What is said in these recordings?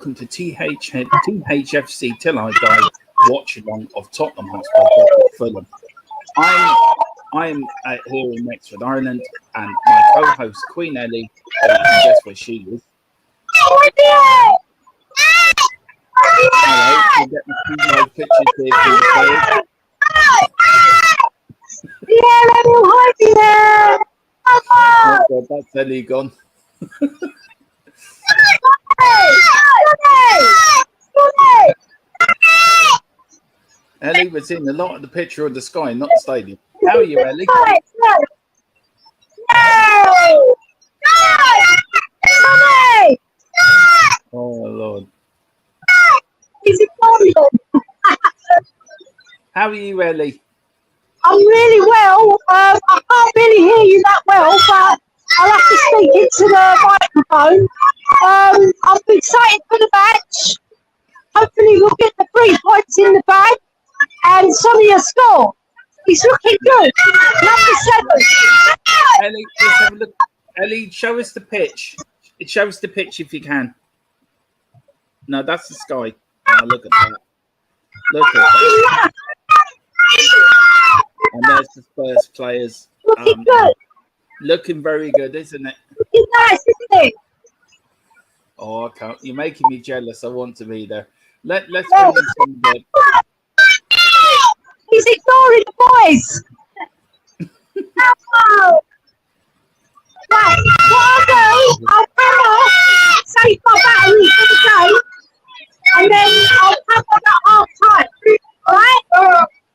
welcome to THFC Till I Die Watchalong of Tottenham Hotspur Fulham. I'm here in Wexford, Ireland, and my co-host Queen Ellie, guess where she is? Hello, we're getting a few more pictures here from the players. Oh God, that's Ellie gone. Ellie was in a lot of the picture of the sky, not the stadium. How are you, Ellie? Oh Lord. How are you, Ellie? I'm really well. I can't really hear you that well, but I'll have to speak into the microphone. I'm excited for the match. Hopefully we'll get the 3 points in the bag and Sonia score. He's looking good. Number 7. Ellie, let's have a look. Ellie, show us the pitch. It shows the pitch if you can. No, that's the sky. Oh, look at that. Look at that. And there's the Spurs players. Looking good. Looking very good, isn't it? Looking nice, isn't it? Oh, I can't. You're making me jealous. I want to be there. Let's bring in some of the... He's ignoring the boys. Right, what I'll come off, save my battery for the game, and then I'll come on at half time. Alright?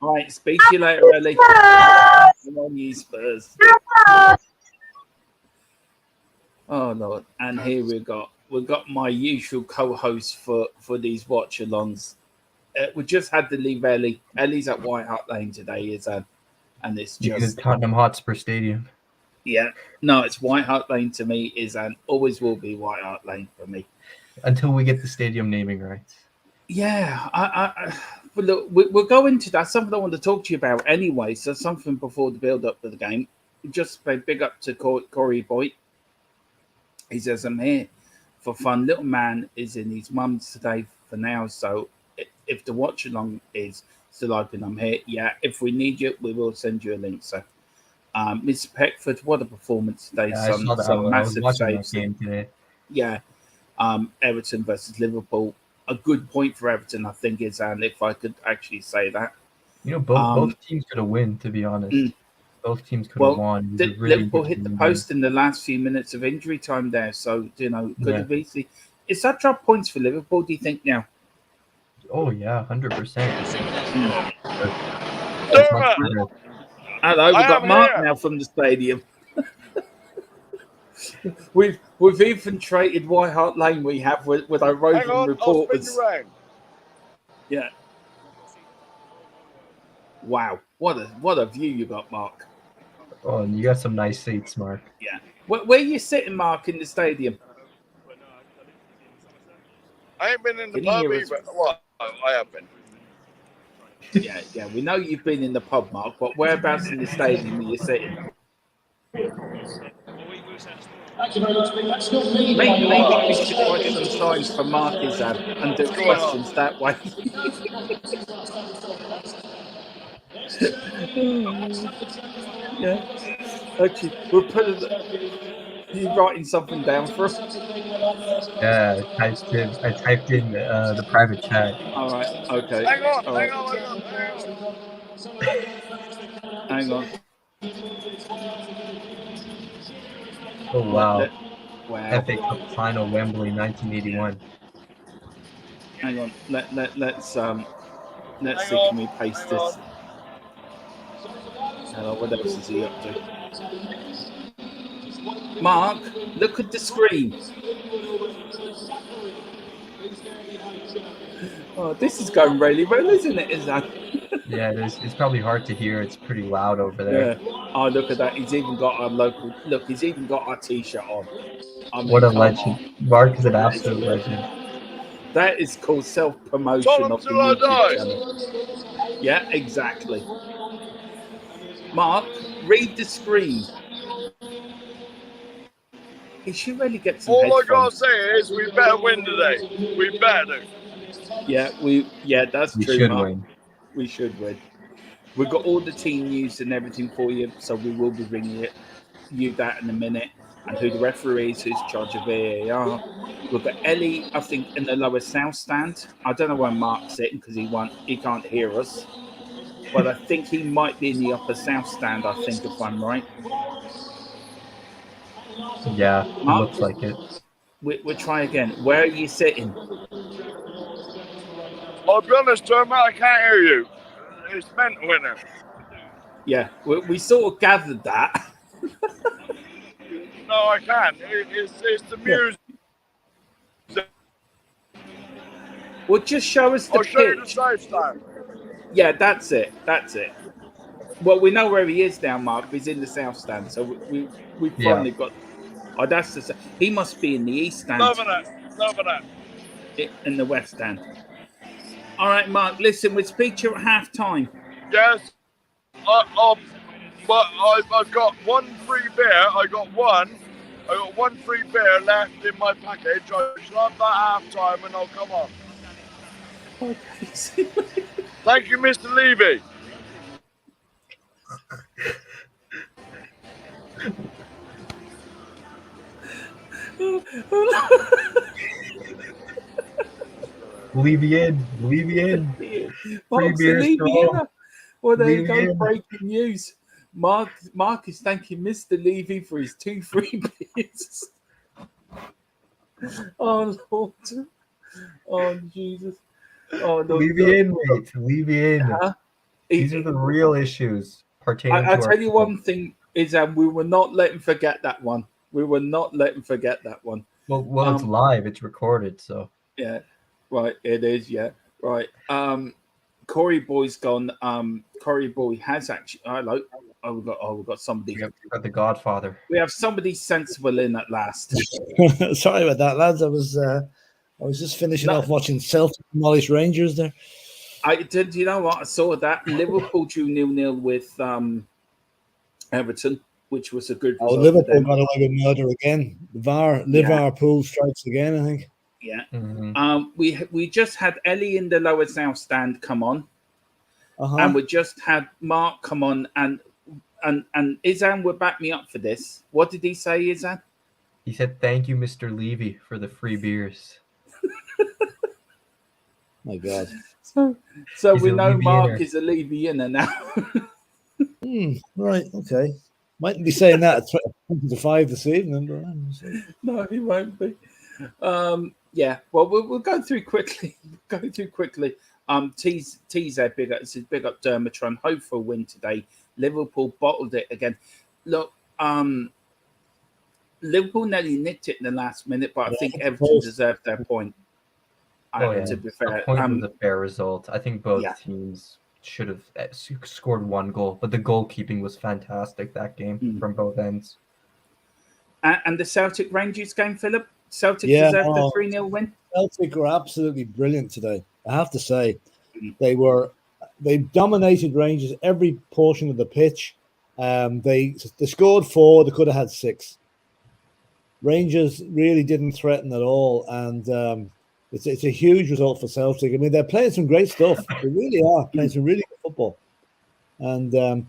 Alright, speak to you later, Ellie. Come on, you Spurs. Oh Lord. And here we've got my usual co-host for these watch-alongs. We just had to leave Ellie. Ellie's at White Hart Lane today, and it's just Tottenham Hotspur Stadium. Yeah, no, it's White Hart Lane to me always will be White Hart Lane for me until we get the stadium naming rights. Yeah, but look, we'll go into that. Something I want to talk to you about anyway. So something before the build-up to the game. Just a big up to Corey Boyd. He says, I'm here for fun. Little man is in his mum's today for now. So if the watch-along is still open, I'm here. Yeah, if we need you, we will send you a link. So, Mr. Peckford, what a performance today. Yeah, some massive saves. Game today. Yeah, Everton versus Liverpool. A good point for Everton, I think, is, and if I could actually say that. You know, both teams could have won, to be honest. Both teams could have won. Liverpool hit the post in the last few minutes of injury time there, so, could have easily... Is that drop points for Liverpool, do you think, now? Oh, yeah, 100%. Hello, we've got Mark now from the stadium. We've infiltrated White Hart Lane. We have with our roving reporters. Yeah. Wow, what a view you got, Mark. Oh, and you got some nice seats, Mark. Yeah. Where are you sitting, Mark, in the stadium? I ain't been in the pub either. Well, I have been. Yeah, we know you've been in the pub, Mark, but whereabouts in the stadium are you sitting? Maybe we should write some signs for Mark and do questions that way. Yeah. Okay, we'll put it. Are you writing something down for us? Yeah, I typed in the private chat. All right. Okay. Hang on. Hang on. Oh wow! Wow. FA Cup final, Wembley, 1981. Hang on. Let's see. Can we paste this? What else is he up to? Mark, look at the screen. Oh, this is going really well, isn't it? Yeah, it's probably hard to hear. It's pretty loud over there. Yeah. Oh, look at that. He's even got our local... Look, he's even got our T-shirt on. What a legend. Mark is an absolute legend. That is called self-promotion of the YouTube channel. Yeah, exactly. Mark, read the screen. He should really get some All I gotta headphones. say is we better win today. We better do. Yeah, that's We true, should Mark. win. We should win. We've got all the team news and everything for you, so we will be bringing you that in a minute, and who the referee is, who's in charge of VAR. We've got Ellie, I think, in the lower south stand. I don't know where Mark's sitting because he can't hear us, but I think he might be in the upper south stand. I think, if I'm right. Yeah, it Mark, looks like it. we'll try again. Where are you sitting? I'll be honest, Tom, I can't hear you. It's mental in there. Yeah, we sort of gathered that. No, I can't. It's the music. Well, just show us the I'll show you the pitch. side stand. Yeah, that's it. Well, we know where he is now, Mark. He's in the south stand, so we finally got. Oh, that's the. He must be in the east stand. Loving it. In the west stand. All right, Mark. Listen, we'll speak to you at half time. Yes. But I've got one free beer. I got one free beer left in my package. I shall have that half time and I'll come on. Okay. Thank you, Mr. Levy. Levy in. Mark's beers, Levy in. Well, there you go. Levy in. Breaking news. Mark is thanking Mr. Levy for his 2 free beers. Oh, Lord. Oh, Jesus. Oh, no. Levy in, mate. Levy in. Huh? These are the real issues pertaining to I'll our tell you club. one thing is we will not let him forget that one. Well, It's live. It's recorded, so. Yeah, right. It is, yeah. Right. Corey Boy's gone. Corey Boy has actually. Hello. We've got somebody. We got the Godfather. We have somebody sensible in at last. Sorry about that, lads. I was just finishing off watching Celtic demolish Rangers there. I did. You know what? I saw that Liverpool drew 0-0 with Everton, which was a good result. Liverpool got away with murder again. Liverpool strikes again, I think. Yeah. Mm-hmm. We just had Ellie in the lower south stand come on, and we just had Mark come on, and Izan would back me up for this. What did he say, Izan? He said, "Thank you, Mr. Levy, for the free beers." My God. So we know Mark is a Levy-inner now. Right. Okay. Mightn't be saying that at 20 to 5 this evening. But no, he won't be. Yeah. Well, we'll go through quickly. T's there big up. This is big up Dermatron. Hope for a win today. Liverpool bottled it again. Look, Liverpool nearly nicked it in the last minute, but I think Everton deserved their point. To be fair, the point was a fair result. I think both teams should have scored 1 goal, but the goalkeeping was fantastic that game from both ends. And the Celtic Rangers game, Philip? Celtic deserved the 3-0 win? Celtic were absolutely brilliant today. I have to say, they dominated Rangers every portion of the pitch. They scored 4. They could have had 6. Rangers really didn't threaten at all, and it's a huge result for Celtic. I mean, they're playing some great stuff. They really are playing some really good football. And the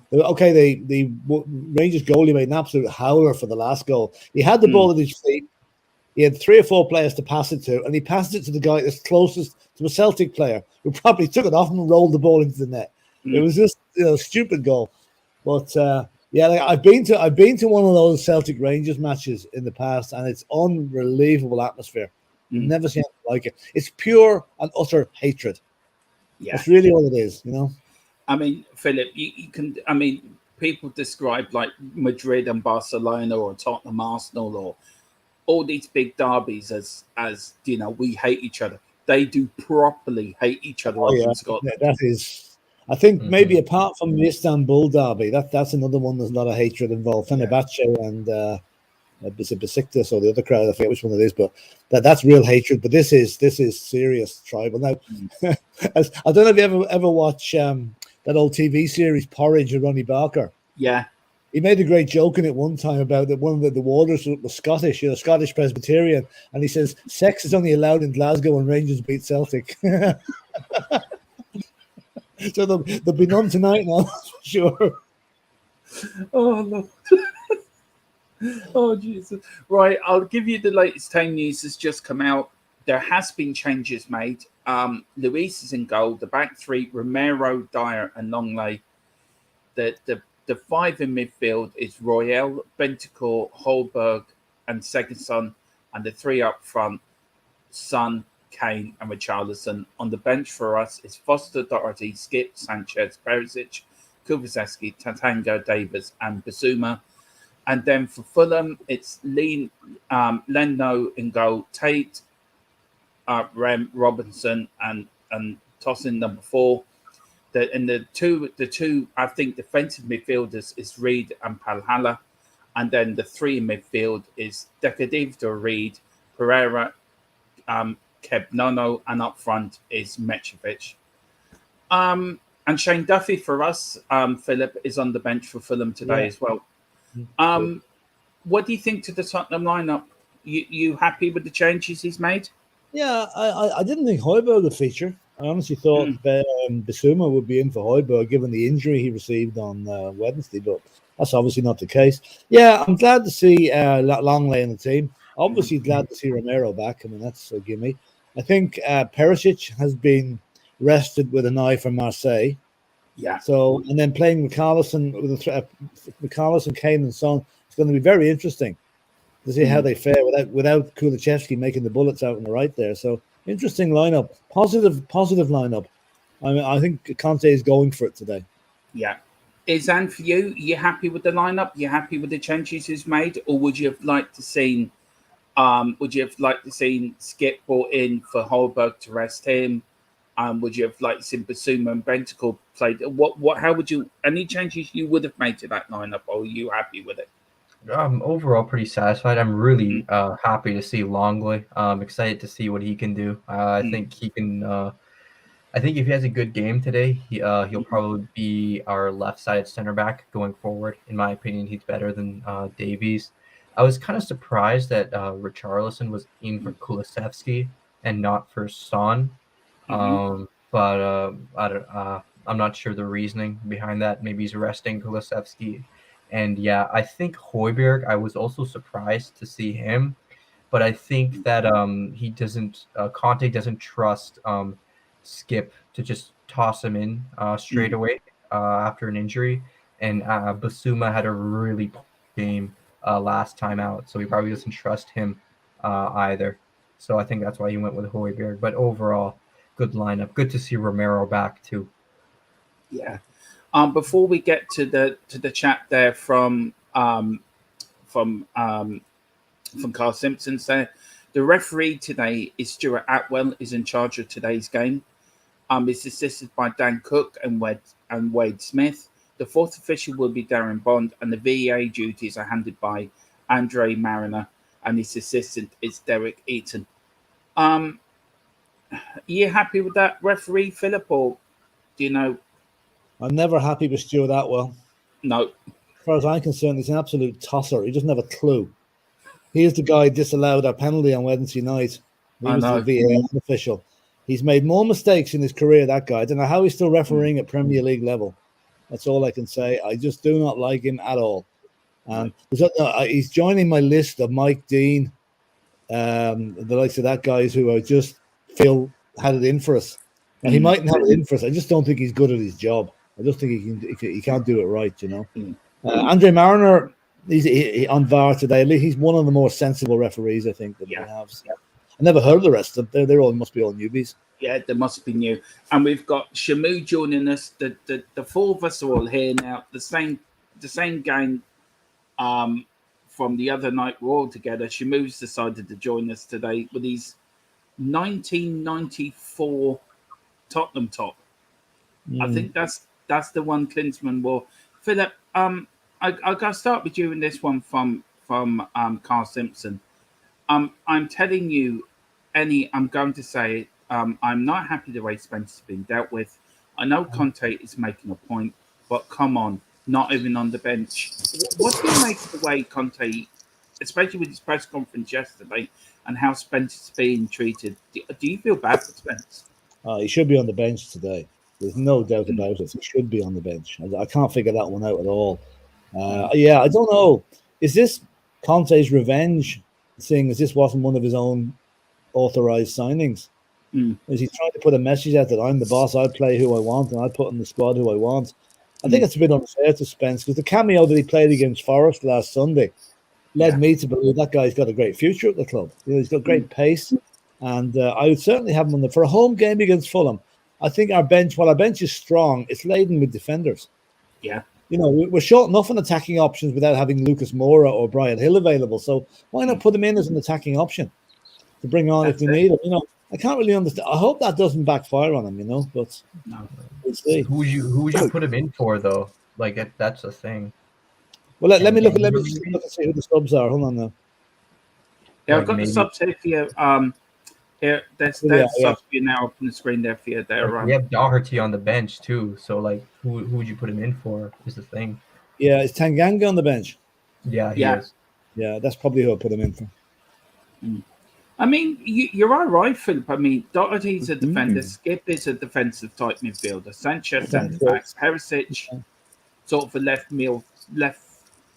Rangers goalie made an absolute howler for the last goal. He had the ball at his feet. He had 3 or 4 players to pass it to, and he passed it to the guy that's closest to a Celtic player, who probably took it off and rolled the ball into the net. It was just a stupid goal. But I've been to one of those Celtic Rangers matches in the past, and it's unbelievable atmosphere. Never seen anything like it. It's pure and utter hatred. Yeah, that's really what it is. You know. I mean, Philip, you can. I mean, people describe like Madrid and Barcelona or Tottenham, Arsenal, or all these big derbies as we hate each other. They do properly hate each other in Scotland. That is, I think maybe apart from the Istanbul derby, that's another one. There's a lot of hatred involved. Fenerbahce and Besiktas or the other crowd. I forget which one it is, but that's real hatred. But this is serious tribal. Now, I don't know if you ever watch that old TV series Porridge with Ronnie Barker. Yeah. He made a great joke in it one time about that one of the warders was Scottish, Scottish Presbyterian, and he says sex is only allowed in Glasgow when Rangers beat Celtic. So there'll be none tonight now, for sure. Oh, Lord. Oh, Jesus. Right, I'll give you the latest team news that's just come out. There has been changes made. Luis is in goal. The back three, Romero, Dyer, and Longley. The five in midfield is Royale, Bentancur, Holberg, and Seguinson. And the three up front, Son, Kane, and Richarlison. On the bench for us is Foster, Doherty, Skip, Sanchez, Perisic, Kubiceski, Tatango, Davis, and Basuma. And then for Fulham, it's Leno in goal, Tate, Rem, Robinson, and tossing number 4. The two I think defensive midfielders is Reed and Palhala, and then the 3 in midfield is Decadivdo, Reed, Pereira, Kebnono, and up front is Mitrovic. And Shane Duffy for us, Philip, is on the bench for Fulham today as well. What do you think to the Tottenham lineup? You happy with the changes he's made? Yeah, I didn't think Højbjerg would feature. I honestly thought Basuma would be in for Højbjerg given the injury he received on Wednesday, but that's obviously not the case. Yeah, I'm glad to see Longley in the team. Obviously glad to see Romero back. I mean, that's a gimme. I think Perisic has been rested with an eye for Marseille. Yeah. So, and then playing McAllison with McAllison, Kane, and Son, it's going to be very interesting to see how they fare without Kulusevski making the bullets out on the right there. So, interesting lineup, positive lineup. I mean, I think Conte is going for it today. Yeah. Izan, for you, you happy with the lineup? You happy with the changes he's made, or would you have liked to seen? Skip brought in for Holberg to rest him? Would you have liked to see Basuma and Bentancur played? How would you? Any changes you would have made to that lineup, or are you happy with it? Overall, pretty satisfied. I'm really happy to see Longley. I'm excited to see what he can do. I think he can. I think if he has a good game today, he'll probably be our left-sided center back going forward. In my opinion, he's better than Davies. I was kind of surprised that Richarlison was in for Kulusevski and not for Son. But I'm not sure the reasoning behind that. Maybe he's resting Kulusevski. And yeah, I think Højbjerg, I was also surprised to see him, but I think that Conte doesn't trust Skip to just toss him in straight away after an injury. And Basuma had a really poor game last time out, so he probably doesn't trust him either. So I think that's why he went with Højbjerg. But overall, good lineup. Good to see Romero back too. Yeah. Before we get to the chat there from Carl Simpson, there, the referee today is Stuart Atwell, is in charge of today's game. It's assisted by Dan Cook and Wade Smith. The fourth official will be Darren Bond, and the VAR duties are handed by Andre Mariner, and his assistant is Derek Eaton. Are you happy with that referee, Philip, or do you know? I'm never happy with Stuart Atwell. No. As far as I'm concerned, he's an absolute tosser. He doesn't have a clue. He is the guy disallowed our penalty on Wednesday night. He was the VAR official. He's made more mistakes in his career, that guy. I don't know how he's still refereeing at Premier League level. That's all I can say. I just do not like him at all. And he's joining my list of Mike Dean, the likes of that guys who I just feel had it in for us. And he mightn't have it in for us. I just don't think he's good at his job. I just think he can't do it right, you know. Andre Mariner, he's on VAR today. He's one of the more sensible referees, I think, that we have. So. I never heard of the rest of them. They must be all newbies. Yeah, they must be new. And we've got Shamu joining us. The four of us are all here now. The same gang from the other night. We're all together. Shamu's decided to join us today with his 1994 Tottenham top. I think that's the one Klinsmann wore. Philip, I'll start with you in this one from Carl Simpson. I'm telling you, I'm going to say I'm not happy the way Spencer's been dealt with. I know Conte is making a point, but come on, not even on the bench. What do you make of the way Conte, especially with his press conference yesterday, and how Spence is being treated? Do you feel bad for Spence? He should be on the bench today. There's no doubt about it. He should be on the bench. I can't figure that one out at all. Yeah, I don't know. Is this Conte's revenge, seeing as this wasn't one of his own authorized signings? Is he trying to put a message out that I'm the boss, I play who I want, and I put in the squad who I want? I think it's a bit unfair to Spence, because the cameo that he played against Forest last Sunday led me to believe that guy's got a great future at the club. You know, he's got great pace, and I would certainly have him for a home game against Fulham. I think our bench, while our bench is strong, it's laden with defenders. Yeah. You know, we're short enough on attacking options without having Lucas Moura or Brian Hill available. So why not put him in as an attacking option to bring on if we need him? You know, I can't really understand. I hope that doesn't backfire on him, you know, but we'll see. Who would you put him in for, though? Like, that's the thing. Well, let me look and see who the subs are. Hold on now. Yeah, Like I've got maybe- the subs here for you. Here, there's subs for you now up on the screen there for you. There, we have Doherty on the bench too, so like, who would you put him in for? Is the thing. Yeah, is Tanganga on the bench? Yeah, he Yeah. is. Yeah, that's probably who I put him in for. I mean, you're all right, Philip. I mean, Doherty's a defender. Skip is a defensive type midfielder. Sanchez centre backs. Perisic, sort of a left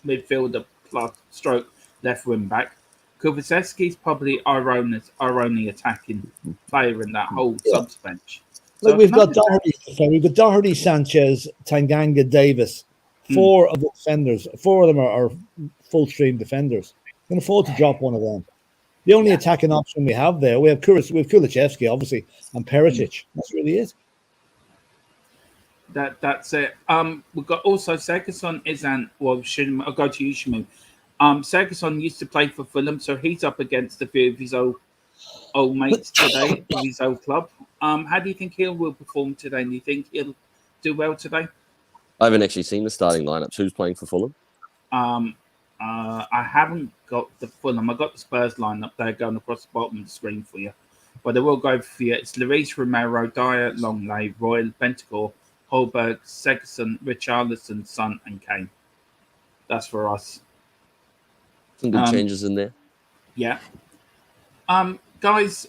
midfielder plus stroke left wing back. Kulusevski's probably our only attacking player in that whole subs bench. Look, So we've got Doherty, Sanchez, Tanganga, Davis. Four of the defenders. Four of them are full stream defenders. We can afford to drop one of them. The only attacking option we have there, we have Kulusevski, obviously, and Perisic. That's really it. That's it. We've got also Sergison I'll go to you, Shamu. Sergison used to play for Fulham, so he's up against a few of his old mates today of his old club. How do you think he will perform today? And do you think he'll do well today? I haven't actually seen the starting lineups. Who's playing for Fulham? I haven't got the Fulham. I got the Spurs lineup there going across the bottom of the screen for you. But I will go for you. It's Luis Romero, Dyer, Longley, Royal, Bentancur, Holberg, Sergison, Richarlison, Son, and Kane. That's for us. Some good changes in there. Yeah. Guys,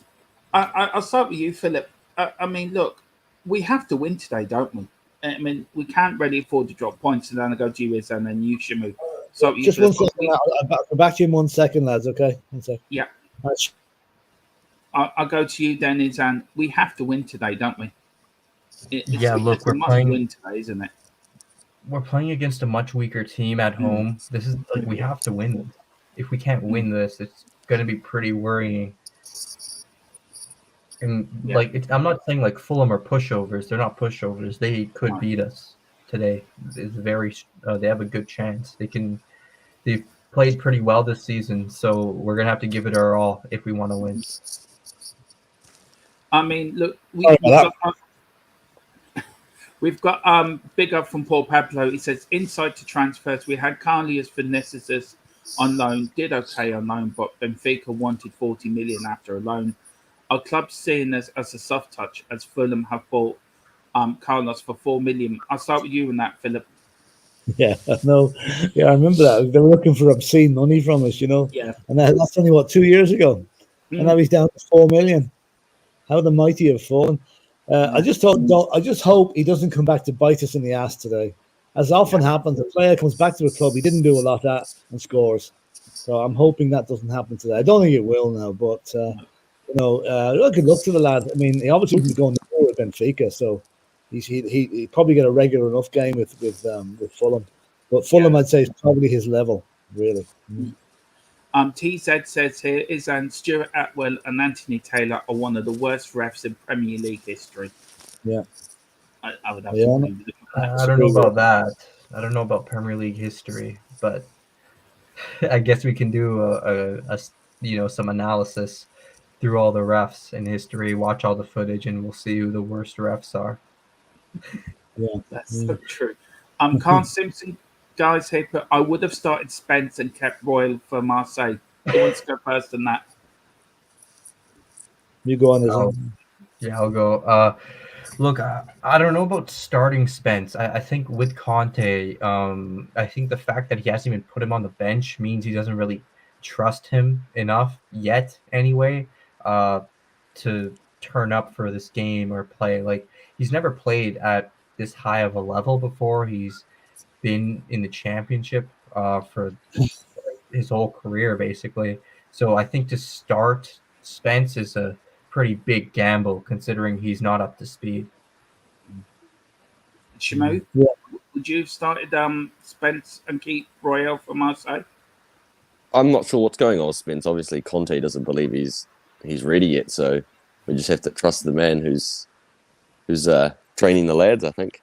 I'll start with you, Philip. I mean, look, we have to win today, don't we? I mean, we can't really afford to drop points. And then I go to you, and then you, Shamu. So Just 1 second. I'll back you in 1 second, lads. Okay. 1 second. Yeah. Right. I'll go to you, Dennis, and we have to win today, don't we? Look, we're must playing. Win today, isn't it? We're playing against a much weaker team at home. This is like, we have to win this. If we can't win this, it's going to be pretty worrying. And I'm not saying like Fulham are pushovers. They're not pushovers. They could beat us today. It's they have a good chance. They've played pretty well this season, so we're gonna have to give it our all if we want to win. I mean, look, we've got big up from Paul Pablo. He says inside to transfers. We had Carlius Vinicius on loan, did okay on loan, but Benfica wanted 40 million after a loan. Our club's seeing us as a soft touch, as Fulham have bought Carlos for 4 million. I'll start with you on that, Philip. Yeah, no, yeah, I remember that. They were looking for obscene money from us, you know. Yeah. And that's only 2 years ago, and now he's down to 4 million. How the mighty have fallen. I just hope he doesn't come back to bite us in the ass today. As often happens, a player comes back to a club he didn't do a lot at and scores. So I'm hoping that doesn't happen today. I don't think it will now, but good luck to the lad. I mean, he obviously wouldn't be going to war with Benfica, so he probably get a regular enough game with Fulham. But Fulham, I'd say, is probably his level, really. TZ says here Stuart Atwell and Anthony Taylor are one of the worst refs in Premier League history. Yeah, I would have to agree with that. I don't know about that. I don't know about Premier League history, but I guess we can do a some analysis through all the refs in history, watch all the footage, and we'll see who the worst refs are. Yeah, that's so true. Carl Simpson, guys, here, but I would have started Spence and kept Royal for Marseille. Who wants to go first on that? You go on, Izzy. Yeah, I'll go. Look, I don't know about starting Spence. I think with Conte, I think the fact that he hasn't even put him on the bench means he doesn't really trust him enough yet, anyway, to turn up for this game or play. Like, he's never played at this high of a level before. He's been in the championship for his whole career, basically. So I think to start Spence is a pretty big gamble, considering he's not up to speed. Shimo, Yeah. would you have started Spence and keep Royale from our side? I'm not sure what's going on with Spence. Obviously, Conte doesn't believe he's ready yet, so we just have to trust the man who's training the lads. I think.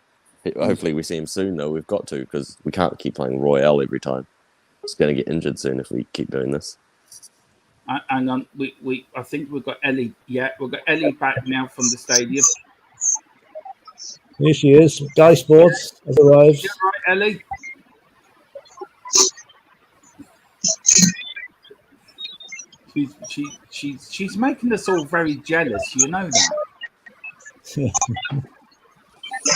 Hopefully, we see him soon. Though we've got to, because we can't keep playing Royale every time. It's going to get injured soon if we keep doing this. And I think we've got Ellie. Yeah, we've got Ellie back now from the stadium. Here she is. Guy Sports has arrived. You all right, Ellie? She's making us all very jealous. You know that. Do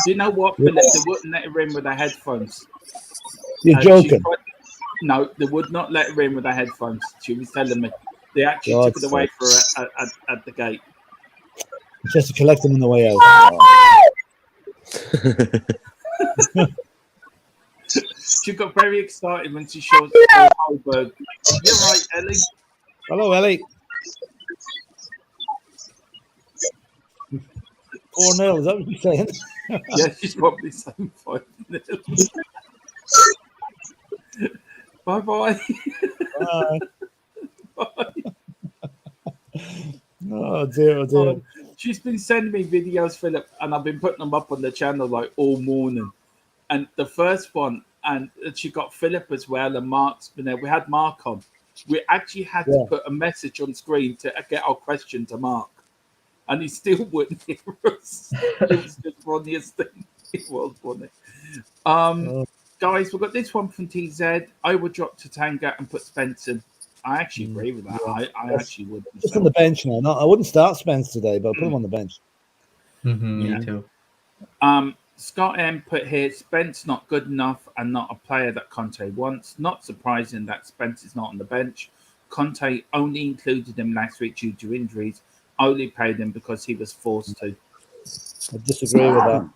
you know what, Philip? They wouldn't let her in with her headphones. You're joking. No, they would not let her in with her headphones. She was telling me. They actually took it away for her at the gate. Just to collect them on the way out. She got very excited when she showed Holberg. You're right, Ellie. Hello, Ellie. 4-0, is that what you're saying? Yeah, she's probably saying 5-0. Bye-bye. Bye. Bye. Oh, dear, oh, dear. She's been sending me videos, Philip, and I've been putting them up on the channel like all morning. And the first one, and she got Philip as well, and Mark's been there. We had Mark on. We actually had to put a message on screen to get our question to Mark, and he still wouldn't hear us. It was the funniest thing. It was funny. Guys, we've got this one from TZ. I would drop Tatanga and put Spence in. I actually agree with that. I actually would. Just on the bench now. No, I wouldn't start Spence today, but I'll put him on the bench. Me too. Scott M put here, Spence not good enough and not a player that Conte wants. Not surprising that Spence is not on the bench. Conte only included him last week due to injuries. Only paid him because he was forced to. I disagree with that.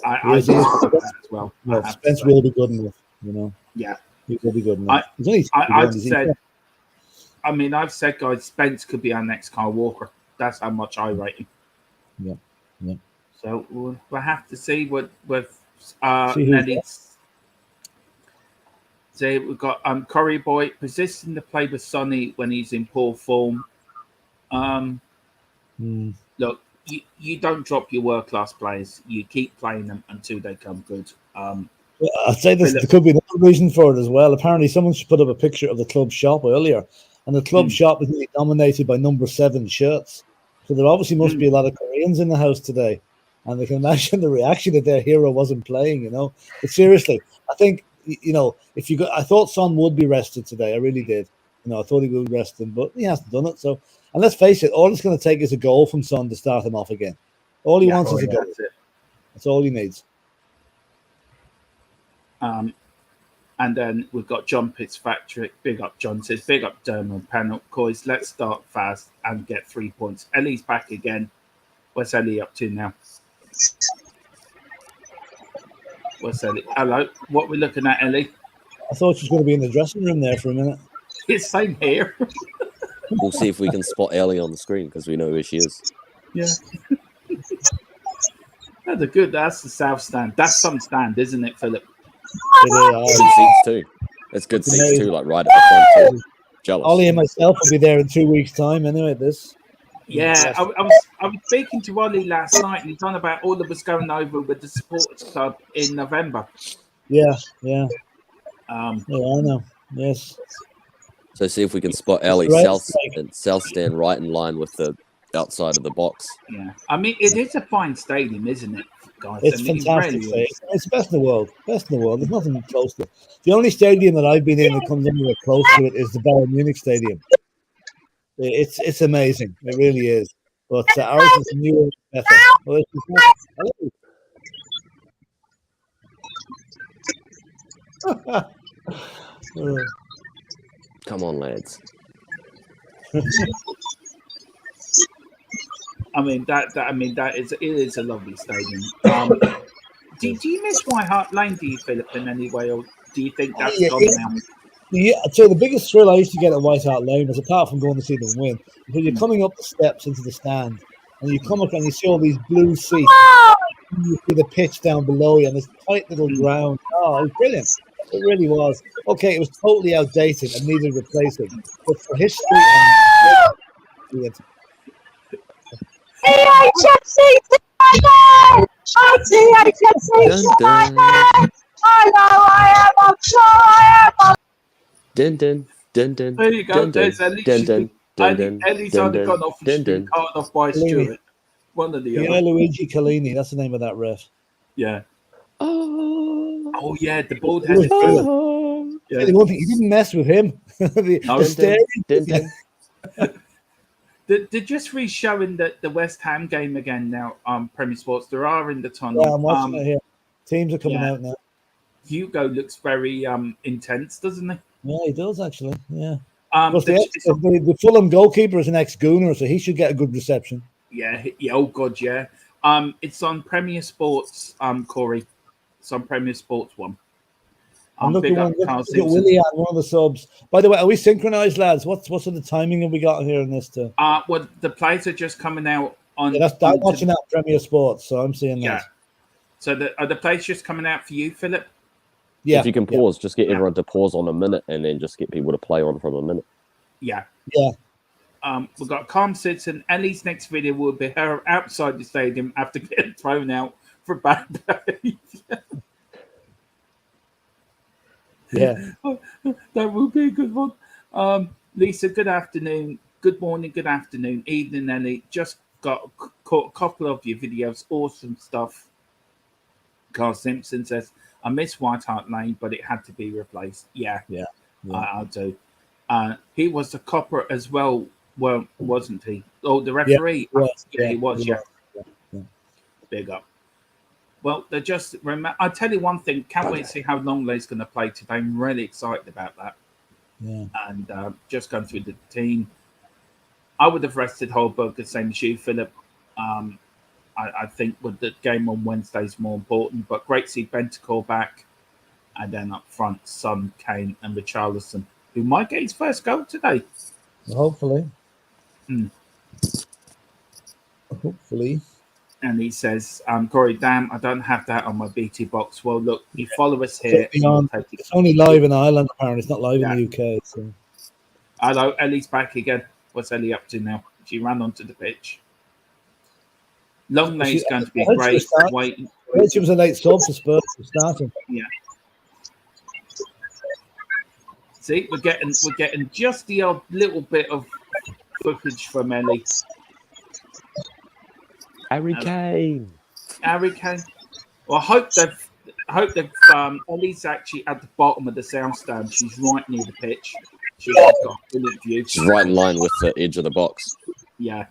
I disagree with that as well. No, Spence will be good enough, you know. Yeah. He will be good enough. I've said, guys, Spence could be our next Kyle Walker. That's how much I rate him. Yeah. Yeah. So we'll have to see what with Nelly's. So we've got Curry Boy persisting to play with Sonny when he's in poor form. Look, you don't drop your world class players. You keep playing them until they come good. I'd say there could be another reason for it as well. Apparently, someone put up a picture of the club shop earlier, and the club shop is really dominated by number 7 shirts. So there obviously must be a lot of Koreans in the house today. And they can imagine the reaction if their hero wasn't playing, you know. But seriously, I think, you know, I thought Son would be rested today. I really did. You know, I thought he would rest him, but he hasn't done it. So, and let's face it, all it's going to take is a goal from Son to start him off again. All he wants is a goal. That's all he needs. And then we've got John Fitzpatrick. Big up, John says, big up Dermot Panel. Coys, let's start fast and get 3 points. Ellie's back again. What's Ellie up to now? What's Ellie? Hello, what are we looking at, Ellie? I thought she was going to be in the dressing room there for a minute. It's same here. We'll see if we can spot Ellie on the screen because we know where she is. Yeah. That's good. That's the south stand. That's some stand, isn't it, Philip? Good seats too. It's good seats too, like right at the front too. Jealous. Ollie and myself will be there in 2 weeks' time anyway, this. Yeah, I was speaking to Ollie last night, and he's on about all of us going over with the supporters club in November. Yeah. Yeah, I know. Yes. So see if we can spot Ellie south stand right in line with the outside of the box. Yeah, I mean it is a fine stadium, isn't it, guys? It's fantastic. It's the best in the world. Best in the world. There's nothing close to it. The only stadium that I've been in that comes anywhere close to it is the Bayern Munich Stadium. It's amazing. It really is. but ours is newer and better. Well, it's not- hello. Come on, lads. It is a lovely stadium. Do you miss White Hart Lane, do you, Philip, in any way, or do you think that's gone now? Yeah, so the biggest thrill I used to get at White Hart Lane was, apart from going to see them win, when you're coming up the steps into the stand and you come up and you see all these blue seats, and you see the pitch down below you and this tight little ground. Oh, it was brilliant. It really was. Okay, it was totally outdated and needed replacing, but for history and brilliant. THFC together! THFC together! I know I am, I'm sure I am. Dun dun dun dun. There you go. Dun, There's dun, Ellie. dun, dun, dun, Ellie's dun, only dun, gone off and she's dun, been dun. carted off by Stuart. One of the Yeah, other. Luigi Collini, that's the name of that ref. Yeah. Oh, Oh, yeah, the bald headed. oh. Yeah. One thing, he didn't mess with him. the No. staring- Dun, dun. They're just re-showing the West Ham game again now on Premier Sports. There are in the tunnel. Yeah, I'm watching it here. Teams are coming yeah. out now. Hugo looks very intense, doesn't he? Yeah, he does actually. Yeah. It's The Fulham goalkeeper is an ex-Gooner, so he should get a good reception. yeah. Oh God, yeah. It's on Premier Sports. Corey, it's on Premier Sports 1. I'm Big looking up at Carl Simpson. Willie and one of the subs. By the way, are we synchronized, lads? What sort of timing have we got here in this? Well, the players are just coming out on. Yeah, I'm watching that Premier Sports, so I'm seeing Yeah. that. So are the players just coming out for you, Philip? Yeah. If you can pause, just get everyone to pause on a minute and then just get people to play on from a minute. Yeah. Yeah. We've got Calm Simpson. Ellie's next video will be her outside the stadium after getting thrown out for bad behavior. Yeah. That will be a good one. Lisa, good afternoon. Good morning, good afternoon, evening, Ellie. Just got caught a couple of your videos. Awesome stuff. Carl Simpson says, I miss White Hart Lane, but it had to be replaced. Yeah. I do. He was a copper as well, wasn't he? Oh, the referee. Yeah, he was. Yeah. Big up. Well, they're just. I'll tell you one thing. Can't wait to see how Longlay's going to play today. I'm really excited about that. Yeah. And just going through the team. I would have rested Holberg the same as you, Philip. I think with the game on Wednesday is more important, but great to see Bentancur back. And then up front, Son, Kane, and Richarlison, who might get his first goal today. Hopefully. Hopefully. And he says, Corey, damn, I don't have that on my BT box. Well, look, you follow us here. It's only live in Ireland, apparently. It's not live in the UK. So. Hello, Ellie's back again. What's Ellie up to now? She ran onto the pitch. Longlay's going to be great. Waiting. She was a late sub for Spurs for starting. Yeah. See, we're getting just the odd little bit of footage from Ellie. Harry Kane. Well, I hope they've Ellie's actually at the bottom of the sound stand. She's right near the pitch. She's got a brilliant view. She's right in line with the edge of the box. Yeah.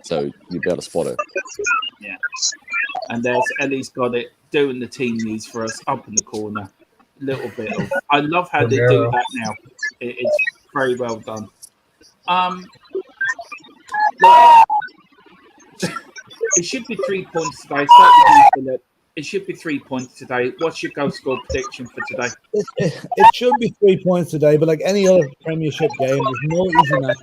So you'll be able to spot her. Yeah. And there's Ellie's got it doing the team needs for us up in the corner. Little bit of. I love how they do that now. It's very well done. It should be 3 points today. Start with you, Philip. It should be 3 points today. What's your goal score prediction for today? It should be 3 points today, but like any other Premiership game, there's no easy match.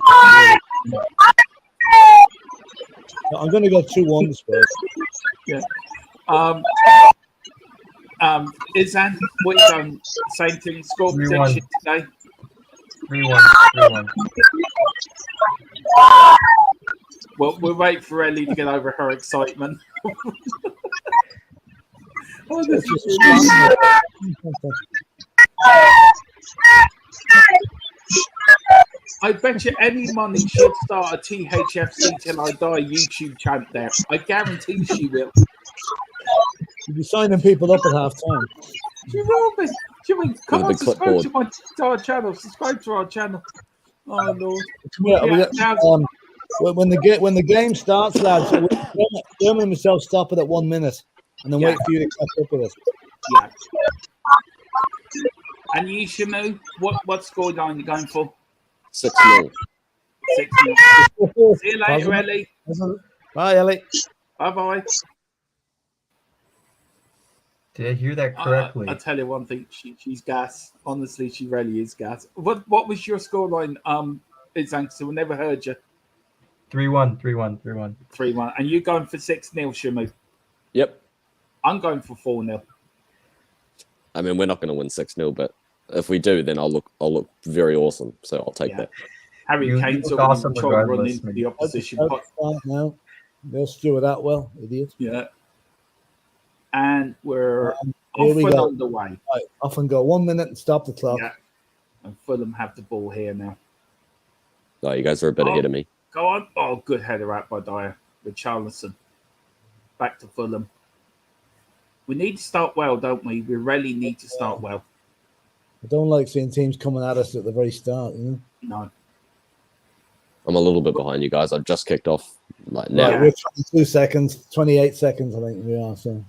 I'm going to go 2-1 Spurs. Yeah. Izan, what you done? Same thing. Score prediction today. 3-1. Well, we'll wait for Ellie to get over her excitement. I bet you any money she'll start a THFC till I die YouTube chant there. I guarantee she will. You'll be signing people up at half time. She will be. She will. Come on, big subscribe clipboard. to our channel. Subscribe to our channel. Oh, Lord. Yeah, when the game starts, lads, Birmingham themselves stop it at 1 minute, and then Yeah. wait for you to catch up with us. Yeah. And you, Shamu, what scoreline are you going for? 6-0. 6-0. See you later, Ellie. Bye, Ellie. Bye-bye. Did I hear that correctly? I'll tell you one thing. She's gas. Honestly, she really is gas. What was your scoreline? It's Angus. We never heard you. 3-1. 3-1. And you going for 6-0, Shamu? Yep. I'm going for 4-0. I mean, we're not going to win 6-0, but if we do, then I'll look very awesome. So I'll take that. Harry You Kane's look already awesome trying to run regardless, into man. the opposition. Now they'll stew that well, idiot. Yeah. And we're here off we and go. underway. Right, off and go. 1 minute and stop the clock. Yeah. And Fulham have the ball here now. Oh, you guys are a bit ahead of me. Go on. Oh, good header out by Dyer with Charlison. Back to Fulham. We need to start well, don't we? We really need to start well. I don't like seeing teams coming at us at the very start. You know. No. I'm a little bit behind you guys. I've just kicked off like now. Right, we're 22 seconds, 28 seconds, I think we are. So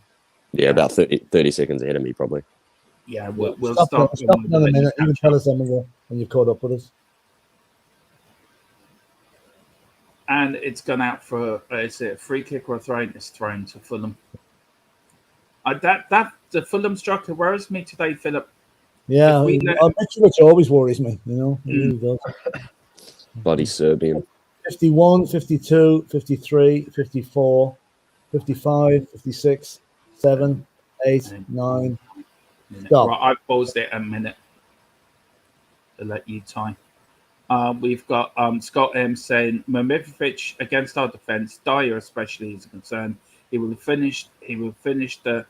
Yeah, about 30 seconds ahead of me, probably. Yeah, we'll stop start. another minute. You can tell us when you've caught up with us. And it's gone out for is it a free kick or a throw-in? It's thrown to Fulham. That the Fulham striker worries me today, Philip. Yeah, Mitrovic always worries me. You know, he really does. Bloody Serbian. 51, 52, 53, 54, 55, 56, 7, 8, 9. Stop. Right, I paused it a minute to let you time. We've got Scott M saying Mimitrovic against our defence, Dyer especially is a concern. He will finish the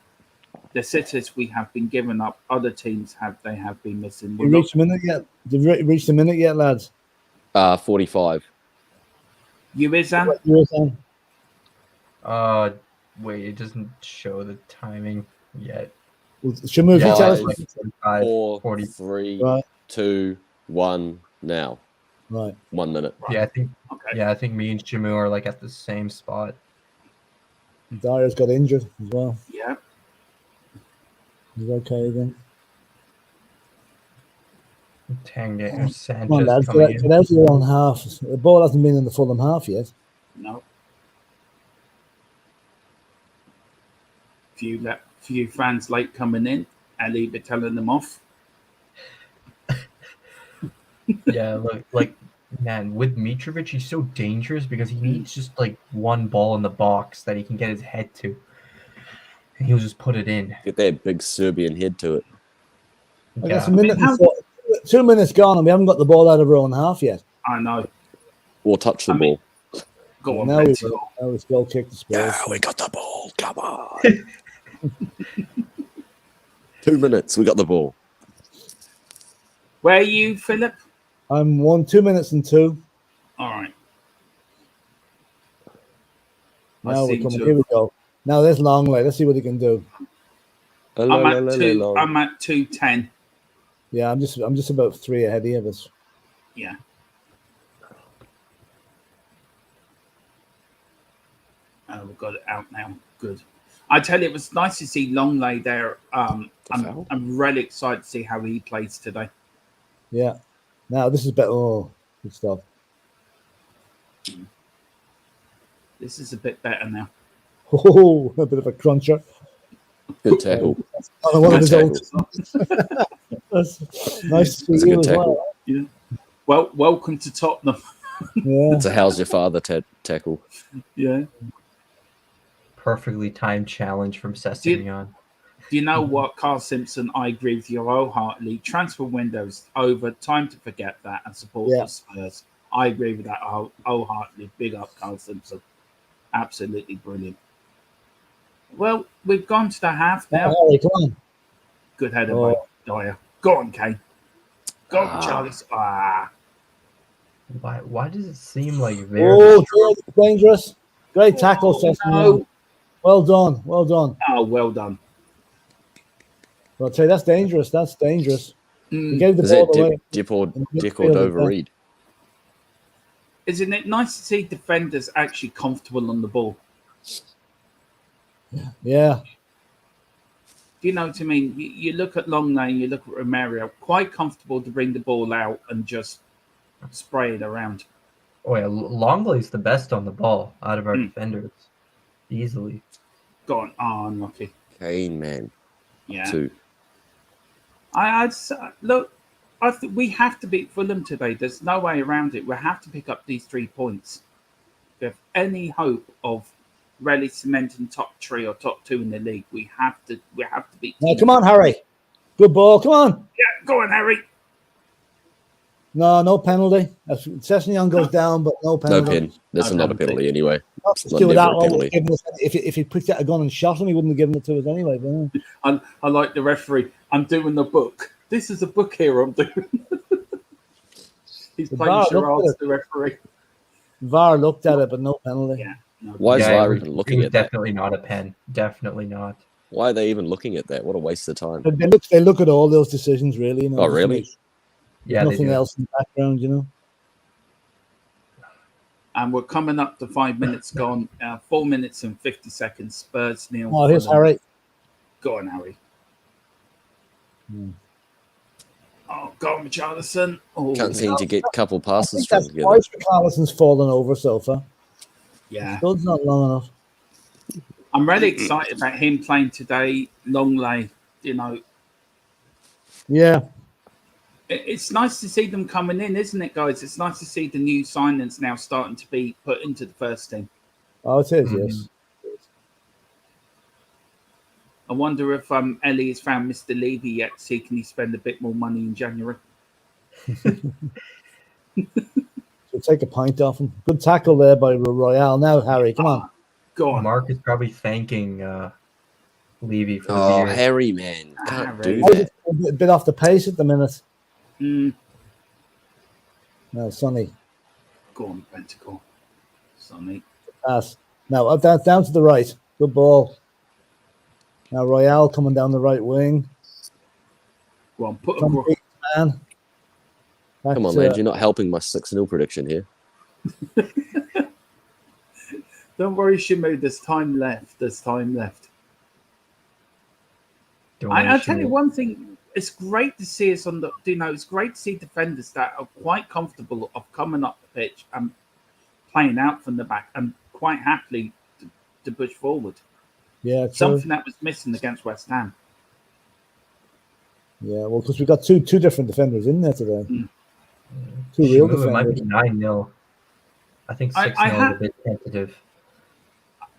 sitters we have been giving up. Other teams have been missing. Have you reached a minute yet? Have you reached a minute yet, lads? 45. You Izan? Wait, it doesn't show the timing yet. Shamu, if you tell us. 4, 3, 2, 1, now. Right. 1 minute. Yeah, I think me and Shamu are like at the same spot. Dyer's got injured as well. Yeah. He's okay again. Tanga Sanchez Come on, lads, coming in. get out of your own half. The ball hasn't been in the Fulham half yet. No. Few fans late coming in. Ali be telling them off. Yeah, like man, with Mitrovic, he's so dangerous because he needs just like one ball in the box that he can get his head to, and he'll just put it in. Get that big Serbian head to it. That's a minute and 2 minutes gone, and we haven't got the ball out of our own half yet. I know. Or touch the ball. Go on, now let's we've go. goal kick the Spurs. Yeah, we got the ball. Come on. 2 minutes. We got the ball. Where are you, Philip? I'm 2 minutes and 2. All right. Now we're coming. Here we go. Now there's Longley. Let's see what he can do. I'm at 2:10. Yeah, I'm just about 3 ahead of us. Yeah. Oh, we've got it out now. Good. I tell you, it was nice to see Longley there. I'm really excited to see how he plays today. Yeah. Now this is better. Oh, good stuff. This is a bit better now. Oh, a bit of a cruncher. Good tackle. One of his tackle. old. That's nice to That's see a you good as tackle. well. Yeah. Welcome to Tottenham. Yeah. It's a how's your father tackle. Yeah. Perfectly timed challenge from Sessegnon. Do you know what, Carl Simpson? I agree with you wholeheartedly. Transfer windows over. Time to forget that and support the Spurs. I agree with that wholeheartedly. Big up, Carl Simpson. Absolutely brilliant. Well, we've gone to the half now. Oh, come on. Good header by Dyer. Go on, Kane. Go on, Charles. Why does it seem like they're Dangerous. Great tackle, Sessegnon. No. Well done. Well done. Oh, well done. Well, I'll tell you, that's dangerous. That's dangerous. He gave the Is ball that away. Dip or Dover Reed? Isn't it nice to see defenders actually comfortable on the ball? Yeah. Do you know what I mean? You look at Longley, you look at Romero, quite comfortable to bring the ball out and just spray it around. Oh yeah, Longley's the best on the ball out of our defenders, easily. Go on. Oh, unlucky. Kane, man. Yeah. 2. I'd look. I think we have to beat Fulham today. There's no way around it. We have to pick up these 3 points. If we have any hope of really cementing top 3 or top 2 in the league, we have to beat. No, come on, Harry. Good ball. Come on. Yeah, go on, Harry. No penalty. Sessegnon goes down, but no No penalty. pin. That's not a penalty anyway. Nothing to Not do with never that. a penalty. If he picked out a gun and shot him, he wouldn't have given it to us anyway. But, I like the referee. I'm doing the book. This is a book here I'm doing. He's The playing VAR looked charades, at the referee. VAR looked at it, but no penalty. Yeah. No. Why is Yeah, VAR it even was looking at that? definitely not a pen. Definitely not. Why are they even looking at that? What a waste of time. They look at all those decisions, really. You know, Oh, really? Yeah, they nothing do. else in the background, you know. And we're coming up to 5 minutes gone. 4 minutes and 50 seconds. Spurs 0. Oh, here's Fulham. Harry. Go on, Harry. Oh, go on, Richarlison. Oh, Can't seem to get a couple I passes think strung that's together. twice Richarlison's fallen over so far. yeah. Still not long enough. I'm really excited about him playing today. Longley, you know. Yeah. It's nice to see them coming in, isn't it, guys? It's nice to see the new signings now starting to be put into the first team. Oh, it is, yes. I wonder if Ellie has found Mr. Levy yet. See, can he spend a bit more money in January? So take a pint off him. Good tackle there by Royale. Now, Harry, come on. Go on. Mark is probably thanking Levy for Oh, the beer. Harry, man. Can't do Harry. that. A bit off the pace at the minute. Mm. No, Sonny. Go on, Pentacle. Sonny. Pass. Now, down to the right. Good ball. Now, Royale coming down the right wing. Go on, put a Some big man. Back Come on, to- man. You're not helping my 6-0 prediction here. Don't worry, Shimu. There's time left. There's time left. Don't I'll worry, tell you Shimon. one thing. It's great to see us on the. You know, it's great to see defenders that are quite comfortable of coming up the pitch and playing out from the back and quite happily to push forward. Yeah, true. Something that was missing against West Ham. Yeah, well, because we got two different defenders in there today. Mm. Two real Shimon, it might defenders. be 9-0. I think 6-0 I is have- a bit tentative.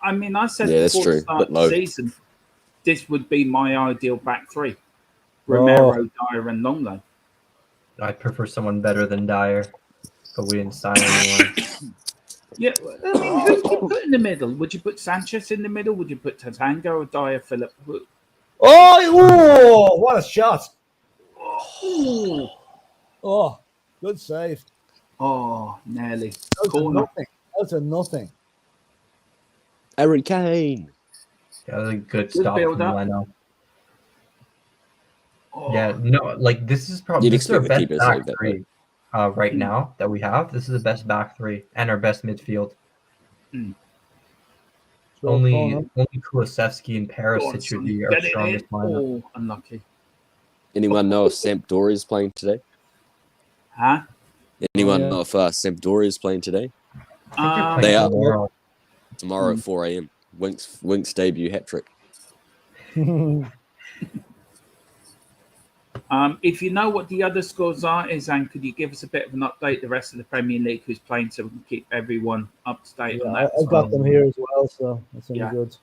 I mean, I said Yeah, that's before the true, start but of the low. season, this would be my ideal back three: Romero, Dyer, and Longley. I prefer someone better than Dyer, but we didn't sign anyone. Yeah, I mean, who would you put in the middle? Would you put Sanchez in the middle? Would you put Tatango or Dyer, Philip? Oh, what a shot. Ooh. Oh, good save. Oh, nearly. Out of Corner. nothing. Out of nothing. Harry Kane. That was a good Good stop from build-up. Leno. Oh, Yeah, no, like this is probably You'd this is our expect the best keeper to back save that, three right now that we have. This is the best back three and our best midfield. Only Kulusevski and go Perisic on, should Sonny. be our Get it in. strongest lineup. Oh, unlucky. Anyone know if Sampdoria is playing today? Huh? Anyone yeah. know if Sampdoria is playing today? I think They they're are. playing tomorrow. Tomorrow at 4 a.m. Wink's debut hat trick. If you know what the other scores are, Izan, could you give us a bit of an update? The rest of the Premier League who's playing, so we can keep everyone up to date on Yeah, that. I've got them here as well, so that's only Yeah. good.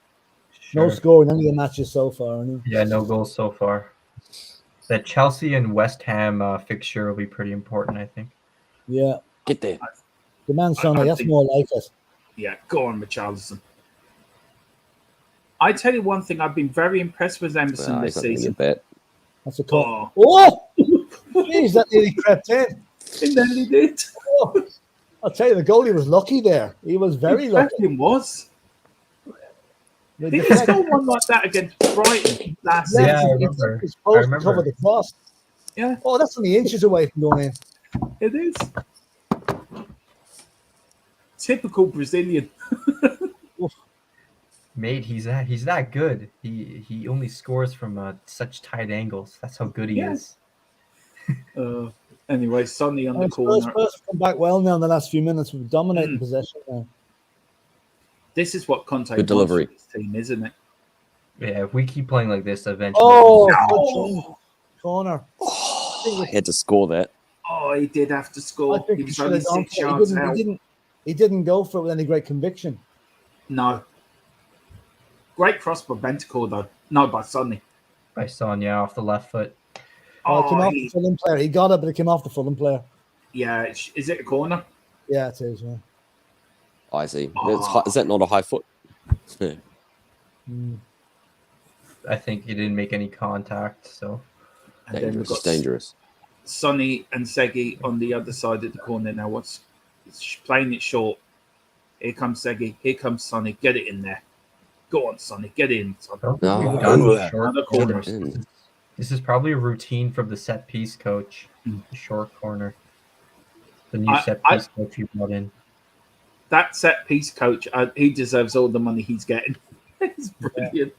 Sure. No score in any of the matches so far. No? Yeah, no goals so far. That Chelsea and West Ham fixture will be pretty important, I think. Yeah, Get there. the man Sonny, that's think- more like it. Yeah, go on, Richarlison. I tell you one thing, I've been very impressed with Emerson He's this not going to season. get that. That's a call. Oh, Oh, jeez, that nearly crept in. and then he did. Oh, I'll tell you, the goalie was lucky there. He was very He lucky. fucking was. The Did he defense- score one like that against Brighton last Yeah, season? I he remember. took his post I to cover remember. the cross. Yeah, Oh, that's only inches away from going in. it is. Typical Brazilian. Mate, he's that good. He only scores from such tight angles. That's how good he Yeah. is. Anyway, Sonny on the Spurs corner. have come back well now in the last few minutes. We've dominated possession now. This is what Conte Good wants delivery. for his team, isn't it? Yeah, if we keep playing like this, eventually. Oh, corner. Oh, he had to score that. Oh, he did have to I score. think He he was should only have gone 6 for it. yards out. He didn't go for it with any great conviction. No. Great cross by Bentancur, though. No, by Sonny. By Sonia off the left foot. Oh, it came off he- the Fulham player. He got it, but it came off the Fulham player. yeah, is it a corner? Yeah, it is. Yeah. I see. Oh. Is that not a high foot? Yeah. I think he didn't make any contact, so And then we've Dangerous. got Dangerous. Sonny and Segi on the other side of the corner now. What's playing it short? Here comes Segi. Here comes Sonny. Get it in there. Go on, Sonny. Get in, Sonny. don't think No. we've done Oh, short another corners. corner. This is probably a routine from the set piece coach. The short corner. The new set piece coach you brought in. That set piece coach, he deserves all the money he's getting. It's brilliant.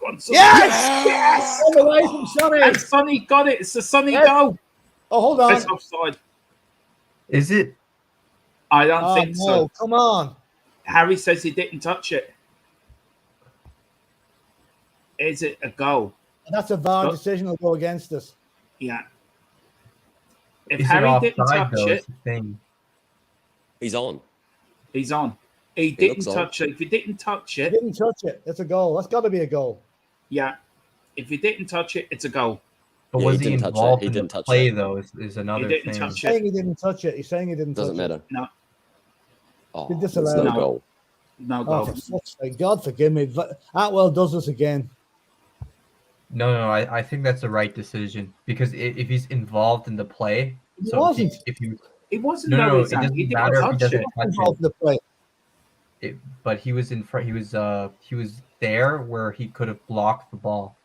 Go on, Sonny. Yes! All away from Sonny. And Sonny got it. It's a Sonny Yes. goal. Oh, hold on. It's offside. Is it? I don't Oh, think no. so. Come on. Harry says he didn't touch it. Is it a goal? That's a VAR Oh. decision. Will go against us. Yeah. If Is Harry it didn't offside, touch though, it, is the thing. He's on. he's on. He didn't looks on. touch it. If he didn't touch He it, didn't touch it. It's a goal. That's got to be a goal. yeah. If he didn't touch it, it's a goal. But Yeah, was he he didn't touch it. involved He in the didn't touch play, it. though, is another didn't thing. touch He's saying he didn't touch it. He's saying he didn't Doesn't touch it. matter. No, Oh, Did there's disallow no it. goal. no Oh, goal. for fuck's sake. God forgive me. Atwell does this again. No, I think that's the right decision because if he's involved in the play, He so wasn't. It wasn't No, though, it Zan. doesn't He didn't matter if he touch doesn't it. touch Involved in the play. but he was in front. He was there where he could have blocked the ball,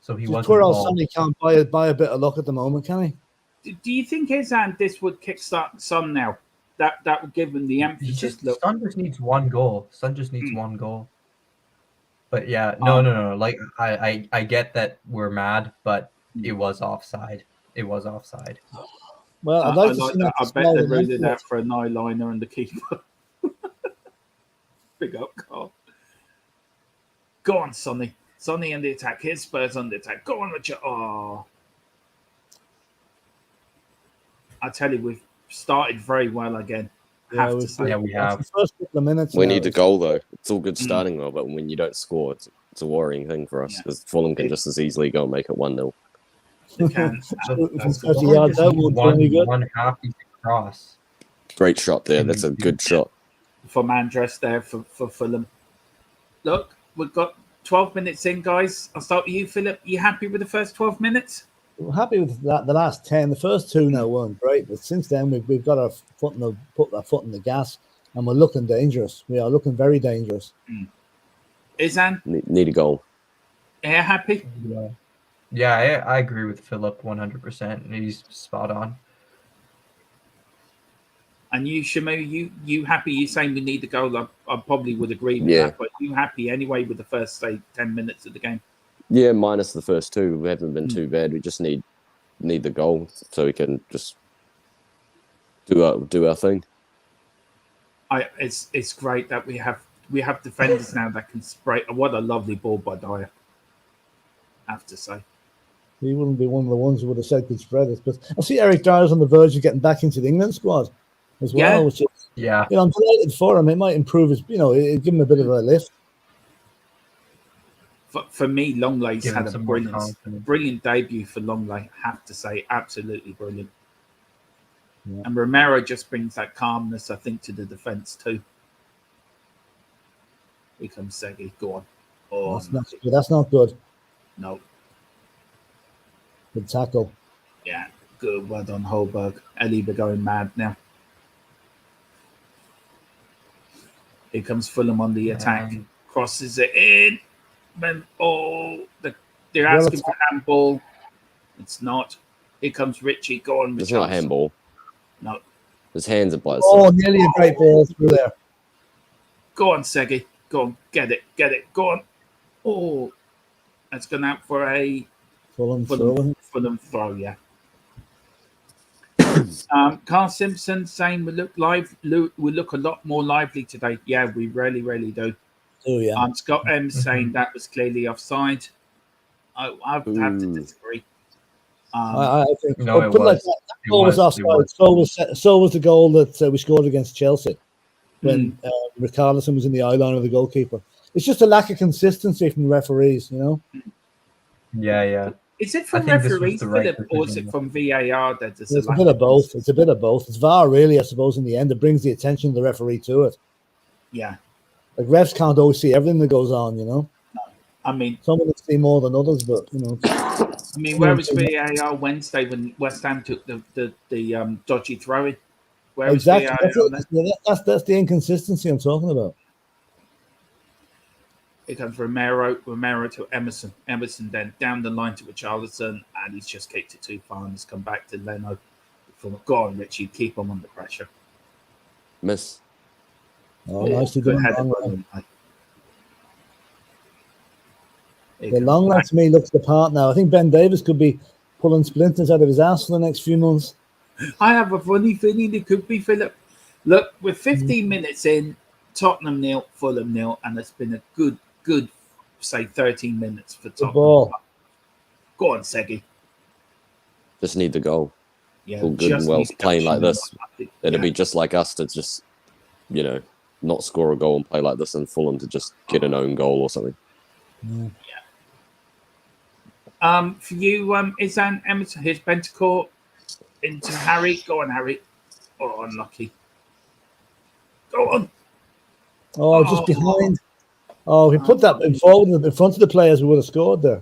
so he Just wasn't poor old involved. Sonny can't buy a bit of luck at the moment, can he? Do you think Ezan this would kickstart Son now? That would give him the emphasis. Look, Son just needs one goal. Son just needs one goal. But yeah, Um, no. Like I get that we're mad, but it was offside. It was offside. Well, I'd I like to like see that. I that. bet they ruled it out for an eyeliner and the keeper. Big up, Carl. Go on, Sonny. Sonny on the attack. Here's Spurs on the attack. Go on, Richard. Oh. I tell you, we've started very well again. Have to say. Yeah, we have. The first couple of minutes. We now, need a it's- goal though. It's all good starting well, but when you don't score, it's a worrying thing for us Yeah. because Fulham can just as easily go and make it 1-0. They can. From That's good. 30 Fulham yards just out, needs won't do any good. one half decent cross. Great shot there. That's a good shot. For Mandres there for Fulham. Look, we've got 12 minutes in, guys. I'll start with you, Philip. You happy with the first 12 minutes? We're happy with that. The last 10, the first two now weren't great, but since then we've got our foot put our foot in the gas, and we're looking dangerous. We are looking very dangerous. Izan, Need a goal. are you happy? Yeah, I agree with Philip 100%. He's spot on. And you, Shamu, you happy? You saying we need the goal? I probably would agree with Yeah. that. But you happy anyway with the first, say, 10 minutes of the game? Yeah, minus the first two. We haven't been too bad. We just need the goal so we can just do our thing. It's great that we have defenders now that can spray. What a lovely ball by Dyer. I have to say. He wouldn't be one of the ones who would have said could spread it. But I see Eric Dyer's on the verge of getting back into the England squad as well, Yeah. which is, Yeah. I'm delighted for him. It might improve his, it'd give him a bit of a lift. For me, Longlay's Give him had a some more brilliant confidence. debut for Longley. I have to say, absolutely brilliant. Yeah. And Romero just brings that calmness, I think, to the defence too. Here comes Segi. Go on. Oh, That's not good. no. Good tackle. Yeah, good. Well done, Holberg. Eliba going mad now. Here comes Fulham on the attack. Crosses it in. They're asking for handball. It's not. Here comes Richie. Go on, It's not a handball. No. His hands are by his Oh, side. nearly a great ball through there. Go on, Segi. Go on. Get it. Go on. Oh, that's gone out for a Fulham throw, yeah. Carl Simpson saying we look a lot more lively today. Yeah, we really do. Oh yeah. Scott M saying that was clearly offside. I would have to disagree. I think No, it put was. that goal was offside. So was the goal that we scored against Chelsea when Richarlison was in the eye line of the goalkeeper. It's just a lack of consistency from the referees, you know. Yeah. Is it I from think this was referees, the right Philip, or is it decision. from VAR that there's It's a bit of both. It's a bit of both. It's VAR, really, I suppose, in the end. It brings the attention of the referee to it. Yeah. Like, refs can't always see everything that goes on, you know? I mean, some of them see more than others, but, you know. I mean, where was VAR Wednesday when West Ham took the dodgy throw-in? Where Exactly. was VAR? That's the inconsistency I'm talking about. Here comes Romero to Emerson. Emerson then down the line to Richarlison, and he's just kicked it too far and it's come back to Leno. Go on, Richie, keep him under pressure. Miss. Oh, nicely done. The long lad to me looks the part now. I think Ben Davis could be pulling splinters out of his ass for the next few months. I have a funny feeling it could be, Philip. Look, we're 15 minutes in, Tottenham 0, Fulham 0, and it's been a good, say, 13 minutes for Tottenham. Ball. Go on, Segi. Just need the goal. Yeah, all good and well playing like this. It'd be just like us to just, not score a goal and play like this, and Fulham to just get an own goal or something. Yeah. For you, Izan Emerson, here's Bentacore into Harry. Go on, Harry. Oh, unlucky. Go on. Oh, just behind. Oh, he put that in front of the players, we would have scored there.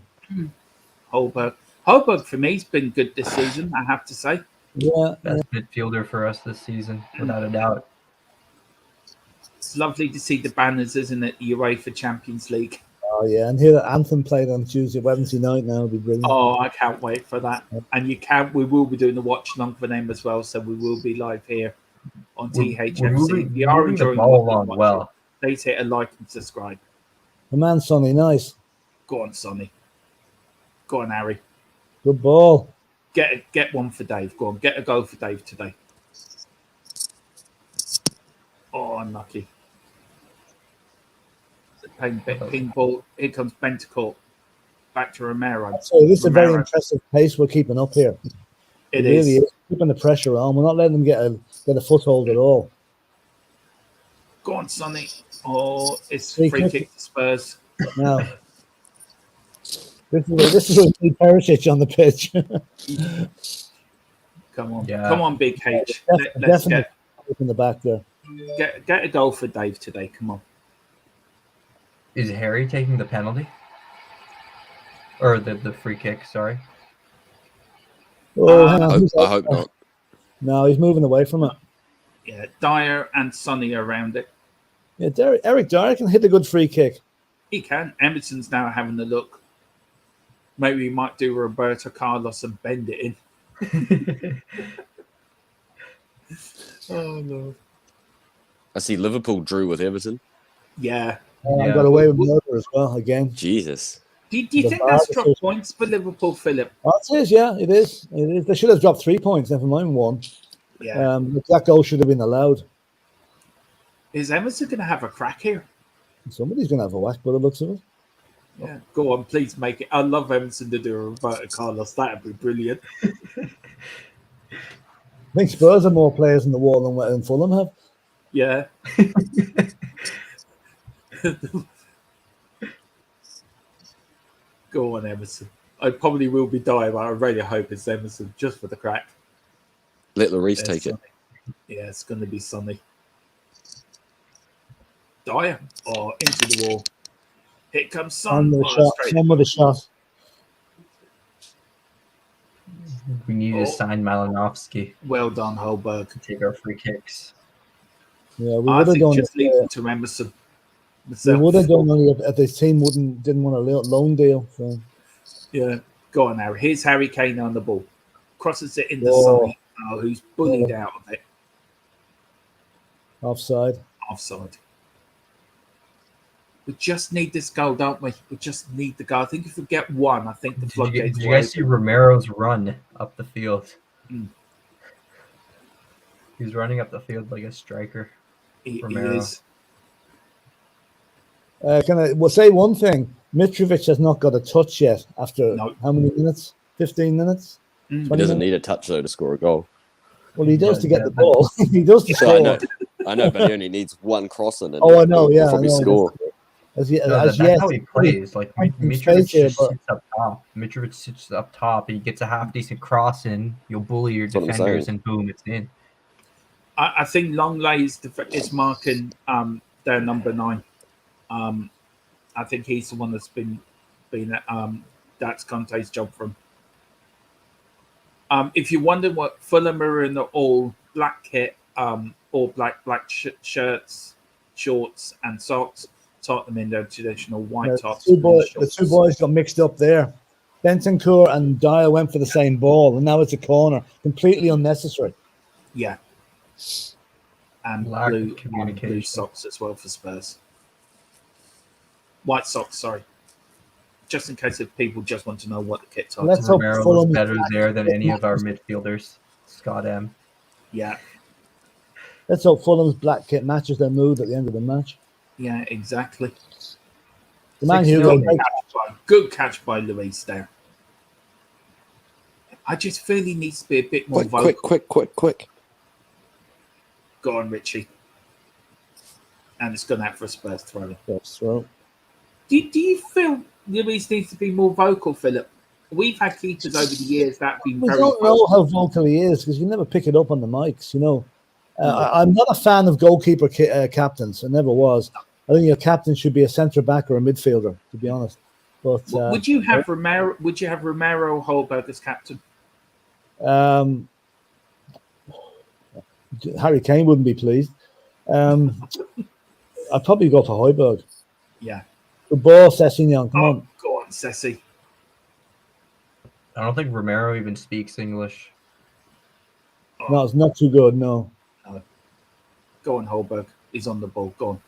Holberg for me has been good this season, I have to say. Yeah. Best midfielder for us this season, without a doubt. It's lovely to see the banners, isn't it? UEFA Champions League. Oh, yeah. And hear that Anthem played on Wednesday night now would be brilliant. Oh, I can't wait for that. And we will be doing the watch along for them as well. So we will be live here on THFC. If you are enjoying the ball along well, please hit a like and subscribe. The man, Sonny, nice. Go on, Sonny. Go on, Harry. Good ball. Get one for Dave. Go on, get a goal for Dave today. Oh, unlucky. Ping ball. Here comes Bentacore. Back to Romero. So this is a very impressive pace we're keeping up here. It really is. Keeping the pressure on. We're not letting them get a foothold at all. Go on, Sonny. Oh, it's free kick to Spurs. Now, this is a new Perisic on the pitch. Come on, yeah. Come on, Big H. Let's get in the back there. Get a goal for Dave today. Come on. Is Harry taking the penalty? Or the free kick, sorry. Oh, hang on. I hope not. No, he's moving away from it. Yeah, Dyer and Sonny around it. Yeah, Eric Dyer can hit a good free kick. He can. Emerson's now having a look. Maybe he might do Roberto Carlos and bend it in. Oh, no. I see Liverpool drew with Everton. Yeah. I got away with murder as well, again. Jesus. Do you think that's dropped points for Liverpool, Philip? It is, yeah, it is. It is. They should have dropped 3 points, never mind one. Yeah. That goal should have been allowed. Is Emerson going to have a crack here? Somebody's going to have a whack by the looks of it. Yeah, go on, please make it. I love Emerson to do a Roberto Carlos. That would be brilliant. I think Spurs have more players in the wall than Fulham have. Yeah. Go on, Emerson. I probably will be dying, but I really hope it's Emerson just for the crack. Let Lloris take it. Yeah, it's going to be Sonny. Dyer. Oh, into the wall. Here comes Son. Son with a shot. We need to sign Malinovsky. Well done, Holberg. To take our free kicks. Yeah, we would have done just leave it to Emerson. We would have done only if the team didn't want a loan deal. So. Yeah, go on, Harry. Here's Harry Kane on the ball. crosses it into Whoa. Sonny, who's bullied out of it. Offside. Offside. We just need this goal, don't we? We just need the goal. I think if we get one, I think the floodgates. Did you guys see Romero's run up the field? He's running up the field like a striker. He Romero. is. We'll say one thing. Mitrovic has not got a touch yet after how many minutes? 15 minutes? He doesn't need a touch, though, to score a goal. Well, he does to get the ball. He does to score. I know, but he only needs one crossing. And I know, yeah. Probably score. That's how he plays. Like Mitrovic just sits up top. Mitrovic sits up top. He gets a half decent cross in. You'll bully your defenders, and boom, it's in. I think Longley is marking their number 9. I think he's the one that's been that's Conte's job from. If you wonder what Fulham are in the all black kit, all black shirts, shorts, and socks. Tottenham in their traditional white tops. The two boys got mixed up there. Bentancur and Dyer went for the same ball, and now it's a corner. Completely unnecessary. Yeah. And blue socks as well for Spurs. White socks, sorry. Just in case if people just want to know what the kit's are. Let's hope Romero Fulham was better there than any of our midfielders. Scott M. Yeah. Let's hope Fulham's black kit matches their mood at the end of the match. Yeah, exactly. The man who good catch by Luis there. I just feel he needs to be a bit more vocal. Quick. Go on, Richie. And it's gone out for a Spurs throw. So. Do you feel Luis needs to be more vocal, Philip? We've had keepers over the years that have been we very don't know how vocal he is because you never pick it up on the mics, you know. I'm not a fan of goalkeeper captains. I never was. I think your captain should be a centre back or a midfielder, to be honest. But would you have Romero? Would you have Romero Holberg as captain? Harry Kane wouldn't be pleased. I'd probably go for Højbjerg. Yeah. Good ball, Sessignon. Come on. Go on, Sessi. I don't think Romero even speaks English. No, it's not too good, no. Go on, Holberg. He's on the ball. Go on.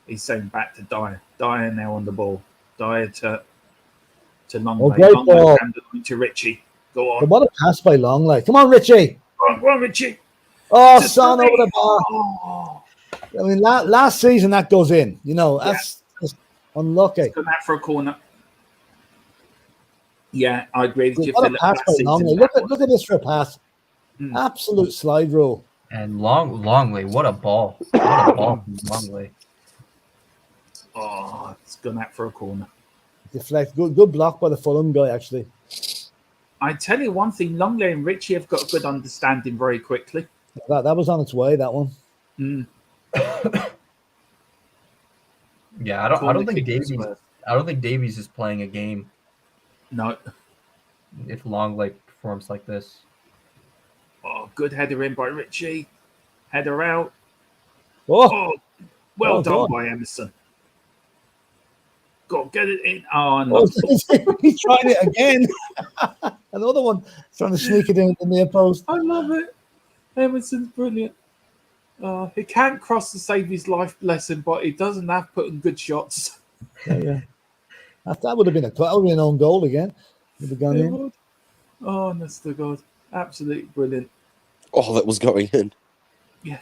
He's saying back to Dyer. Dyer now on the ball. Dyer to Longley. Longley to Richie. Go on. But what a pass by Longley. Come on, Richie. Go on, Richie. Oh, Son over the bar. Oh. I mean, last season that goes in. You know, that's just unlucky. It's gone out for a corner. Yeah, I agree with you. What a pass by Longley. Look at this for a pass. Absolute slide rule. And Longley, what a ball. What a ball from Longley. Oh, it's gone out for a corner. Deflect. Good block by the Fulham guy, actually. I tell you one thing, Longley and Richie have got a good understanding very quickly. That was on its way, that one. Yeah, I don't think Davies is playing a game. No. If Longley performs like this. Oh, good header in by Richie. Header out. Oh, well done by Emerson. Go on, get it in. Oh, no. He tried it again. Another one trying to sneak it in the near post. I love it. Emerson's brilliant. He can't cross to save his life, bless him, but he doesn't have putting good shots. Yeah. That would have been an own goal again. Would have gone in. Oh, honest to God. Absolutely brilliant. Oh, that was going in. Yeah.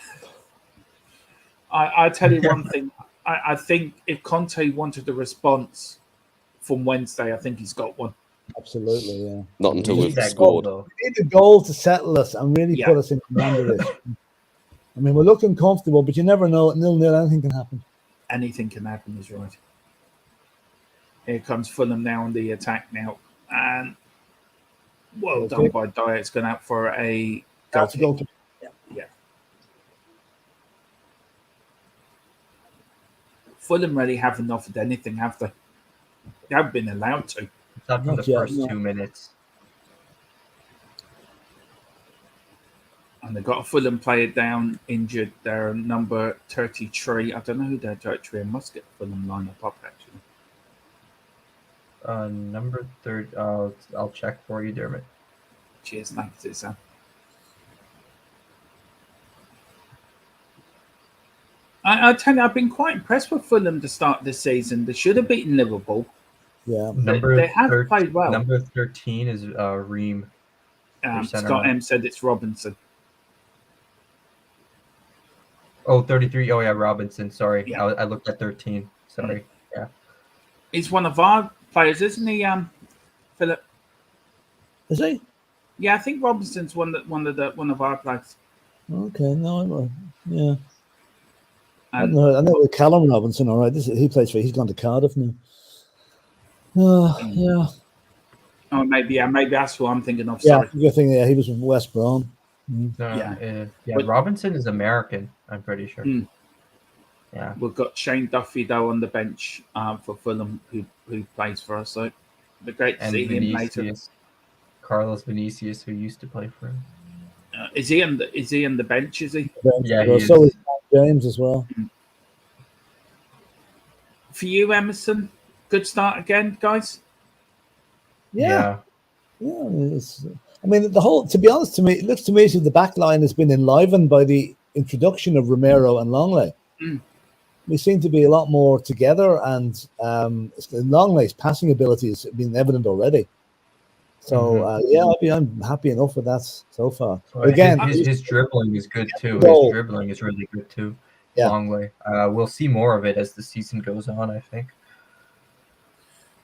I tell you one thing. I think if Conte wanted a response from Wednesday, I think he's got one. Absolutely, yeah. Not until we've scored. We need a goal to settle us and really put us in command of this. I mean, we're looking comfortable, but you never know. 0-0, anything can happen. Anything can happen is right. Here comes Fulham now on the attack now. And well done by Dyer. It's gone out for a goal kick. Yeah. Fulham really haven't offered anything, have they? They haven't been allowed to. Not for the first 2 minutes. And they've got a Fulham player down, injured. They're number 33. I don't know who they're 33. I must get the Fulham lineup up, actually. Number 30. I'll check for you, Dermot. Cheers, thanks, Sam. I tell you, I've been quite impressed with Fulham to start this season. They should have beaten Liverpool. Yeah. They have played well. Number 13 is Ream. Scott M said it's Robinson. Oh, 33. Oh, yeah, Robinson. Sorry. Yeah. I looked at 13. Sorry. Yeah. He's one of our players, isn't he, Philip? Is he? Yeah, I think Robinson's one of our players. Okay, no, yeah. And I know Callum Robinson. All right, he plays for. He's gone to Cardiff now. Yeah. Oh, maybe that's who I'm thinking of. Yeah, Sorry. you're thinking. Yeah, he was from West Brom. Yeah. Robinson is American. I'm pretty sure. Yeah. We've got Shane Duffy though on the bench for Fulham, who plays for us. So it'd be great to see him later. Carlos Vinicius, who used to play for him. Is he on the bench? Is he? Yeah, he so is. is James as well. For you, Emerson, good start again, guys. Yeah. I mean, to be honest, to me, it looks to me as if the back line has been enlivened by the introduction of Romero and Longley. We seem to be a lot more together, and Longley's passing ability has been evident already. So I'm happy enough with that so far. Well, again, his dribbling is good too. His dribbling is really good too. Yeah. Longley. We'll see more of it as the season goes on, I think.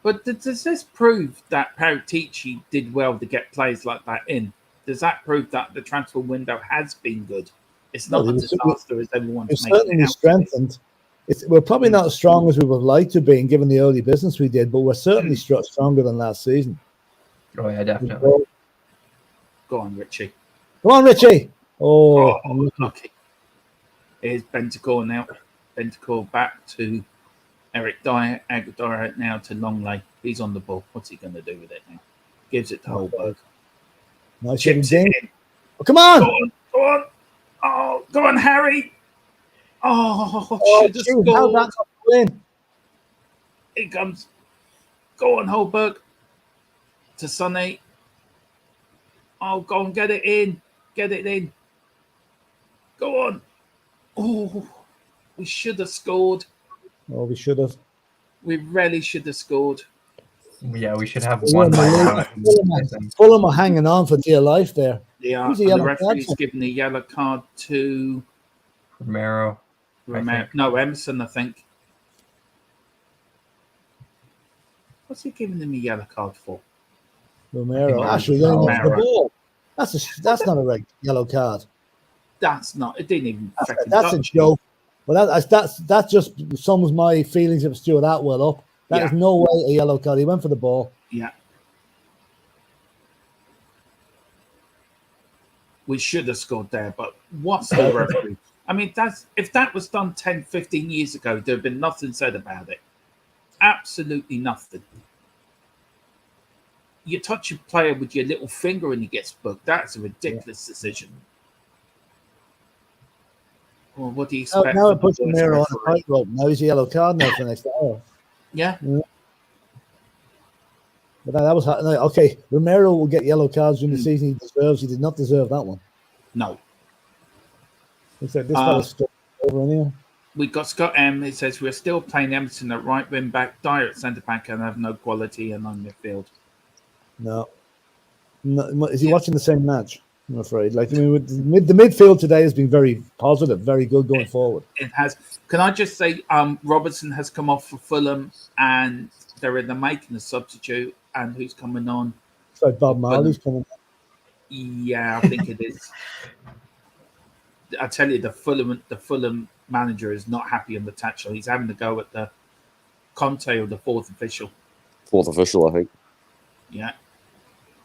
But does this prove that Paratici did well to get players like that in? Does that prove that the transfer window has been good? It's not a disaster as everyone's making it certainly out. Strengthened. We're probably not as strong as we would like to be, given the early business we did, but we're certainly stronger than last season. Oh yeah, definitely. Go on, Richie. Come on, Richie. Oh, lucky. Here's Bentacore now. Bentacore back to Eric Dyer. Dyer now to Longley. He's on the ball. What's he going to do with it now? Gives it to Holberg. Nice Chips it in. Oh, come on. Go on. Oh, go on, Harry. Oh, should have shoot, how's that not win? Here comes. Go on, Holberg. To Sonny. Oh, go on, get it in. Get it in. Go on. Oh, we should have scored. Oh, we should have. We really should have scored. Yeah, we should have one by now. Fulham are hanging on for dear life there. Yeah, the referee's given the yellow card to Romero. No, Emerson, I think. What's he giving him a yellow card for? Romero. Actually, going off the ball. That's not a red yellow card. That's not. It didn't even. That's a joke. Well, that just sums my feelings of Stuart Atwell up. That is no way a yellow card. He went for the ball. Yeah. We should have scored there, but what's the referee? I mean, if that was done 10, 15 years ago, there'd have been nothing said about it. Absolutely nothing. You touch a player with your little finger and he gets booked. That's a ridiculous decision. Well, what do you expect? Now it puts Romero on a tightrope. Now he's a yellow card now for the next hour. Yeah. But that was okay. Romero will get yellow cards during the season he deserves. He did not deserve that one. No. He said this fella's still over anyway. We got Scott M. It says we're still playing Emerson at right wing back, Dyer at centre back, and have no quality and on midfield. No. Is he watching the same match? I'm afraid. Like, I mean, the midfield today has been very positive, very good going forward. It has. Can I just say, Robertson has come off for Fulham, and they're in the making a substitute. And who's coming on? It's like Bob Marley's coming. Yeah, I think it is. I tell you, the Fulham manager is not happy on the touchline. He's having to go at the Conte or the fourth official. Fourth official, I think. Yeah.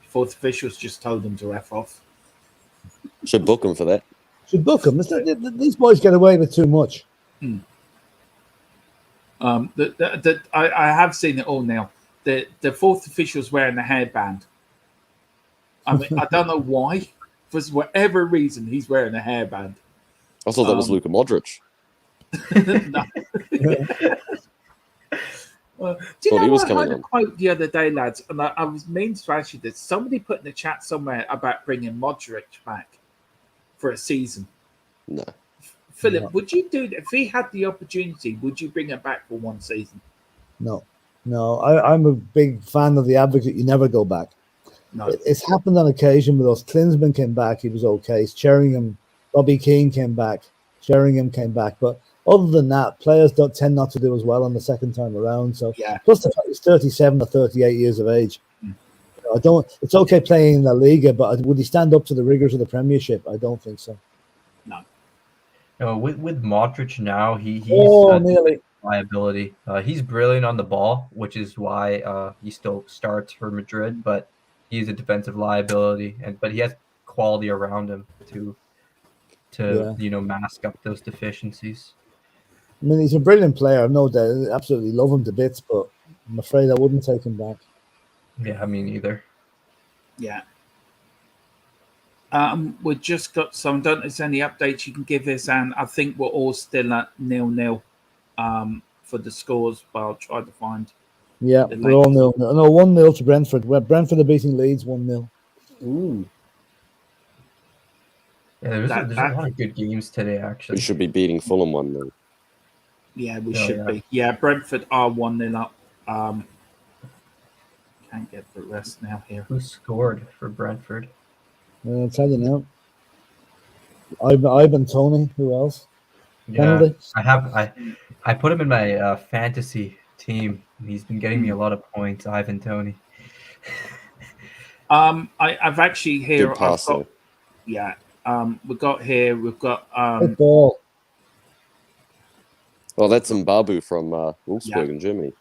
Fourth official's just told them to F off. Should book him for that. Should book him. These boys get away with too much. I have seen it all now. The fourth official's wearing a hairband. I mean, I don't know why. For whatever reason, he's wearing a hairband. I thought that was Luka Modric. Do you Thought he know was I coming heard a on. quote the other day, lads, and I was meaning to ask you this. Somebody put in the chat somewhere about bringing Modric back for a season. No. Philip, No. would you do that if he had the opportunity? Would you bring him back for one season? No. I'm a big fan of the advocate. You never go back. No. It's happened on occasion with us. Klinsmann came back. He was okay. Sheringham, Bobby Keane came back. Sheringham came back. But other than that, players don't tend not to do as well on the second time around. So Yeah. plus the fact he's 37 or 38 years of age. Mm. I don't. It's okay playing in La Liga, but would he stand up to the rigors of the Premiership? I don't think so. No, with Modric now, he's Nearly. liability. He's brilliant on the ball, which is why he still starts for Madrid. But he's a defensive liability, but he has quality around him to mask up those deficiencies. I mean, he's a brilliant player, no doubt. I absolutely love him to bits, but I'm afraid I wouldn't take him back. Yeah, me neither. Yeah. We've just got some. Don't know if there's any updates you can give us, and I think we're all still at 0-0 for the scores. But I'll try to find. Yeah, we're all 0-0. No, 1-0 to Brentford. Well, Brentford are beating Leeds 1-0. Ooh. Yeah, there's a lot of good games today, actually. We should be beating Fulham 1-0. Yeah, we should be. Yeah, Brentford are 1-0 up. Can't get the rest now here. Who scored for Brentford? I'll tell you now. Ivan Toney. Who else? Yeah, Penalty. I put him in my fantasy team. He's been getting me a lot of points. Ivan Toney. I've actually here. Good pass, though. Yeah. We've got Good ball. Well, that's Mbabu from Wolfsburg in Germany.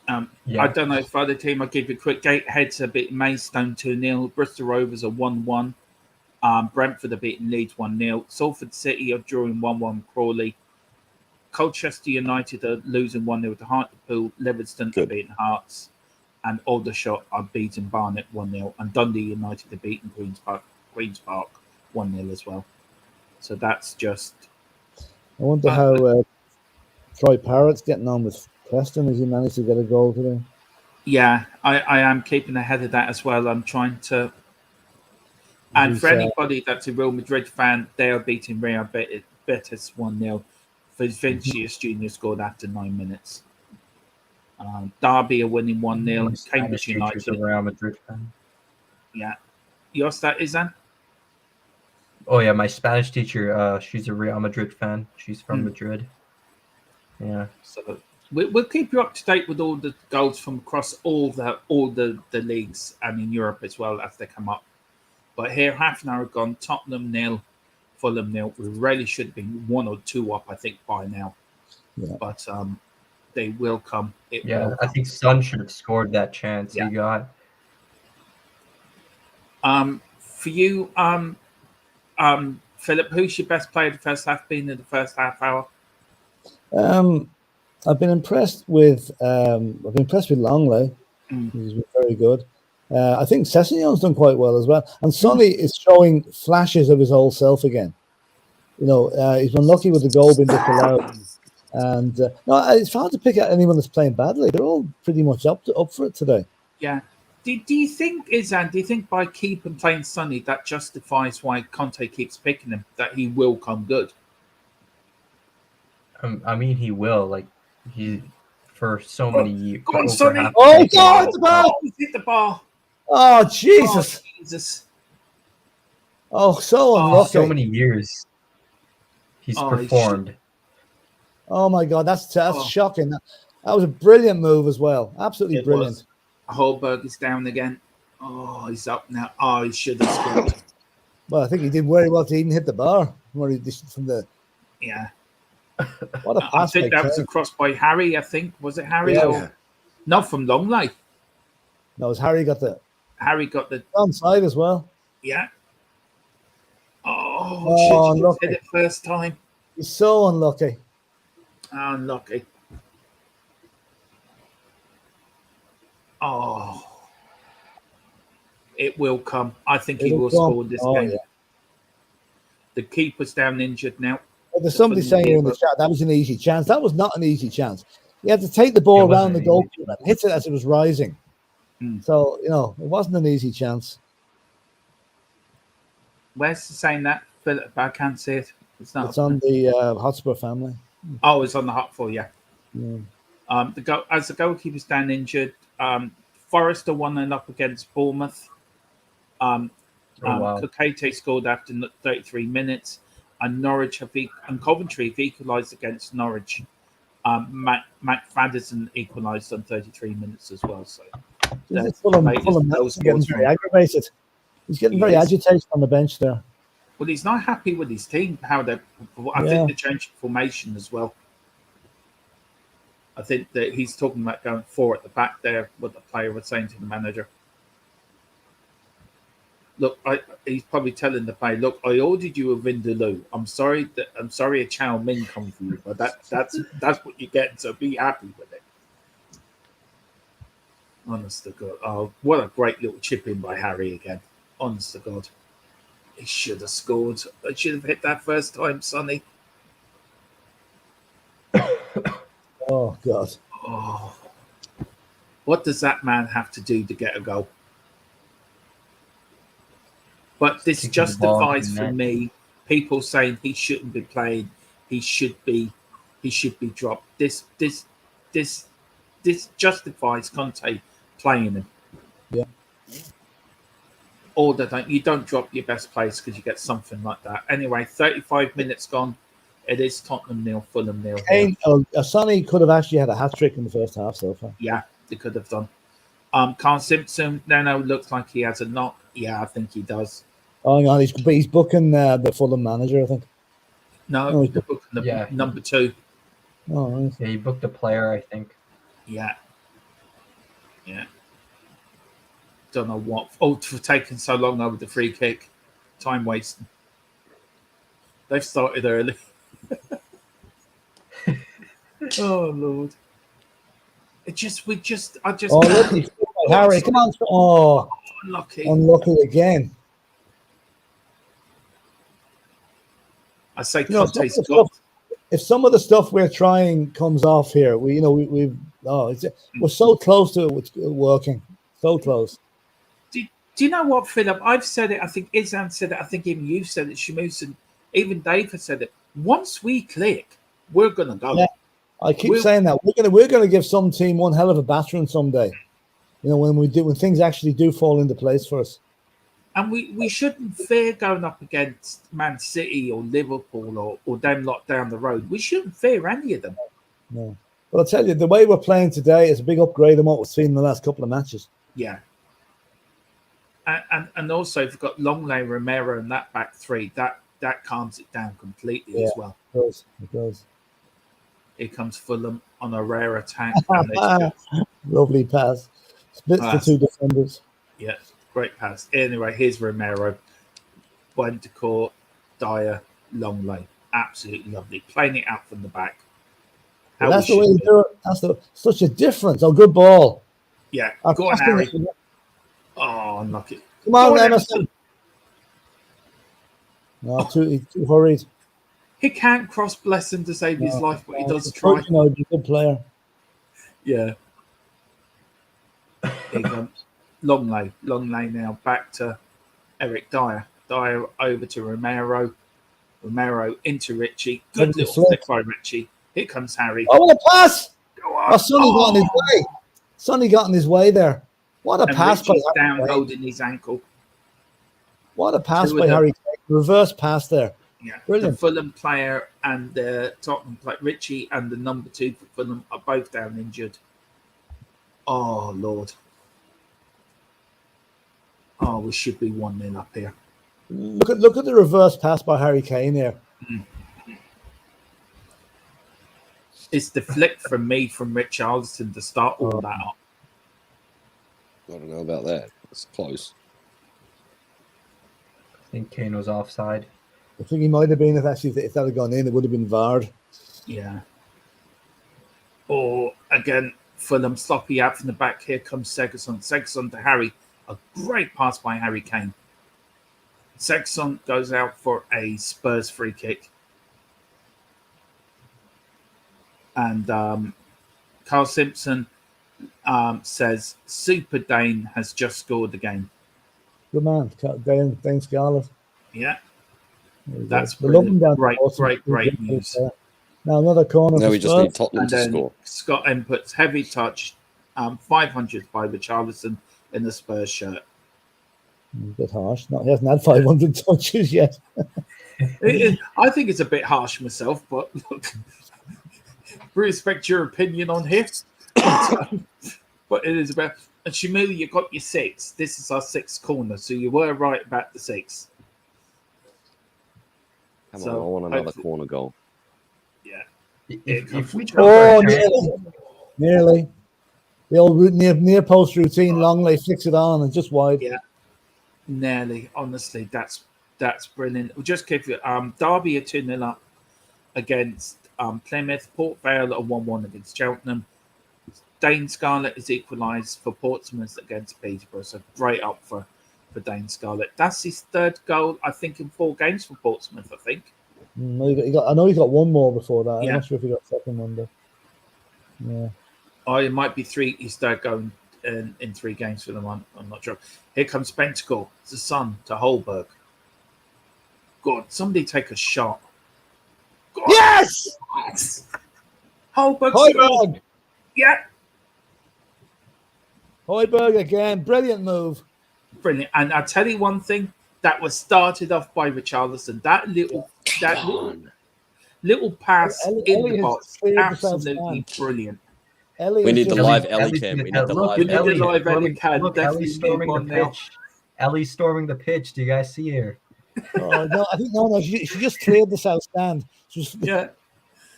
I don't know if other team. I'll give you a quick Gateheads are beating Maidstone 2-0. Bristol Rovers are 1-1. Brentford are beating Leeds 1-0. Salford City are drawing 1-1 Crawley. Colchester United are losing 1-0 to Hartlepool. Livingston are beating Hearts. And Aldershot are beating Barnet 1-0. And Dundee United are beating Queen's Park 1-0 as well. So that's just... I wonder how Troy Parrott's getting on with Preston. Has he managed to get a goal today? Yeah, I am keeping ahead of that as well. I'm trying to... And for anybody that's a Real Madrid fan, they are beating Real Betis 1-0. Vinicius Jr. scored after 9 minutes. Derby are winning 1-0. Cambridge United. A Real Madrid fan. Yeah. Yours that is that? Oh yeah, my Spanish teacher. She's a Real Madrid fan. She's from Madrid. Yeah. So we'll keep you up to date with all the goals from across all the leagues and in Europe as well as they come up. But here, half an hour gone. Tottenham 0, Fulham 0. We really should be 1 or 2 up, I think, by now. Yeah. But they will come. I think Son should have scored that chance he got. For you, Philip, who's your best player the first half been in the first half hour? I've been impressed with Longley. He's been very good. I think Sessegnon's done quite well as well. And Sonny is showing flashes of his old self again. You know, he's been lucky with the goal being disallowed. And no, it's hard to pick out anyone that's playing badly. They're all pretty much up for it today. Yeah. Do you think, Izan, by keeping playing Sonny, that justifies why Conte keeps picking him, that he will come good? I mean, he will. Like, he for so many years. Go on, Sonny. Oh, God, the bar! He's hit the bar. Oh, Jesus. Oh, Jesus. Oh, so unlucky. So many years he's performed. Oh, my God, that's shocking. That was a brilliant move as well. Absolutely brilliant. Holberg is down again. Oh, he's up now. Oh, he should have scored. Well, I think he did very well to even hit the bar. Yeah. What a pass. I think that was a cross by Harry, I think. Was it Harry? Yeah. Not from Longley. No, it was Harry got the onside as well. Yeah. Oh, shit, he hit it first time. He's so unlucky. Unlucky. Oh. It will come. I think he will score this game. Yeah. The keeper's down injured now. Well, there's somebody saying in the chat that was an easy chance. That was not an easy chance. He had to take the ball It wasn't around the an goal easy and hit it as it was rising. Mm. So, you know, it wasn't an easy chance. Where's the saying that, Philip? I can't see it. It's not. It's on the Hotspur family. Oh, it's on the hot for yeah. Yeah. As the goalkeeper's down injured, Forrester 1-0 up against Bournemouth. Wow. Kokate scored after 33 minutes, and and Coventry have equalised against Norwich. Matt Fadderson equalised on 33 minutes as well. So that's the latest Fulham goal getting scores very from. aggravated. He's getting He very is. agitated on the bench there. Well, he's not happy with his team. I Yeah. think they changed formation as well. I think that he's talking about going 4 at the back there. What the player was saying to the manager. Look, he's probably telling the player, "Look, I ordered you a Vindaloo. I'm sorry a Chow Mein come for you, but that's what you get. So be happy with it." Honest to God, oh, what a great little chip in by Harry again. Honest to God, he should have scored. I should have hit that first time, Sonny. Oh, God. Oh, what does that man have to do to get a goal? But this Kicking the ball into justifies the for net. me people saying he shouldn't be playing. He should be dropped. This justifies Conte playing him. Yeah. Or that you don't drop your best players because you get something like that. Anyway, 35 minutes gone. It is Tottenham 0, Fulham 0. Kane, Sonny could have actually had a hat trick in the first half so far. Yeah, they could have done. Carl Simpson, no, looks like he has a knock. Yeah, I think he does. Oh, hang on, he's booking the Fulham manager, I think. No, the book number 2. Oh, right. Yeah, he booked a player, I think. Yeah. Don't know what. Oh, for taking so long over the free kick. Time wasting. They've started early. Oh, Lord. I just. Oh, look, he's Harry, come on. Oh, Unlucky. unlucky again. I say You know, Conte's got. if some of the stuff we're trying comes off here, we're so close to it working. So close. Do you know what, Philip? I've said it. I think Izan said it. I think even you said it. Shamus and even Dave has said it. Once we click, we're gonna go. Yeah, I keep saying that we're gonna give some team one hell of a battering someday. You know, when things actually do fall into place for us. And we shouldn't fear going up against Man City or Liverpool or them lot down the road. We shouldn't fear any of them. No, but I'll tell you, the way we're playing today is a big upgrade on what we've seen in the last couple of matches. Yeah. And also, if you've got Longley, Romero, and that back three, that calms it down completely as well. It does. Here comes Fulham on a rare attack. Lovely pass. Splits the two defenders. Yeah, great pass. Anyway, here's Romero. Buendicourt, Dyer, Longley. Absolutely lovely. Playing it out from the back. That's the way you do it. That's such a difference. Oh, good ball. Yeah, go on, Harry. Oh, unlucky. Come on, Emerson. No, he's too hurried. He can't cross Blessing to save his life, but he does try. He's a good player. Yeah. Here comes Longley now back to Eric Dyer. Dyer over to Romero. Romero into Richie. Good little flick by Richie. Here comes Harry. Oh, what a pass! Go on. Oh, Sonny got in his way. Sonny got in his way there. What a pass by Richie's Harry down holding his ankle. What a pass by Harry Kane. Reverse pass there. Yeah. Brilliant. The Fulham player and the Tottenham player, Richie and the number 2 for Fulham are both down injured. Oh, Lord. Oh, we should be 1-0 up here. Look at the reverse pass by Harry Kane there. It's the flick from me from Richarlison to start all that up. I don't know about that. It's close. I think Kane was offside. I think he might have been if that had gone in, it would have been VAR'd. Yeah. Or again, Fulham sloppy out from the back. Here comes Segerson. Segerson to Harry. A great pass by Harry Kane. Segerson goes out for a Spurs free kick. And Carl Simpson says Super Dane has just scored again. Good man, Dane Scarlett. Yeah, There you that's go. We love him brilliant. down Great news. Now another corner Now for we just Spurs. need Tottenham And to then score. Scott M puts heavy touch, 500 by Richarlison in the Spurs shirt. A bit harsh. He hasn't had 500 touches yet. I think it's a bit harsh myself, but look, respect your opinion on here. But it is about. And Shamil, you got your 6. This is our 6th corner, so you were right about the 6. Come So, on, I want another hopefully- corner goal. Yeah. If we Oh, nearly. The old near post routine, Longley flicks it on and just wide. Yeah. Nearly. Honestly, that's brilliant. We'll just give you Derby are 2-0 up against Plymouth. Port Vale are 1-1 against Cheltenham. Dane Scarlett is equalised for Portsmouth against Peterborough. So great up for Dane Scarlett. That's his 3rd goal, I think, in 4 games for Portsmouth, I think. I know he got one more before that. Yeah. I'm not sure if he got second one, but yeah. Oh, it might be 3. His 3rd goal in 3 games for them. I'm not sure. Here comes Bentacle. It's the son to Holberg. God, somebody take a shot. God. Yes! Holberg. Højbjerg! Yeah. Højbjerg again. Brilliant move. Brilliant. And I'll tell you one thing, that was started off by Richarlison. That little pass Ellie in the has box, cleared the absolutely south brilliant. We need the live Ellie Ellie's cam. in We the- need the look, live We need the Ellie. live Ellie Look, cam. look, Definitely Ellie's need storming the one now. pitch. Ellie's storming the pitch. Do you guys see her? Oh, no, I think no. She just cleared the south stand. Yeah.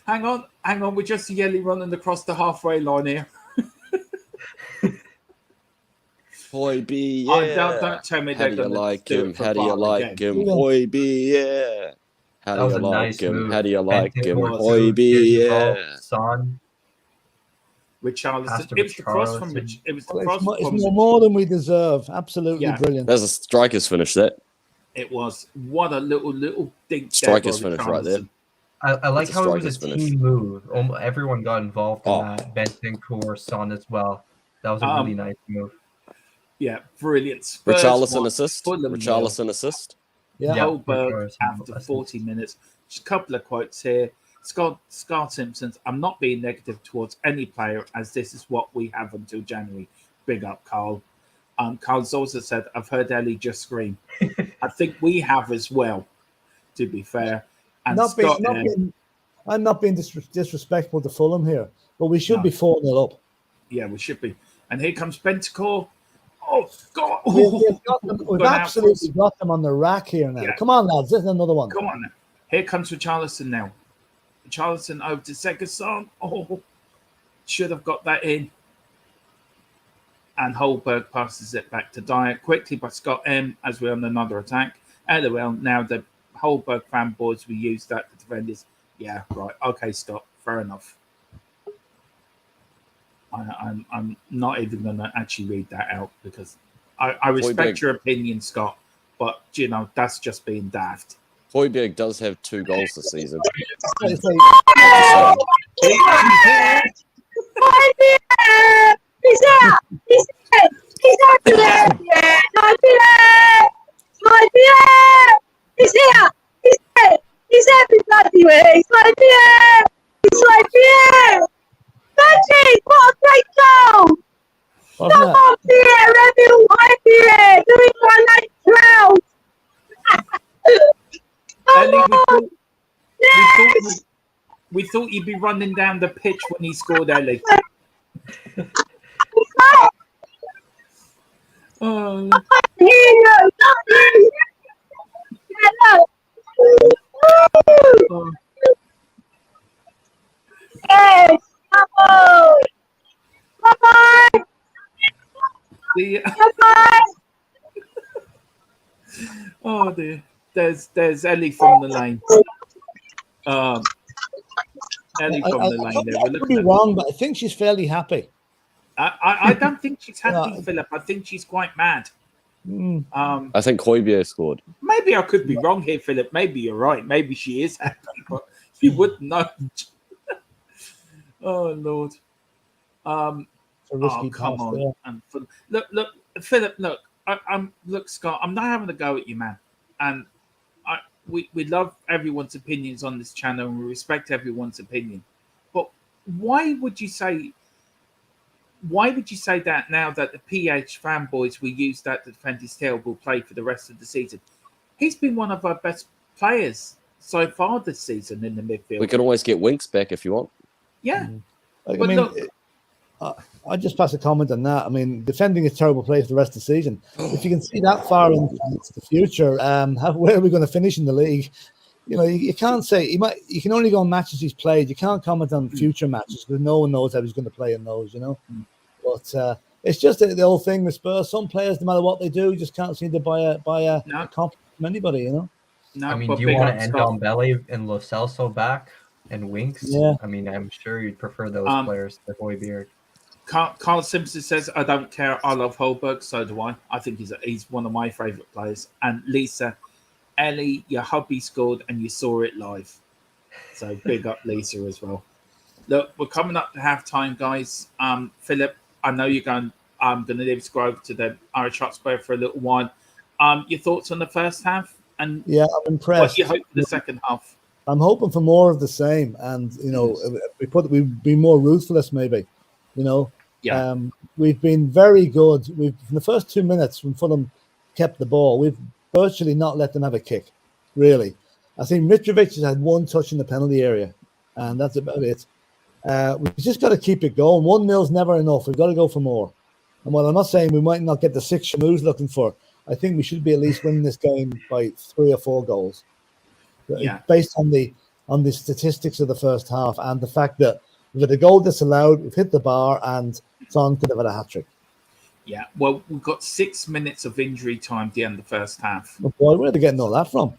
Hang on. We're just Ellie running across the halfway line here. Boy, B, Oh, yeah. don't tell me How they're do you going to like do him? it for How do you VAR like again. him? Boy, B, yeah. How That do was you a like nice him? move. How do you like him? Bentancur Boy, too, B, getting involved. yeah. Son. Richarlison. Pass to It was the cross from Richarlison. Rich. It was the Well, cross it's from. more than we deserve. Absolutely Yeah. brilliant. There's a striker's finish, that. It was. What a little dink. Striker's there by finish right there. Richarlison. I like It's a how it was a striker's finish. team move. Everyone got involved in Oh. that. Bentancur, Son as well. That was a really nice move. Yeah, brilliant. Spurs Richarlison won, assist. Fulham Richarlison assist. Yeah. Yeah. Holberg Richarlison after assist. 40 minutes. Just a couple of quotes here. Scott Simpson's, I'm not being negative towards any player as this is what we have until January. Big up, Carl. Carl's also said, I've heard Ellie just scream. I think we have as well, to be fair. And I'm not being disrespectful to Fulham here, but we should No. be 4-0 up. Yeah, we should be. And here comes Bentancur. Oh, God. We've absolutely got them on the rack here now. Yeah. Come on, lads. This is another one. Come on now. Here comes Richarlison now. Richarlison over to Segerson. Oh, should have got that in. And Holberg passes it back to Dyer quickly by Scott M as we're on another attack. LOL, now the Holberg fanboys will use that to defend this. Yeah, right. Okay, stop. Fair enough. I'm not even going to actually read that out because I respect your opinion, Scott, but, you know, that's just being daft. Højbjerg does have 2 goals this season. He's out! He's out there! Yeah! Not there! Not there! He's here! He's there! He's everywhere! He's right there! He's right there! Magic! What a great goal! Come on, Pierre! Everyone, right here! Doing one like cloud! Ellie, we thought you'd be running down the pitch when he scored, Ellie. Oh. Yes, come on! Come on! Come on! Oh dear. There's Ellie from the lane. Ellie from the lane there. I could be wrong, but I think she's fairly happy. I don't think she's happy, Philip. I think she's quite mad. I think Højbjerg scored. Maybe I could be wrong here, Philip. Maybe you're right. Maybe she is happy, but you wouldn't know. Oh Lord. It's a risky come pass on. there. And look, Philip, look, look, Scott, I'm not having a go at you, man. And we love everyone's opinions on this channel and we respect everyone's opinion. But why would you say that now that the PH fanboys will use that to defend his tail will play for the rest of the season? He's been one of our best players so far this season in the midfield. We can always get Winks back if you want. Yeah. Like, But I mean, look, I just pass a comment on that. I mean, defending is terrible play for the rest of the season. If you can see that far into the future, where are we going to finish in the league? You know, you can't say you can only go on matches he's played. You can't comment on future matches because no one knows how he's going to play in those. You know, but it's just the old thing with Spurs. Some players, no matter what they do, just can't seem to buy a compliment from anybody. You know. no, I mean, but do you big want up, to end Scott. on Belly and Lo Celso back and Winks? Yeah. I mean, I'm sure you'd prefer those players to Højbjerg. Carl Simpson says, I don't care. I love Holberg. So do I. I think he's one of my favourite players. And Lisa, Ellie, your hubby scored and you saw it live. So big up Lisa as well. Look, we're coming up to half time, guys. Philip, I know you're going. I'm going to leave us go over to the Irish Hotspur for a little while. Your thoughts on the first half? And yeah, I'm impressed. What do you hope for the second half? I'm hoping for more of the same, and you know, we'd be more ruthless, maybe. You know, yeah. We've been very good. From the first 2 minutes when Fulham kept the ball, we've virtually not let them have a kick. Really, I think Mitrovic has had one touch in the penalty area, and that's about it. We've just got to keep it going. 1-0's never enough. We've got to go for more. And while I'm not saying we might not get the 6 Shamu's looking for, I think we should be at least winning this game by 3 or 4 goals. Yeah. Based on the statistics of the first half and the fact that we've had a goal disallowed, we've hit the bar, and Son could have had a hat trick. Yeah. Well, we've got 6 minutes of injury time at the end of the first half. Oh boy, where are they getting all that from?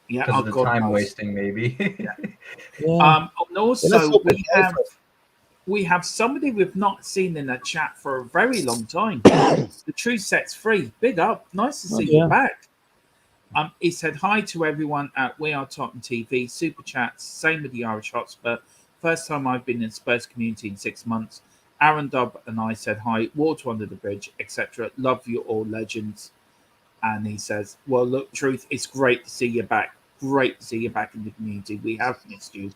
Yeah, Because of the time wasting, maybe. Yeah. And also we have somebody we've not seen in the chat for a very long time. The True Set's Free. Big up. Nice to see you back. He said hi to everyone at We Are Tottenham TV. Super chats. Same with the Irish Hotspur. First time I've been in Spurs community in 6 months. Aaron Dobb and I said hi. Water under the bridge, etc. Love you all, legends. And he says, well, look, Truth, it's great to see you back. Great to see you back in the community. We have missed you.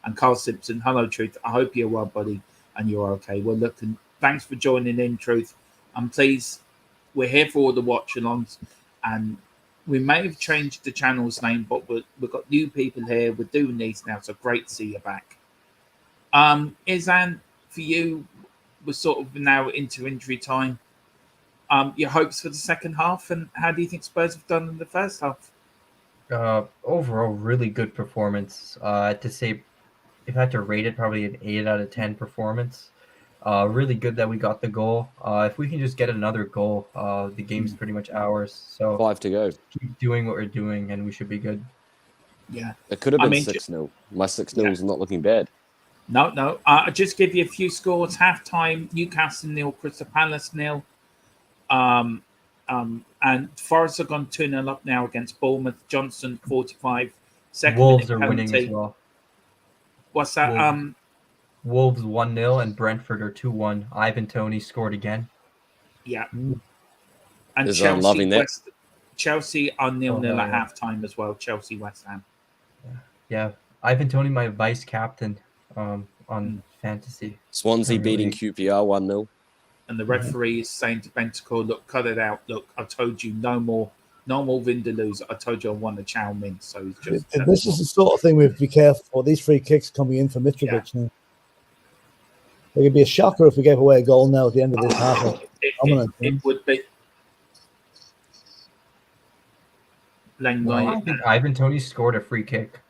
And Carl Simpson, hello, Truth. I hope you're well, buddy, and you're okay. Well, look, and thanks for joining in, Truth. And please, we're here for all the watch-alongs. And we may have changed the channel's name, but we've got new people here. We're doing these now, so great to see you back. Izan, for you, we're sort of now into injury time. Your hopes for the second half, and how do you think Spurs have done in the first half? Overall, really good performance. To say, if I had to rate it, probably an 8 out of 10 performance. Really good that we got the goal. If we can just get another goal, the game's pretty much ours. So 5 to go. Keep doing what we're doing, and we should be good. Yeah, it could have been 6-0. My 6-0 is not looking bad. No. I'll just give you a few scores. Half time: Newcastle 0, Crystal Palace 0. And Forest have gone 2-0 up now against Bournemouth. Johnson 45. Second Wolves minute are penalty. winning as well. What's that? Wolves 1-0 and Brentford are 2-1. Ivan Toney scored again. Yeah. And Chelsea are 0-0 at half time as well. Chelsea West Ham. Yeah. Ivan Toney, my vice captain on fantasy. Swansea beating QPR 1-0. And the referee is saying to Bentancur, look, cut it out. Look, I told you no more Vindaloo's. I told you I want a Chow Min. So he's just. This is the sort of thing we have to be careful for. These free kicks coming in for Mitrovic now. It could be a shocker if we gave away a goal now at the end of this half. It would be. I think Ivan Toney scored a free kick.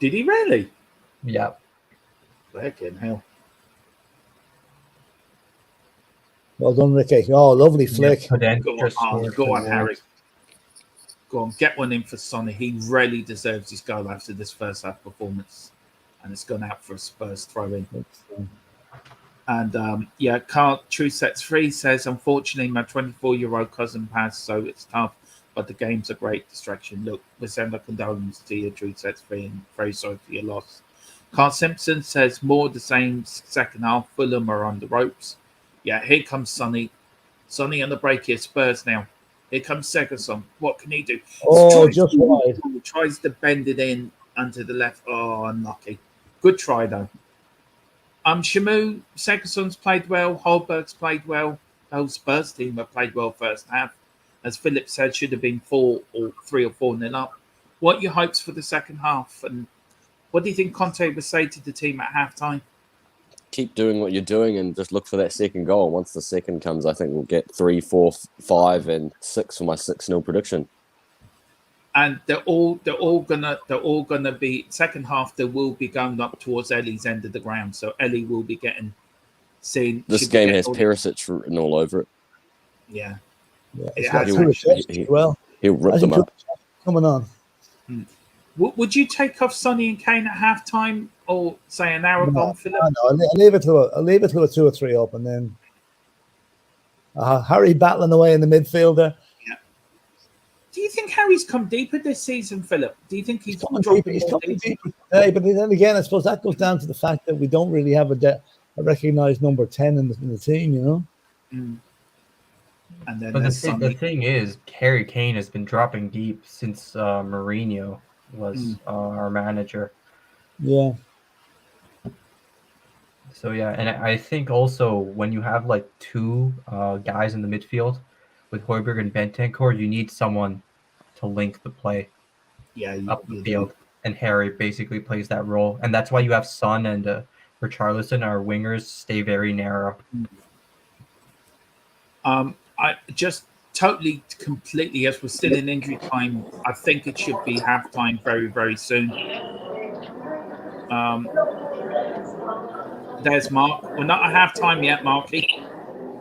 Did he really? Yeah. Fucking hell. Well done, Ricky. Oh, lovely flick. Yeah, go on, Harry. Go on, get one in for Sonny. He really deserves his goal after this first half performance. And it's gone out for a Spurs throw-in. And, Carl True Sets Free says, unfortunately, my 24-year-old cousin passed, so it's tough. But the game's a great distraction. Look, we send our condolences to you, True Sets Free, and very sorry for your loss. Carl Simpson says more the same second half. Fulham are on the ropes. Yeah, here comes Sonny. Sonny on the break here. Spurs now. Here comes Segerson. What can he do? Oh, just wide. He tries to bend it in onto the left. Oh, unlucky. Good try though. Shamu, Segerson's played well. Holberg's played well. The whole Spurs team have played well first half. As Philip said, should have been 3 or 4 nil up. What are your hopes for the second half? And what do you think Conte would say to the team at halftime? Keep doing what you're doing and just look for that second goal. Once the second comes, I think we'll get 3, 4, 5, and 6 for my 6-0 prediction. And they're all gonna be second half. They will be going up towards Ellie's end of the ground, so Ellie will be getting seen. This game has Perisic written all over it. Yeah, yeah, he'll rip them up. Coming on. Would you take off Sonny and Kane at halftime, or say an hour gone, Philip? No, I'll leave it to a 2 or 3 up, and then Harry battling away in the midfielder. Yeah. Do you think Harry's come deeper this season, Philip? Do you think he's coming deeper today? But then again, I suppose that goes down to the fact that we don't really have a recognised number 10 in the team, you know. Mm. And then but the thing is, Harry Kane has been dropping deep since Mourinho was our manager. Yeah. So yeah, and I think also when you have like 2 guys in the midfield with Højbjerg and Bentancur, you need someone to link the play up the field. And Harry basically plays that role. And that's why you have Son and Richarlison, our wingers, stay very narrow. I just completely, as we're still in injury time, I think it should be halftime very, very soon. There's Mark. We're not at halftime yet, Marky.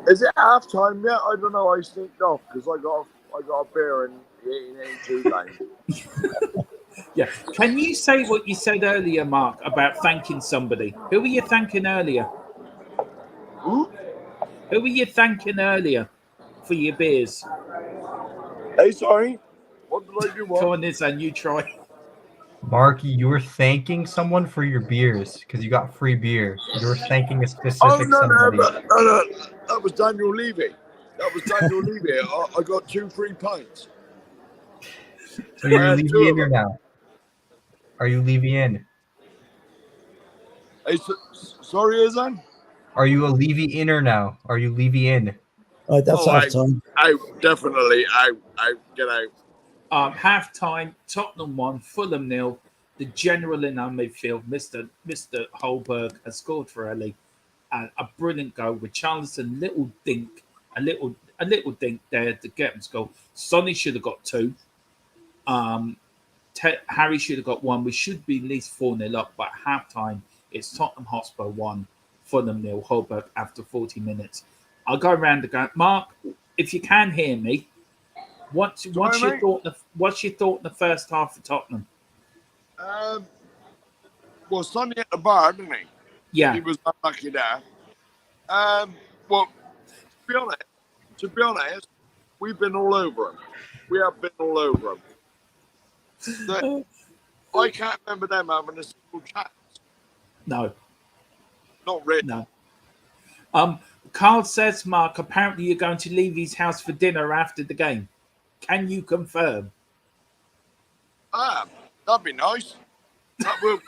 Is it halftime yet? I don't know. I sneaked off because I got a beer in the 1882 game. Yeah. Can you say what you said earlier, Mark, about thanking somebody? Who were you thanking earlier? Who were you thanking earlier for your beers? Hey, sorry. What did I do? Come on, this, and you try. Marky, you were thanking someone for your beers because you got free beer. You were thanking a specific somebody. No. That was Daniel Levy. I got 2 free pints. So you're Levy in now? Are you Levy in? Hey, sorry, Izan? Are you a Levy inner now? Are you Levy in? Right, that's half time. Definitely out. Get out. Half time, Tottenham 1, Fulham 0. The general in our midfield, Mr. Holberg, has scored for Ellie. And a brilliant goal with Charleston, a little dink there to get him to goal. Sonny should have got 2. Harry should have got 1. We should be at least 4-0 up, but half time, it's Tottenham Hotspur 1, Fulham 0, Holberg after 40 minutes. I'll go around again. Mark, if you can hear me, what's your thought in the first half for Tottenham? Well, Sonny at the bar, didn't he? Yeah. He was unlucky there. Well, to be honest, we've been all over him. We have been all over him. I can't remember them having a single chance. No. Not really. No. Carl says, Mark, apparently you're going to leave his house for dinner after the game. Can you confirm? That'd be nice. That will.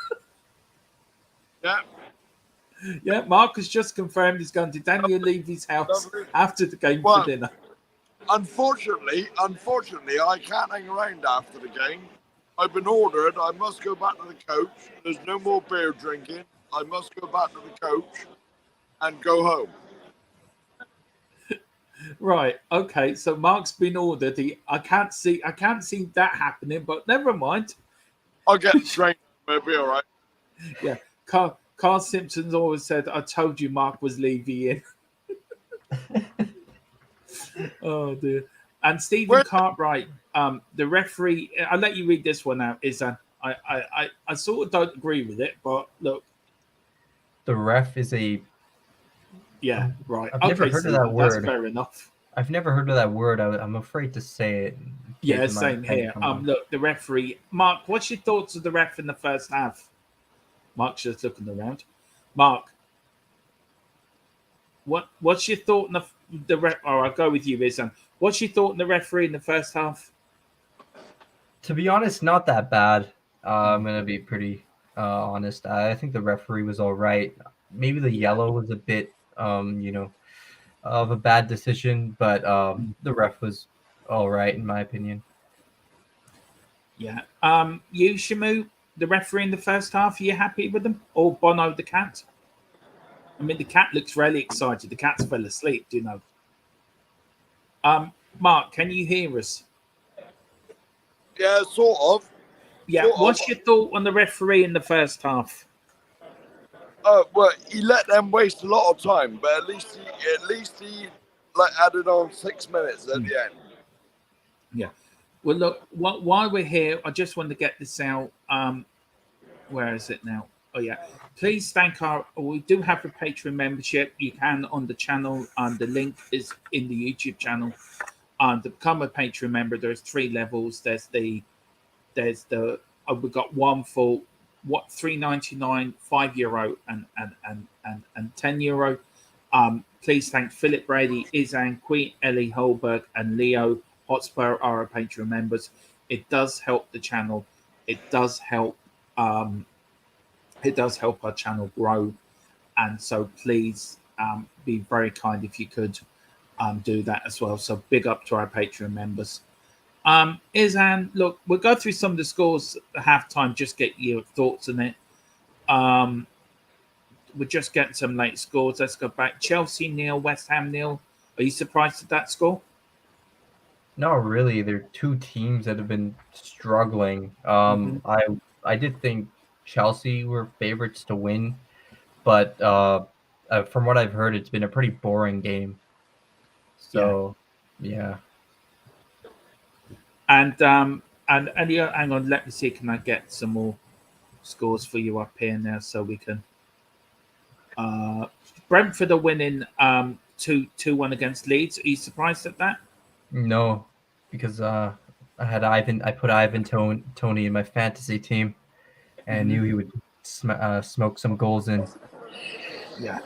Yeah. Yeah, Mark has just confirmed he's going to Daniel Levy's house after the game for dinner. Unfortunately, I can't hang around after the game. I've been ordered. I must go back to the coach. There's no more beer drinking. I must go back to the coach and go home. Right. Okay. So Mark's been ordered. I can't see that happening, but never mind. I'll get the train. It'll be all right. Yeah. Carl Simpson's always said, "I told you Mark was Levy in." Oh dear. And Stephen Cartwright, the referee. I'll let you read this one out. Is I sort of don't agree with it, but look, the ref is a. Yeah, right. I've never heard of that word. That's fair enough. I've never heard of that word. I'm afraid to say it. Yeah, same here. Look, the referee. Mark, what's your thoughts of the ref in the first half? Mark's just looking around. Mark, what's your thought on the ref? Oh, I'll go with you, Izan. What's your thought on the referee in the first half? To be honest, not that bad. I'm gonna be pretty honest. I think the referee was all right. Maybe the yellow was a bit, of a bad decision, but the ref was all right in my opinion. Yeah. You, Shamu, the referee in the first half, are you happy with them? Or Bono, the cat? I mean, the cat looks really excited. The cat's fell asleep, do you know? Mark, can you hear us? Yeah, sort of. Yeah. Sort What's of. your thought on the referee in the first half? Well, he let them waste a lot of time, but at least he like added on 6 minutes at the end. Yeah. Well, look, while we're here, I just want to get this out. Where is it now? Oh, yeah. Please thank we do have a Patreon membership. You can on the channel. The link is in the YouTube channel. To become a Patreon member, there's 3 levels. There's the we've got one for €3.99, €5, and €10. Please thank Philip Brady, Izan, Queen, Ellie Holberg, and Leo Hotspur are our Patreon members. It does help the channel. It does help. It does help our channel grow, and so please be very kind if you could do that as well. So big up to our Patreon members. Izan, look, we'll go through some of the scores at halftime. Just get your thoughts on it. We're just getting some late scores. Let's go back. Chelsea 0, West Ham 0. Are you surprised at that score? Not really. They're two teams that have been struggling. I did think Chelsea were favorites to win, but from what I've heard, it's been a pretty boring game. So, yeah. And yeah, hang on, let me see. Can I get some more scores for you up here now so we can? Brentford are winning 2-1 against Leeds. Are you surprised at that? No, because I put Ivan Tony in my fantasy team, and knew he would smoke some goals in. Yeah.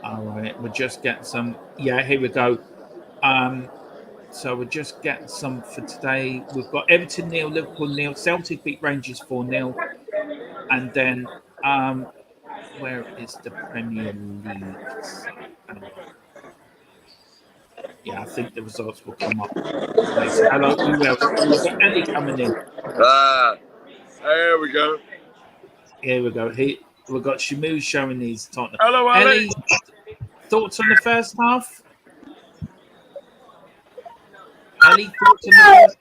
All right, we're just getting some. Yeah, here we go. So we're just getting some for today. We've got Everton 0, Liverpool 0, Celtic beat Rangers 4-0, and then where is the Premier League? Yeah, I think the results will come up later. Hello, who else? We've got Ellie coming in. There we go. Here we go. We've got Shamu showing these Tottenham. Hello, Ellie, thoughts on the first half? Ellie, thoughts on the first?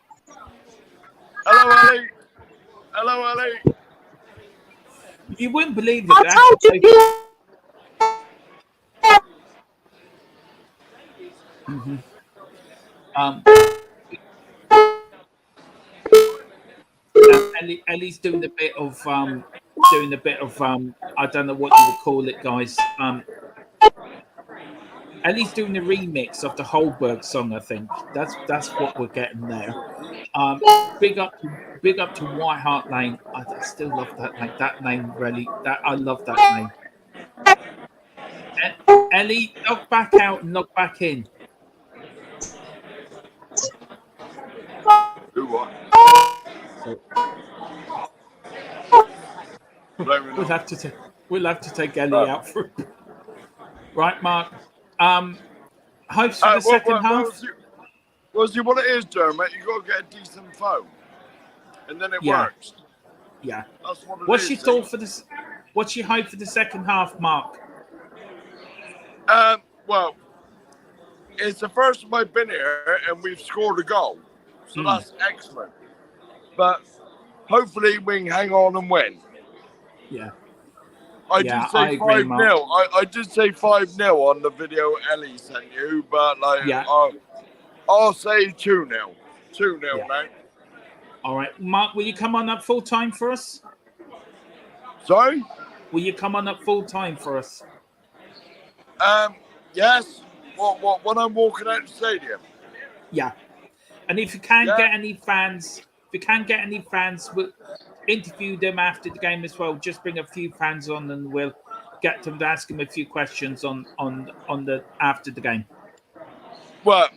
Hello, Ellie. Hello, Ellie. You wouldn't believe it. I told you. Ellie's doing a bit of I don't know what you would call it, guys. Ellie's doing the remix of the Holberg song. I think that's what we're getting there. Big up to White Hart Lane. I still love that name. That name really. I love that name. Ellie, knock back out and knock back in. Do what? We'll have to take Ellie out for right, Mark. Hopes for the second half. Well, see what it is, Dermot. You got to get a decent phone, and then it works. Yeah. That's what it is. What's your thought for this? What's your hope for the second half, Mark? Well, it's the first time I've been here, and we've scored a goal, so that's excellent. But hopefully, we can hang on and win. Yeah. I did say 5-0. I did say 5-0 on the video Ellie sent you, but I'll say 2-0. 2-0 now. All right, Mark, will you come on up full time for us? Sorry? Will you come on up full time for us? Yes. What? When I'm walking out the stadium? Yeah. And if you can get any fans, interview them after the game as well. Just bring a few fans on, and we'll get them to ask them a few questions on the after the game. Well,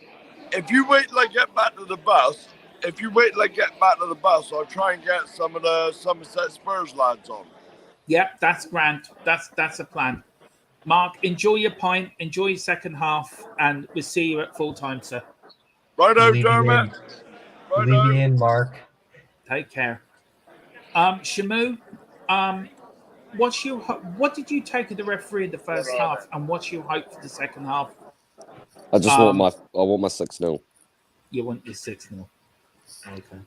if you wait till I get back to the bus, I'll try and get some of the Somerset Spurs lads on. Yep, that's grand. That's a plan. Mark, enjoy your pint, enjoy your second half, and we'll see you at full time, sir. Righto, Believe you Dermot. in. Believe you in, Mark. Take care. Shamu, what did you take of the referee in the first half, and what's your hope for the second half? I just want my 6-0. You want your 6-0. Okay.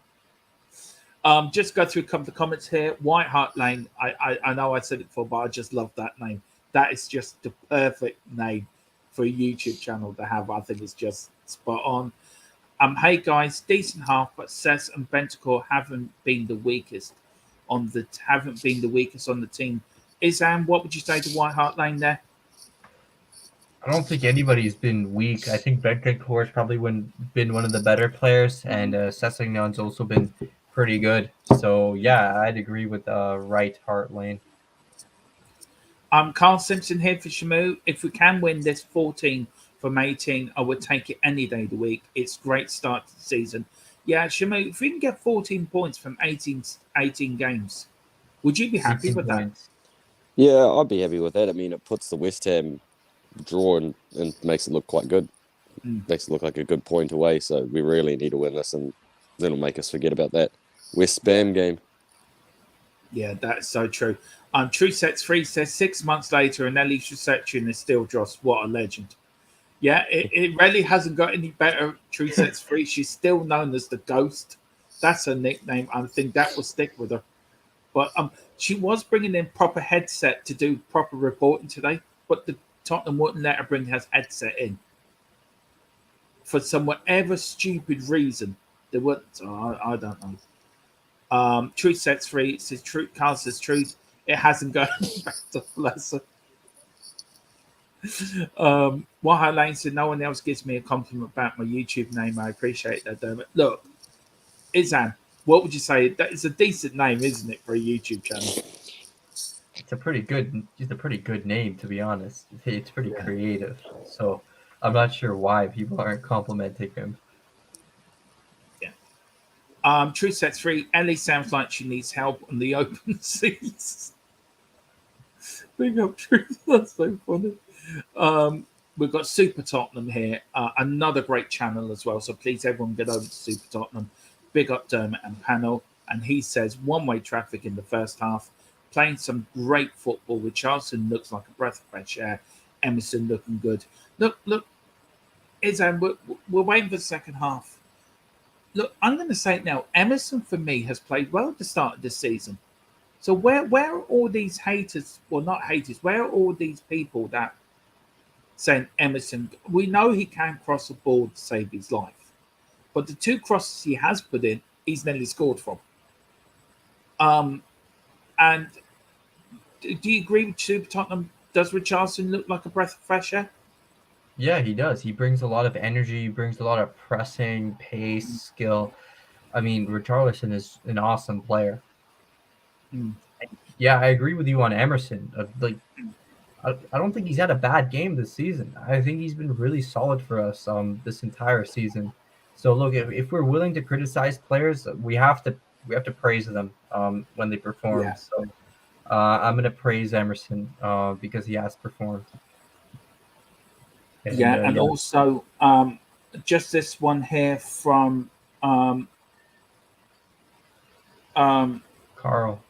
Just go through a couple of the comments here. White Hart Lane. I know I said it before, but I just love that name. That is just the perfect name for a YouTube channel to have. I think it's just spot on. Hey guys, decent half, but Cess and Bentacore haven't been the weakest on the team. Izan, what would you say to White Hart Lane there? I don't think anybody's been weak. I think Bentancur's probably been one of the better players, and Sessegnon's also been pretty good. So yeah, I'd agree with Right Hart Lane. Carl Simpson here for Shamu. If we can win this 14 from 18, I would take it any day of the week. It's a great start to the season. Yeah, Shamu, if we can get 14 points from 18 games, would you be happy with that? Yeah, I'd be happy with that. I mean, it puts the West Ham draw and makes it look quite good. Makes it look like a good point away. So we really need to win this, and then it'll make us forget about that West Bam game. Yeah, that's so true. True Sets Free says 6 months later, and Ellie Shusetian is still Dross. What a legend. Yeah, it really hasn't got any better. True Sets Free. She's still known as the Ghost. That's her nickname. I think that will stick with her. But she was bringing in proper headset to do proper reporting today, but the Tottenham wouldn't let her bring her headset in. For some whatever stupid reason, they wouldn't. I don't know. Truth Sets Free. It says truth. Carl says truth. It hasn't gone back to bless her. Wahai Lane said, no one else gives me a compliment about my YouTube name. I appreciate that, Dermot. Look, Izan, what would you say? That is a decent name, isn't it, for a YouTube channel? It's a pretty good name, to be honest. It's pretty creative. So I'm not sure why people aren't complimenting him. Yeah. True Sets Free. Ellie sounds like she needs help on the open seas. Big up, Truth. That's so funny. We've got Super Tottenham here, another great channel as well. So please, everyone, get over to Super Tottenham. Big up Dermot and panel. And he says one-way traffic in the first half. Playing some great football. Richarlison looks like a breath of fresh air. Emerson looking good. Look, Izan, we're waiting for the second half. Look, I'm going to say it now. Emerson, for me, has played well at the start of this season. So where are all these haters, well, not haters, where are all these people that saying Emerson, we know he can cross the ball to save his life, but the 2 crosses he has put in, he's nearly scored from. And do you agree with Super Tottenham? Does Richarlison look like a breath of fresh air? Yeah, he does. He brings a lot of energy, brings a lot of pressing, pace, skill. I mean, Richarlison is an awesome player. Yeah, I agree with you on Emerson. I don't think he's had a bad game this season. I think he's been really solid for us this entire season. So look, if we're willing to criticize players, we have to praise them when they perform. Yeah. So I'm going to praise Emerson because he has performed. And also just this one here from Carl.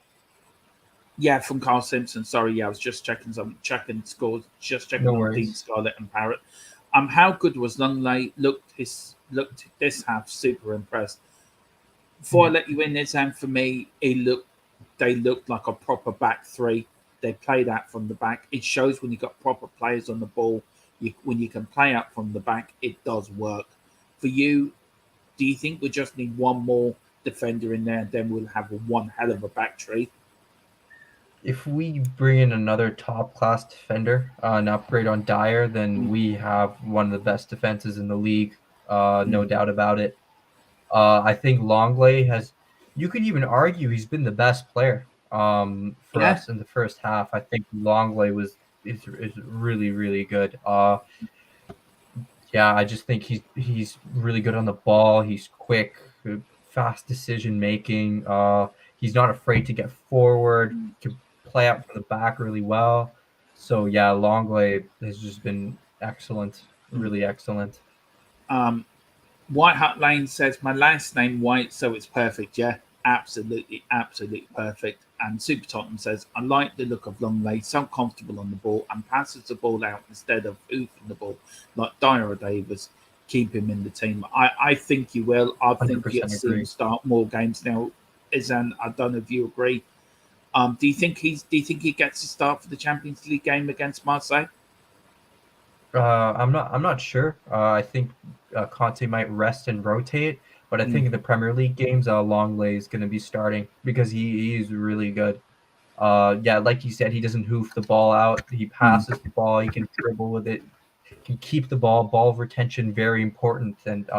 Yeah, from Carl Simpson. Sorry, I was just checking scores, just checking on Dean Scarlett and Parrott. How good was Lungley? Looked this half super impressed. Before I let you in, this and for me, they looked like a proper back three. They played out from the back. It shows when you got proper players on the ball. When you can play out from the back, it does work. For you, do you think we just need one more defender in there, and then we'll have one hell of a back three? If we bring in another top-class defender, an upgrade on Dyer, then we have one of the best defenses in the league, no doubt about it. I think Longley you could even argue he's been the best player for Yeah. us in the first half. I think Longley is really, really good. Yeah, I just think he's really good on the ball. He's quick, fast decision making. He's not afraid to get forward. Can play out from the back really well. So yeah, Longley has just been excellent, really excellent. White Hart Lane says my last name White, so it's perfect. Yeah, absolutely, absolutely perfect. And Super Tottenham says I like the look of Longley, so comfortable on the ball and passes the ball out instead of oofing the ball like Dyer or Davis. Keep him in the team. I think he will. I think 100% you'll see him agree. start more games now. Izan, I don't know if you agree. Do you think he gets to start for the Champions League game against Marseille? I'm not sure. I think Conte might rest and rotate, but I think in the Premier League games, Longley is going to be starting because he's really good. Yeah, like you said, he doesn't hoof the ball out. He passes the ball. He can dribble with it. Can keep the ball. Ball retention very important. And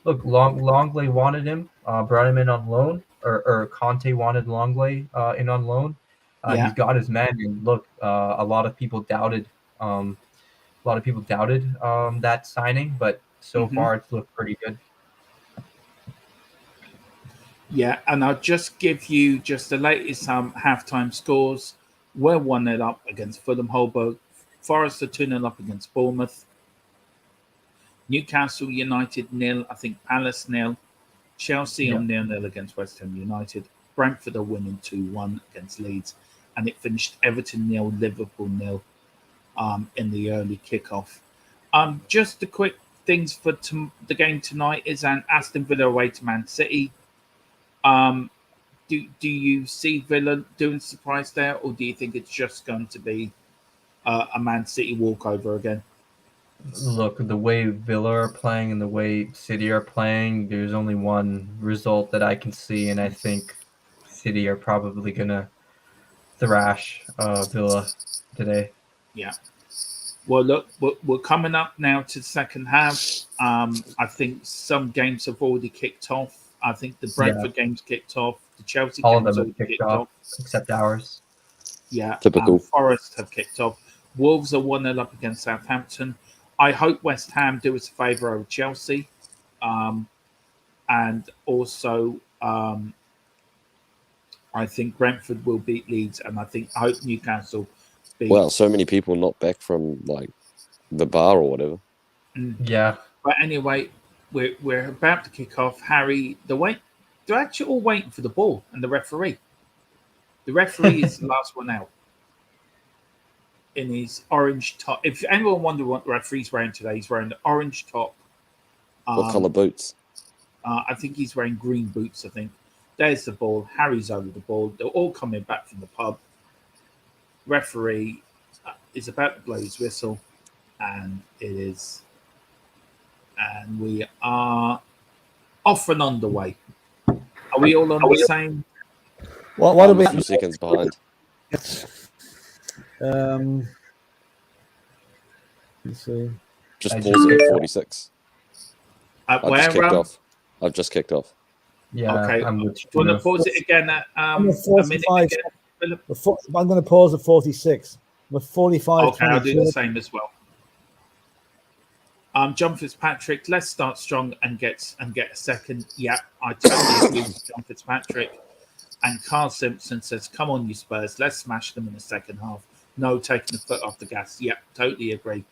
look, Longley wanted him. Brought him in on loan, or Conte wanted Longley in on loan. He's got his men, and look, a lot of people doubted. That signing, but so far it's looked pretty good. Yeah, and I'll just give you just the latest halftime scores. We're 1-0 up against Fulham. Holborn. Forest are 2-0 up against Bournemouth. Newcastle United 0. I think Palace 0. Chelsea on 0-0 against West Ham United. Brentford are winning 2-1 against Leeds. And it finished Everton 0, Liverpool 0 in the early kickoff. Just the quick things for the game tonight is an Aston Villa away to Man City. Do you see Villa doing surprise there, or do you think it's just going to be a Man City walkover again? Look, the way Villa are playing and the way City are playing, there's only one result that I can see, and I think City are probably gonna thrash Villa today. Yeah. Well, look, we're coming up now to the second half. I think some games have already kicked off. I think the Brentford game's kicked off. The Chelsea All of game's them already have kicked off except ours. Yeah. Typical. Forest have kicked off. Wolves are 1-0 up against Southampton. I hope West Ham do us a favour over Chelsea. And also, I think Brentford will beat Leeds, and I hope Newcastle beat. Well, so many people not back from like the bar or whatever. Yeah. But anyway, we're about to kick off. Harry, they're actually all waiting for the ball and the referee. The referee is the last one out in his orange top. If anyone wonder what the referee's wearing today, he's wearing the orange top. What colour boots? I think he's wearing green boots, I think. There's the ball. Harry's over the ball. They're all coming back from the pub. Referee is about to blow his whistle, and it is. And we are off and underway. Are we all on the same? What are we? A few seconds behind. Let's see. Just pause it at 46. I've just kicked off. Yeah. Okay. I'm Do with you want to pause it again at a minute 45. again, Philip? I'm going to pause at 46. With 45. Okay, I'll do the same as well. John Fitzpatrick, let's start strong and get a second. Yeah, I totally agree with John Fitzpatrick. And Carl Simpson says, "Come on, you Spurs, let's smash them in the second half. No taking the foot off the gas." Yeah, totally agree.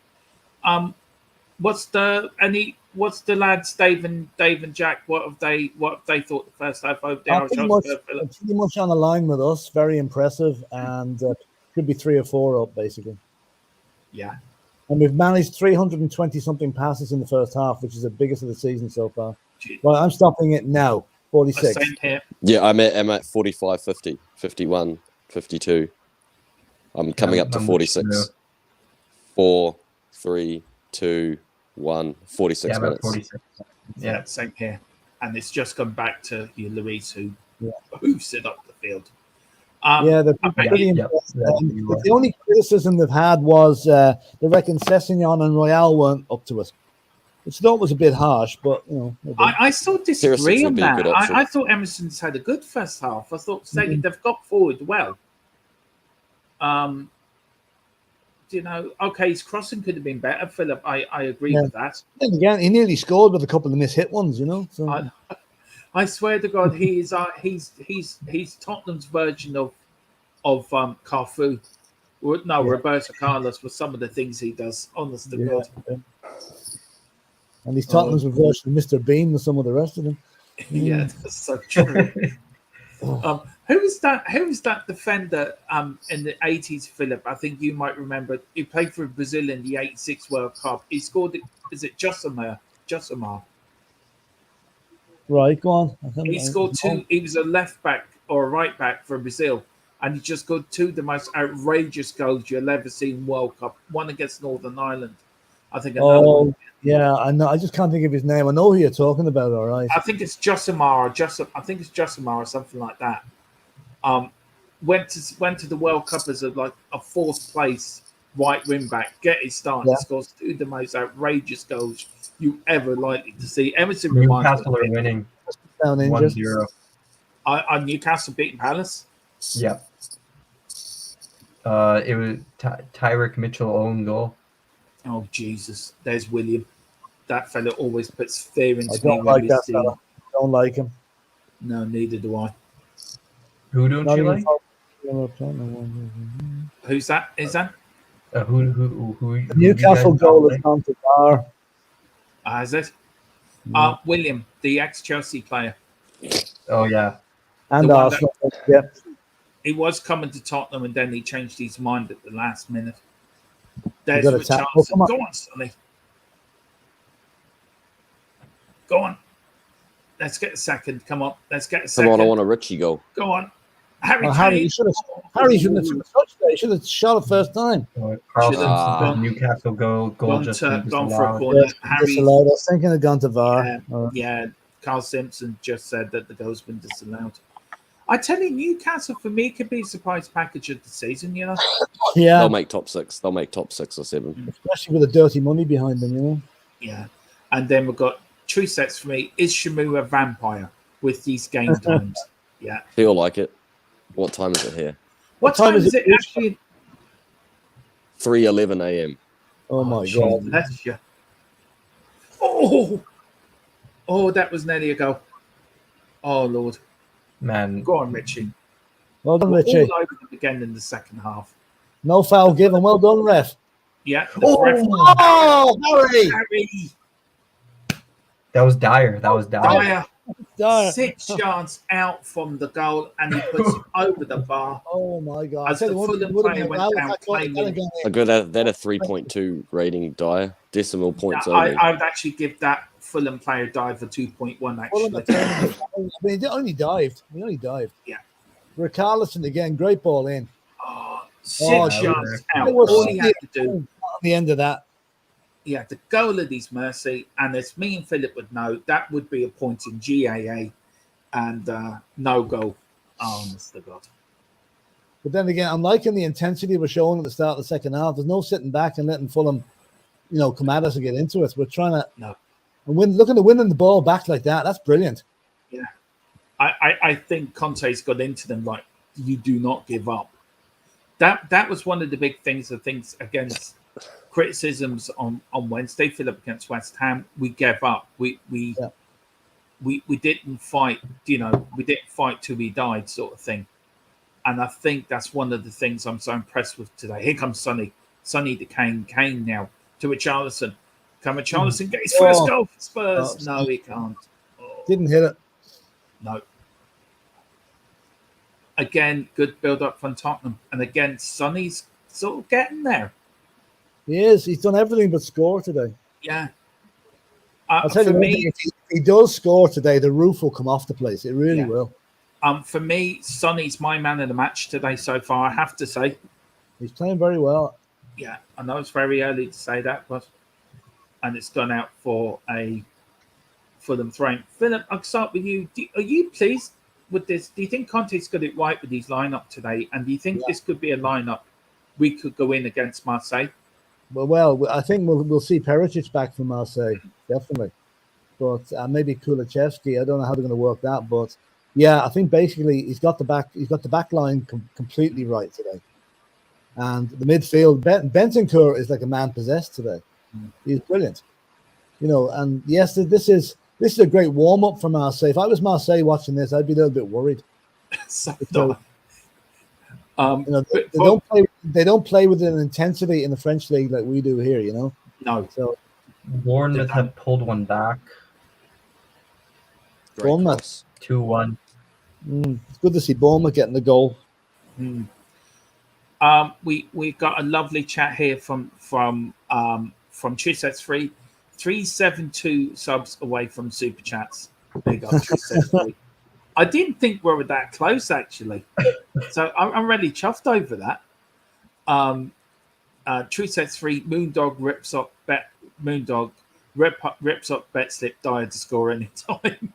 What's the lads, Dave and Jack? What have they thought the first half over there? Pretty much on the line with us. Very impressive, and could be 3 or 4 up basically. Yeah. And we've managed 320 something passes in the first half, which is the biggest of the season so far. Well, I'm stopping it now. 46. Same here. Yeah, I'm at 45, 50, 51, 52. I'm coming up to 46. 4, 3, 2, 1. 46 minutes. 46. Yeah, same here. And it's just gone back to you, Louise, who sit up the field. They're pretty impressive. The only criticism they've had was they reckon Sessegnon and Royale weren't up to it. which I thought was a bit harsh, but maybe. I still disagree would on be a that. good option. I thought Emerson's had a good first half. I thought Mhm. they've got forward well. Okay, his crossing could have been better, Philip. I agree Yeah. with that. Then again, he nearly scored with a couple of mishit ones, So I swear to God, he's Tottenham's version of Carfu. No, Yeah. Roberto Carlos for some of the things he does. Honest to Yeah. God. And he's Tottenham's version of Mr. Bean with some of the rest of them. Yeah, that's so true. Who was that defender in the 80s, Philip? I think you might remember. He played for Brazil in the 86 World Cup. He scored, is it Josimar? Right, go on. He scored two. He was a left back or a right back for Brazil, and he just scored two of the most outrageous goals you'll ever see in World Cup. One against Northern Ireland, I think. Another one. Yeah, I know. I just can't think of his name. I know who you're talking about. All right. I think it's Josimar. I think it's Josimar or something like that. Went to the World Cup as a fourth place right wing back. Get his start. Yeah. He scores two of the most outrageous goals you ever likely to see. Emerson reminds Newcastle are winning Down injured. 1-0. Newcastle beating Palace. Yeah. It was Tyrick Mitchell own goal. Oh Jesus! There's William. That fella always puts fear into I me. don't when like we that see fella. him. Don't like him. No, neither do I. Who don't Not you even like? Who's that? Is that? Who The Newcastle you guys goal don't has gone to Bar. Is it? Yeah. William, the ex-Chelsea player. Oh yeah. And The one Arsenal. Yeah. He was coming to Tottenham and then he changed his mind at the last minute. You There's got a tap. Oh, Richarlison. come on. Go on, Sonny. Go on. Let's get a second. Come on. Let's get a Come second. on, I want a Richie goal. Go on. Harry Harry, Kane. Harry shouldn't have touched it. He should have shot it first time. Carl Should've Simpson's gone- Newcastle goal Gone just for a disallowed. corner. Yes, Harry, disallowed. I was thinking of gone to VAR. yeah, Carl Simpson just said that the goal's been disallowed. I tell you, Newcastle for me could be a surprise package of the season. Yeah, They'll make top six. They'll make top 6 or 7. especially with the dirty money behind them. Yeah, and then we've got true sets for me. Is Shamu a vampire with these game times? Yeah. Feel like it. What time is it here? What time is it actually? 3:11 a.m. Oh my jeez, god! bless you. Oh, that was nearly a goal. Oh Lord, Man, go on, Richie. Well done, We're Richie. all over them again in the second half. No foul given. Well done, ref. Yeah. The ref- Oh, Harry! Harry that was Dyer. Dyer. Dyer. 6 yards out from the goal, and he puts it over the bar. Oh my god! As the Fulham player went down claiming- I got that a 3.2 rating, Dyer. Decimal points I only. would actually give that Fulham player dive for 2.1. Actually, He only dived. Yeah. Richarlison again. Great ball in. Six yards out. It was All he had to do. on the end of that. He had to goal at his mercy, and as me and Philip would know, that would be a point in GAA and no goal. Oh, Mr. God. But then again, I'm liking the intensity we're showing at the start of the second half. There's no sitting back and letting Fulham, come at us and get into it. We're trying to looking to winning the ball back like that. That's brilliant. Yeah. I think Conte's got into them like, you do not give up. That was one of the big things, against criticisms on Wednesday, Philip, against West Ham. We gave up. We didn't fight, we didn't fight till we died, sort of thing. And I think that's one of the things I'm so impressed with today. Here comes Sonny to Kane now to Richarlison. Can Richarlison get his first goal for Spurs? No, he can't. Didn't hit it. No. Again, good build-up from Tottenham. And again, Sonny's sort of getting there. He is. He's done everything but score today. Yeah. I'll tell you one thing, if he does score today, the roof will come off the place. It really will. For me, Sonny's my man of the match today so far, I have to say. He's playing very well. Yeah, I know it's very early to say that, and it's gone out for a Fulham throw. Philip, I'll start with you. Are you pleased with this? Do you think Conte's got it right with his lineup today? And do you think this could be a lineup we could go in against Marseille? Well, I think we'll see Perisic back from Marseille, definitely. But maybe Kulachevsky. I don't know how they're going to work that, but yeah, I think basically he's got the back line completely right today, and the midfield. Bentancur is like a man possessed today. He's brilliant, And yes, this is a great warm up for Marseille. If I was Marseille watching this, I'd be a little bit worried. So, they don't play with an intensity in the French league like we do here. No. So Bournemouth have pulled one back. Great Bournemouth. cross. 2-1. It's good to see Bournemouth getting the goal. We got a lovely chat here from Thfc 372 subs away from super chats. There you go, Thfc. I didn't think we were that close actually, so I'm really chuffed over that. Thfc Moondog rips up bet slip Dyer to score any time.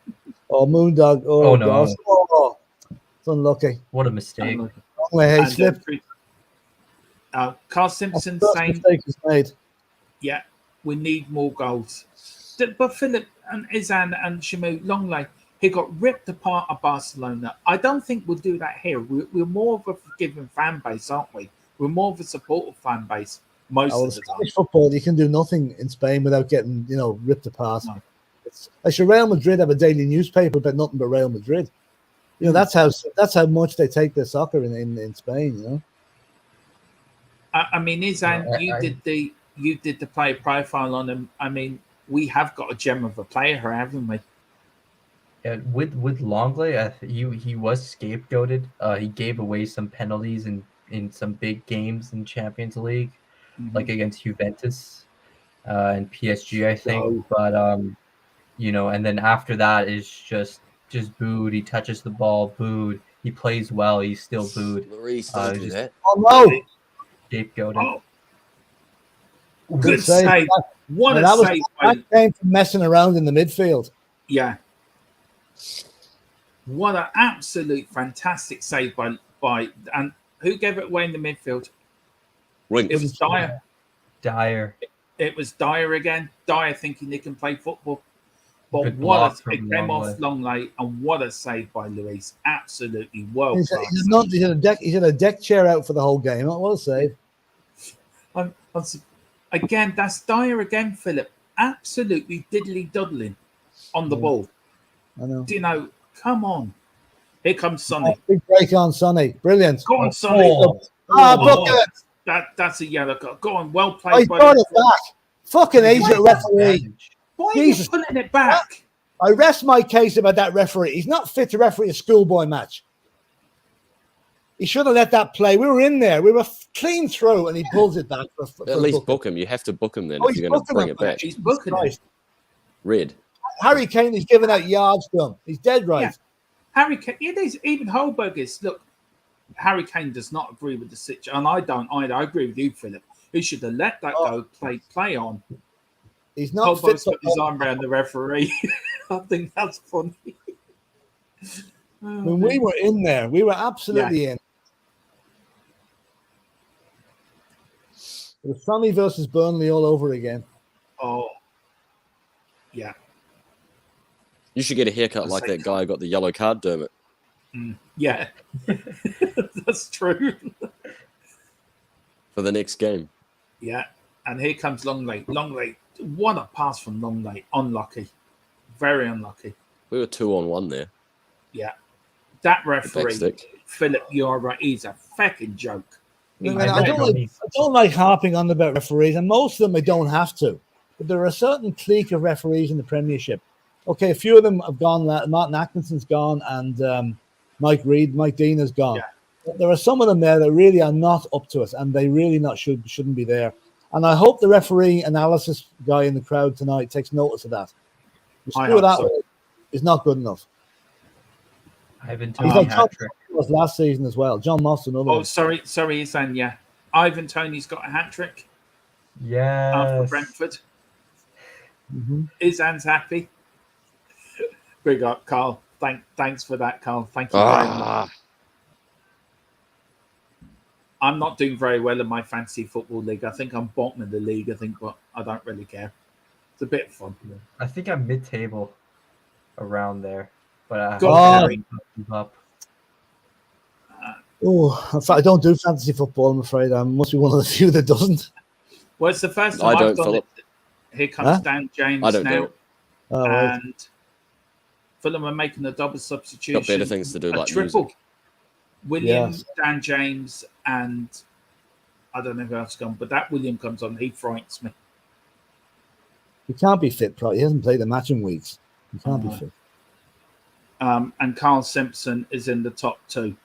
Oh, Moondog. Oh, no. gosh. Oh, it's unlucky. What a mistake. He slipped. Carl Simpson First saying, mistake was made. yeah, we need more goals. But Philip and Izan and Shamu Longley, he got ripped apart at Barcelona. I don't think we'll do that here. We're more of a forgiving fan base, aren't we? We're more of a supportive fan base most of the time. Spanish football, you can do nothing in Spain without getting, ripped apart. No. Actually, Real Madrid have a daily newspaper about nothing but Real Madrid. That's how much they take their soccer in Spain. I mean, Izan, you did the player profile on him. I mean, we have got a gem of a player here, haven't we? Yeah, with Longley, he was scapegoated. He gave away some penalties in some big games in Champions League, like against Juventus and PSG, I think. But and then after that is just booed. He touches the ball, booed. He plays well, he's still booed. Lloris, don't do that. Oh no! Scapegoated. Oh. Good save. What a save. That came from messing around in the midfield. Yeah. What an absolute fantastic save by and who gave it away in the midfield? Winks. It was Dyer. It was Dyer again. Dyer thinking he can play football. But it came off Longley, and what a save by Luis. Absolutely world class. He's had a deck chair out for the whole game. What a save. Again, that's Dyer again, Philip. Absolutely diddly-duddling on the ball. I know. Do you know? Come on. Here comes Sonny. Big break on Sonny. Brilliant. Go on, Sonny. Book it. That's a yellow card. Go on, well played. I got it back. Fucking agent referee. Why are you pulling it back? I rest my case about that referee. He's not fit to referee a schoolboy match. He should have let that play. We were in there. We were clean through, and he pulls it back. At least book him. You have to book him then if you're going to bring it back. He's booking it. Red. Harry Kane is giving out yards to him. He's dead right. Yeah. Harry Kane, even Holberg is, look, Harry Kane does not agree with the situation, and I don't either. I agree with you, Philip. He should have let that go, play on. He's not Holberg's put his arm around the referee. I think that's funny. When we were in there, we were absolutely in. It was Sonny versus Burnley all over again. Oh, yeah. You should get a haircut like that guy who got the yellow card, Dermot. Yeah, that's true. For the next game. Yeah, and here comes Longley. Longley, what a pass from Longley. Unlucky. Very unlucky. We were 2-on-1 there. Yeah. That referee, Philip, you're right. He's a fucking joke. I don't like harping on about referees, and most of them I don't have to. But there are a certain clique of referees in the Premiership. Okay, a few of them have gone. Martin Atkinson's gone, and Mike Dean has gone. Yeah. But there are some of them there that really are not up to us, and they really shouldn't be there. And I hope the referee analysis guy in the crowd tonight takes notice of that. Is not good enough. Ivan Toney like hat-trick was last season as well. John Moss another one. Sorry, Isan, yeah. Ivan Toney's got a hat-trick. Yeah. For Brentford. Isan's happy. Big up, Carl. Thanks for that, Carl. Thank you very much. I'm not doing very well in my fantasy football league. I think I'm bottom of the league. I think, but I don't really care. It's a bit of fun. I think I'm mid-table, around there, but I Go hope on, I Harry. keep up. Oh, in fact, I don't do fantasy football. I'm afraid I must be one of the few that doesn't. Well, it's the first I time I've don't, done Philip. it. Here comes Huh? Dan James I don't do now, it. Oh, right. and Fulham are making a double substitution. Got better things to do, a like triple. music. William, Yes. Dan James, and I don't know who else gone, but that William comes on. He frightens me. He can't be fit, probably. He hasn't played a match in weeks. He can't be fit. And Carl Simpson is in the top two.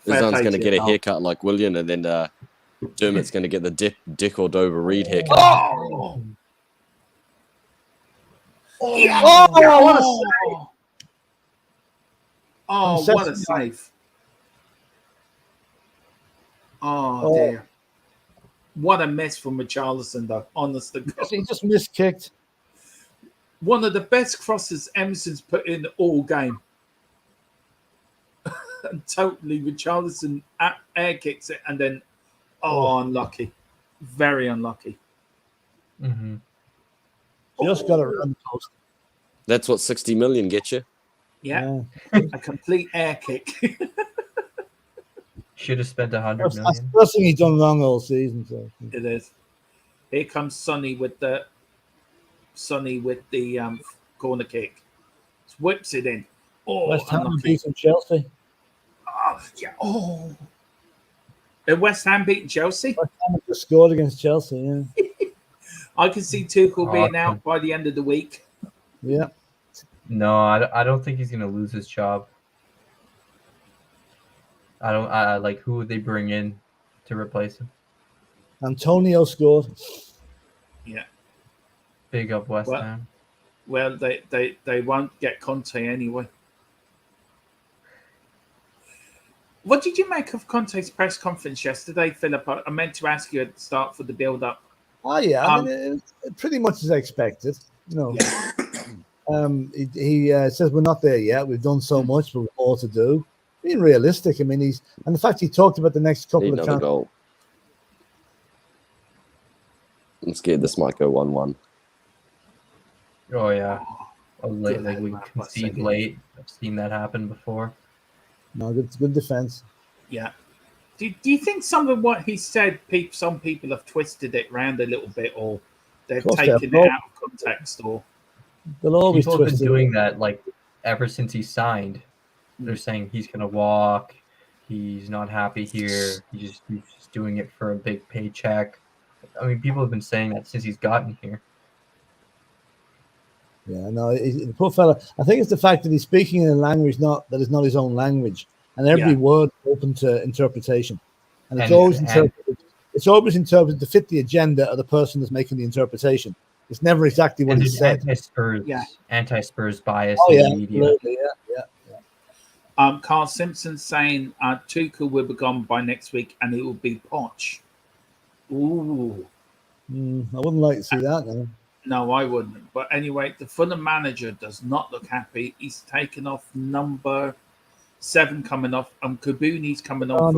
This one's going to you, get a Carl. haircut like William, and then Dermot's going to get the Dick or Dover Reed haircut. Oh! Yeah. Oh, what a Oh, oh, what a save. Oh, dear. What a miss from Richarlison, though. Honest to God. He just miskicked. One of the best crosses Emerson's put in all game. And totally, Richarlison air kicks it and then, unlucky. Very unlucky. Mm-hmm. Just got it around the post. That's what 60 million gets you. Yeah. A complete air kick. Should have spent 100 That's the million. first thing he's done wrong all season. So. It is. Here comes Sonny with the corner kick. Whips it in. Oh, West Ham unlucky. beating Chelsea. Oh, yeah. Oh. And West Ham beating Chelsea. West Ham just scored against Chelsea. Yeah. I can see Tuchel being out by the end of the week. Yeah. No, I don't think he's going to lose his job. I like, who would they bring in to replace him? Antonio scored. Yeah. Big up West Ham. Well, they won't get Conte anyway. What did you make of Conte's press conference yesterday, Philip? I meant to ask you at the start for the build-up. Oh yeah, I mean, it pretty much as I expected. You know, he says we're not there yet. We've done so much, but we've more to do. Being realistic, I mean, and the fact he talked about the next couple Need of another goal. I'm scared this might go 1-1. Oh, yeah. Like we God, concede late. I've seen that happen before. No, good defense. Yeah. Do you think some of what he said, some people have twisted it around a little bit, or they've taken it out of context, or they'll always people have been twist doing that like ever since he signed. They're saying he's gonna walk. He's not happy here. He's just doing it for a big paycheck. I mean, people have been saying that since he's gotten here. Yeah, no, the poor fella. I think it's the fact that he's speaking in a language that is not his own language, and every word open to interpretation, and it's always interpreted. It's always interpreted to fit the agenda of the person that's making the interpretation. It's never exactly what he said. Anti-Spurs bias Oh, in the media. Absolutely, yeah. Carl Simpson saying Tuchel will be gone by next week, and it will be Poch. Ooh. I wouldn't like to see that now. No, I wouldn't. But anyway, the Fulham manager does not look happy. He's taken off number 7 coming off. Kabuni's coming off.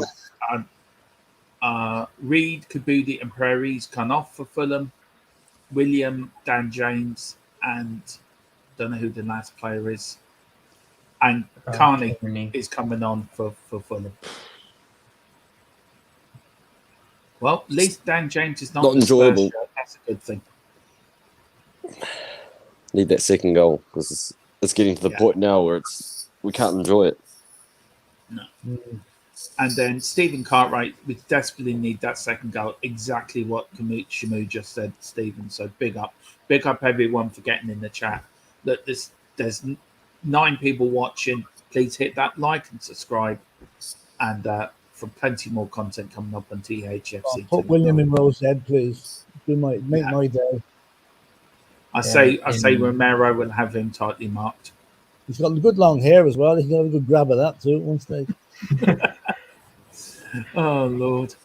Reed, Kabudi, and Prairie's come off for Fulham. William, Dan James, and don't know who the last player is. And Carney is coming on for Fulham. Well, at least Dan James is not enjoyable. That's a good thing. Need that second goal because it's getting to the point now where we can't enjoy it. No. And then Stephen Cartwright, we desperately need that second goal. Exactly what Shamu just said, Stephen. So big up everyone for getting in the chat. Look, there's 9 people watching. Please hit that like and subscribe, and for plenty more content coming up on THFC. Put William in Rose Head, please. Make my day. I say Romero will have him tightly marked. He's got good long hair as well. He can have a good grab of that too at one stage. Oh Lord!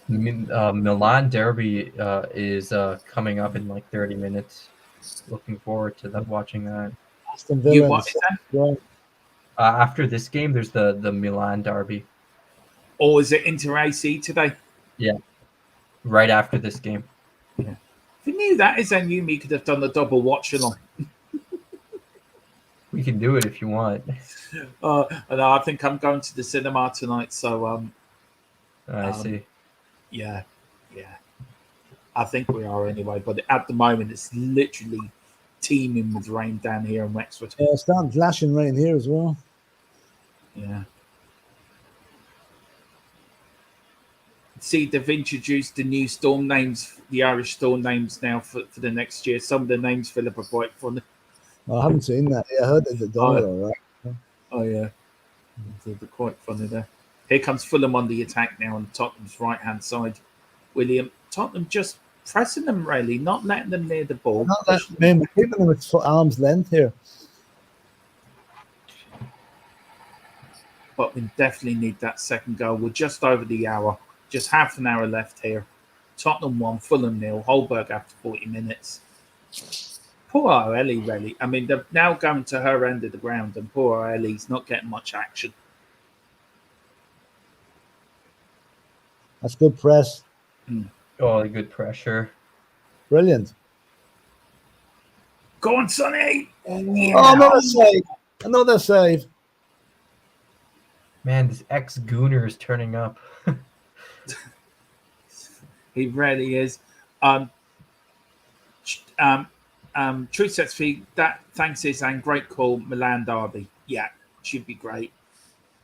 Milan Derby is coming up in like 30 minutes. Looking forward to watching that. Aston Villa. After this game, there's the Milan derby. Or is it Inter AC today? Yeah, right after this game. Yeah. If you knew that, is then you could have done the double watch along. We can do it if you want. And I think I'm going to the cinema tonight, so I see. yeah. I think we are anyway, but at the moment it's literally teeming with rain down here in Wexford. Yeah, it's starting flashing rain here as well. Yeah. See, they've introduced the new storm names, the Irish storm names now for the next year. Some of the names, Philip, are quite funny. I haven't seen that. Yeah, I heard that they've done it all right. Oh, yeah. They're quite funny there. Here comes Fulham on the attack now on Tottenham's right-hand side. William, Tottenham just pressing them, really, not letting them near the ball. Not that, man, we're keeping them at arm's length here. But we definitely need that second goal. We're just over the hour. Just half an hour left here. Tottenham 1, Fulham 0. Holberg after 40 minutes. Poor Ellie, really. I mean, they're now going to her end of the ground, and poor Ellie's not getting much action. That's good press. Oh, good pressure. Brilliant. Go on, Sonny. Yeah. Oh, another save. Another save. Man, this ex-Gooner is turning up. He really is. Thfc, that thanks is and great call. Milan derby. Yeah, should be great.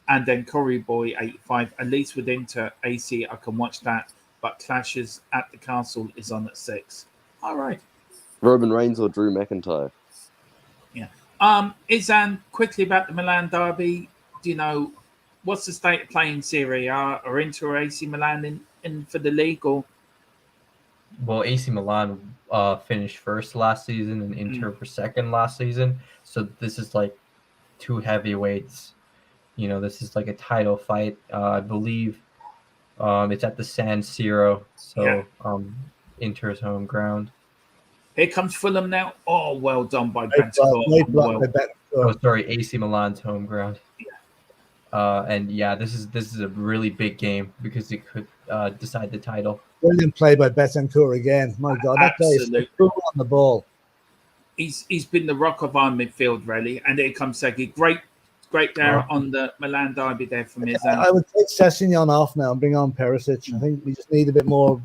And then Corey Boy 85. At least with Inter AC, I can watch that. But Clashes at the Castle is on at 6. All right. Roman Reigns or Drew McIntyre? Yeah. Izan, quickly about the Milan derby. Do you know what's the state of play in Serie A or Inter AC Milan in for the league? Or Well, AC Milan finished first last season and Inter were second last season. So this is like two heavyweights. You know, this is like a title fight. I believe it's at the San Siro. So Inter's home ground. Here comes Fulham now. Oh, well done by Great Bentancur. block by Bentancur. Oh, sorry, AC Milan's home ground. And yeah, this is a really big game because it could decide the title. Brilliant play by Bentancur again. My God, that guy is cool on the ball. He's been the rock of our midfield, really. And here comes Segi. Great there on the Milan derby there from his I would take Sessignon off now and bring on Perisic. I think we just need a bit more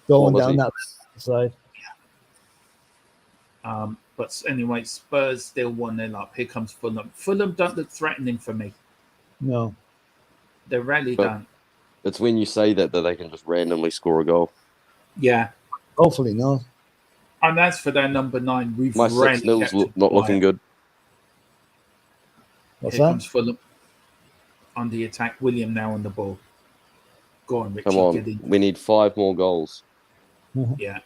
going down that side. But anyway, Spurs still 1-0 up. Here comes Fulham. Fulham don't look threatening for me. No. They really don't. It's when you say that they can just randomly score a goal. Yeah. Hopefully not. And as for their number 9, we've My 6-0's not looking good. What's Here that? comes Fulham on the attack. William now on the ball. Go on, Richie. Come on. We need 5 more goals. Yeah.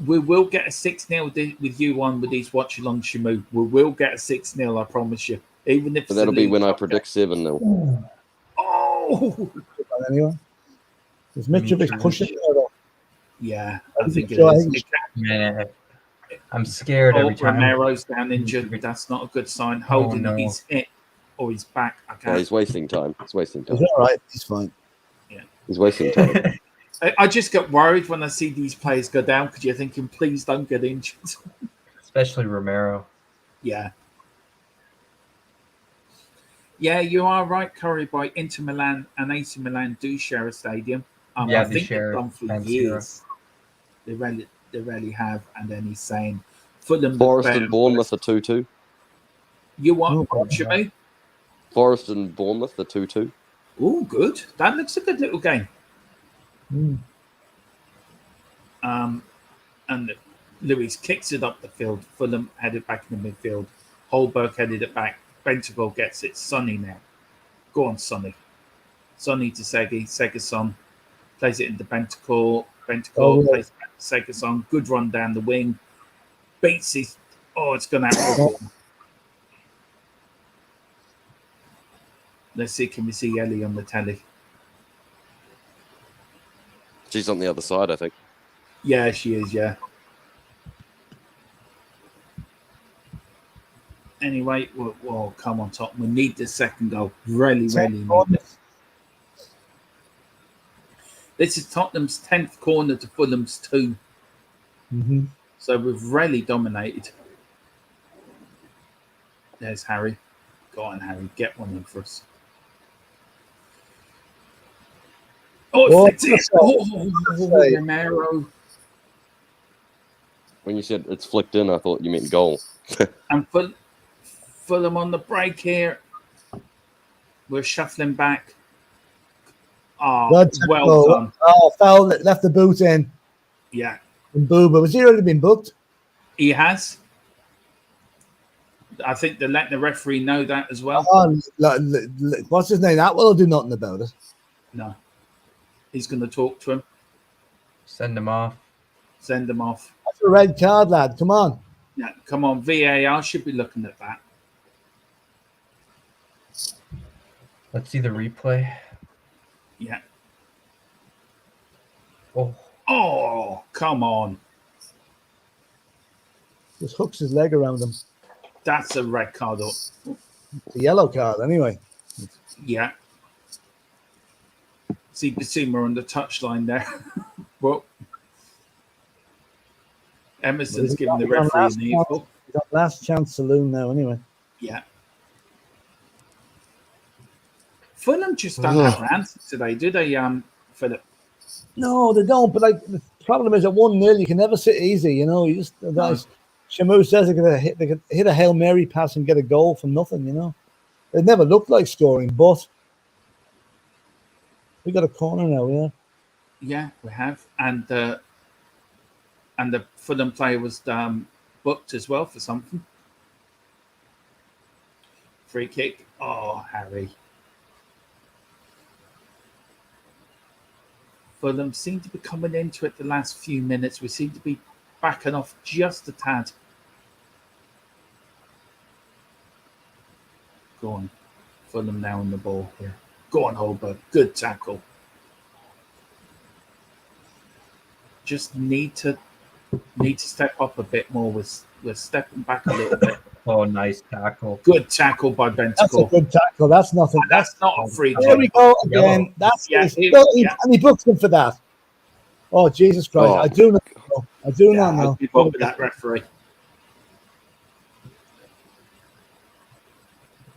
We will get a 6-0 with you on with these watch-along, Shamu. We will get a 6-0, I promise you. Even if But that'll be when I predict 7-0. Oh! Anyway. Is Mitrovic pushing there, though? Yeah, I think it is. Man, I'm scared every time. Romero's down injured. That's not a good sign. Holding he's hit or he's back. I can't. Yeah, he's wasting time. He's wasting time. He's all right. He's fine. Yeah. He's wasting time. I just get worried when I see these players go down because you're thinking, please don't get injured. Especially Romero. Yeah. Yeah, you are right, Curry Boy. Inter Milan and AC Milan do share a stadium. Yeah, I they think share they've done for San Siro. years. They really have. And then he's saying Fulham. Forest and Bournemouth are 2-2. You want Jimmy? Forest and Bournemouth are 2-2. Oh, good. That looks a good little game. And Lewis kicks it up the field. Fulham headed back in the midfield. Holberg headed it back. Bentancur gets it. Sonny now. Go on, Sonny. Sonny to Segi. Segason plays it into Bentancur. Bentancur plays it back to Segason. Good run down the wing. Beats his. Oh, it's gone out. Let's see. Can we see Ellie on the telly? She's on the other side, I think. Yeah, she is. Yeah. Anyway, well, come on, Tottenham. We need the second goal. Really Ten need corners. it. This is Tottenham's 10th corner to Fulham's 2. Mm-hmm. So we've really dominated. There's Harry. Go on, Harry. Get one in for us. Oh, it's it. Romero. When you said it's flicked in, I thought you meant goal. And Fulham on the break here. We're shuffling back. Oh, well done. Oh, foul, left the boot in. Yeah. And Booba. Was he already been booked? He has. I think they're letting the referee know that as well. What's his name? Atwell will do nothing about it. No. He's going to talk to him. Send him off. Send him off. That's a red card, lad. Come on. Yeah, come on. VAR should be looking at that. Let's see the replay. Yeah. Oh, come on. Just hooks his leg around him. That's a red card. It's a yellow card, anyway. Yeah. See Basuma on the touchline there. Well, Emerson's giving the referee an equal. He's got last chance saloon now, anyway. Yeah. Fulham just don't have an answer today, do they, Philip? No, they don't. But like the problem is at 1-0, you can never sit easy. You know, you just as Shamu says, they could hit a Hail Mary pass and get a goal from nothing. You know, it never looked like scoring, but we got a corner now. Yeah. Yeah, we have, and the Fulham player was booked as well for something. Free kick. Oh, Harry. Fulham seem to be coming into it the last few minutes. We seem to be backing off just a tad. Go on. Fulham now on the ball here. Go on, Holberg. Good tackle. Just need to step up a bit more. We're stepping back a little bit. Oh, nice tackle. Good tackle by Bentancur. That's a good tackle. That's nothing. That's not a free kick. There we go again. That's and he booked him for that. Oh, Jesus Christ. Oh. I do not know. I do not know. I'll keep up with that referee.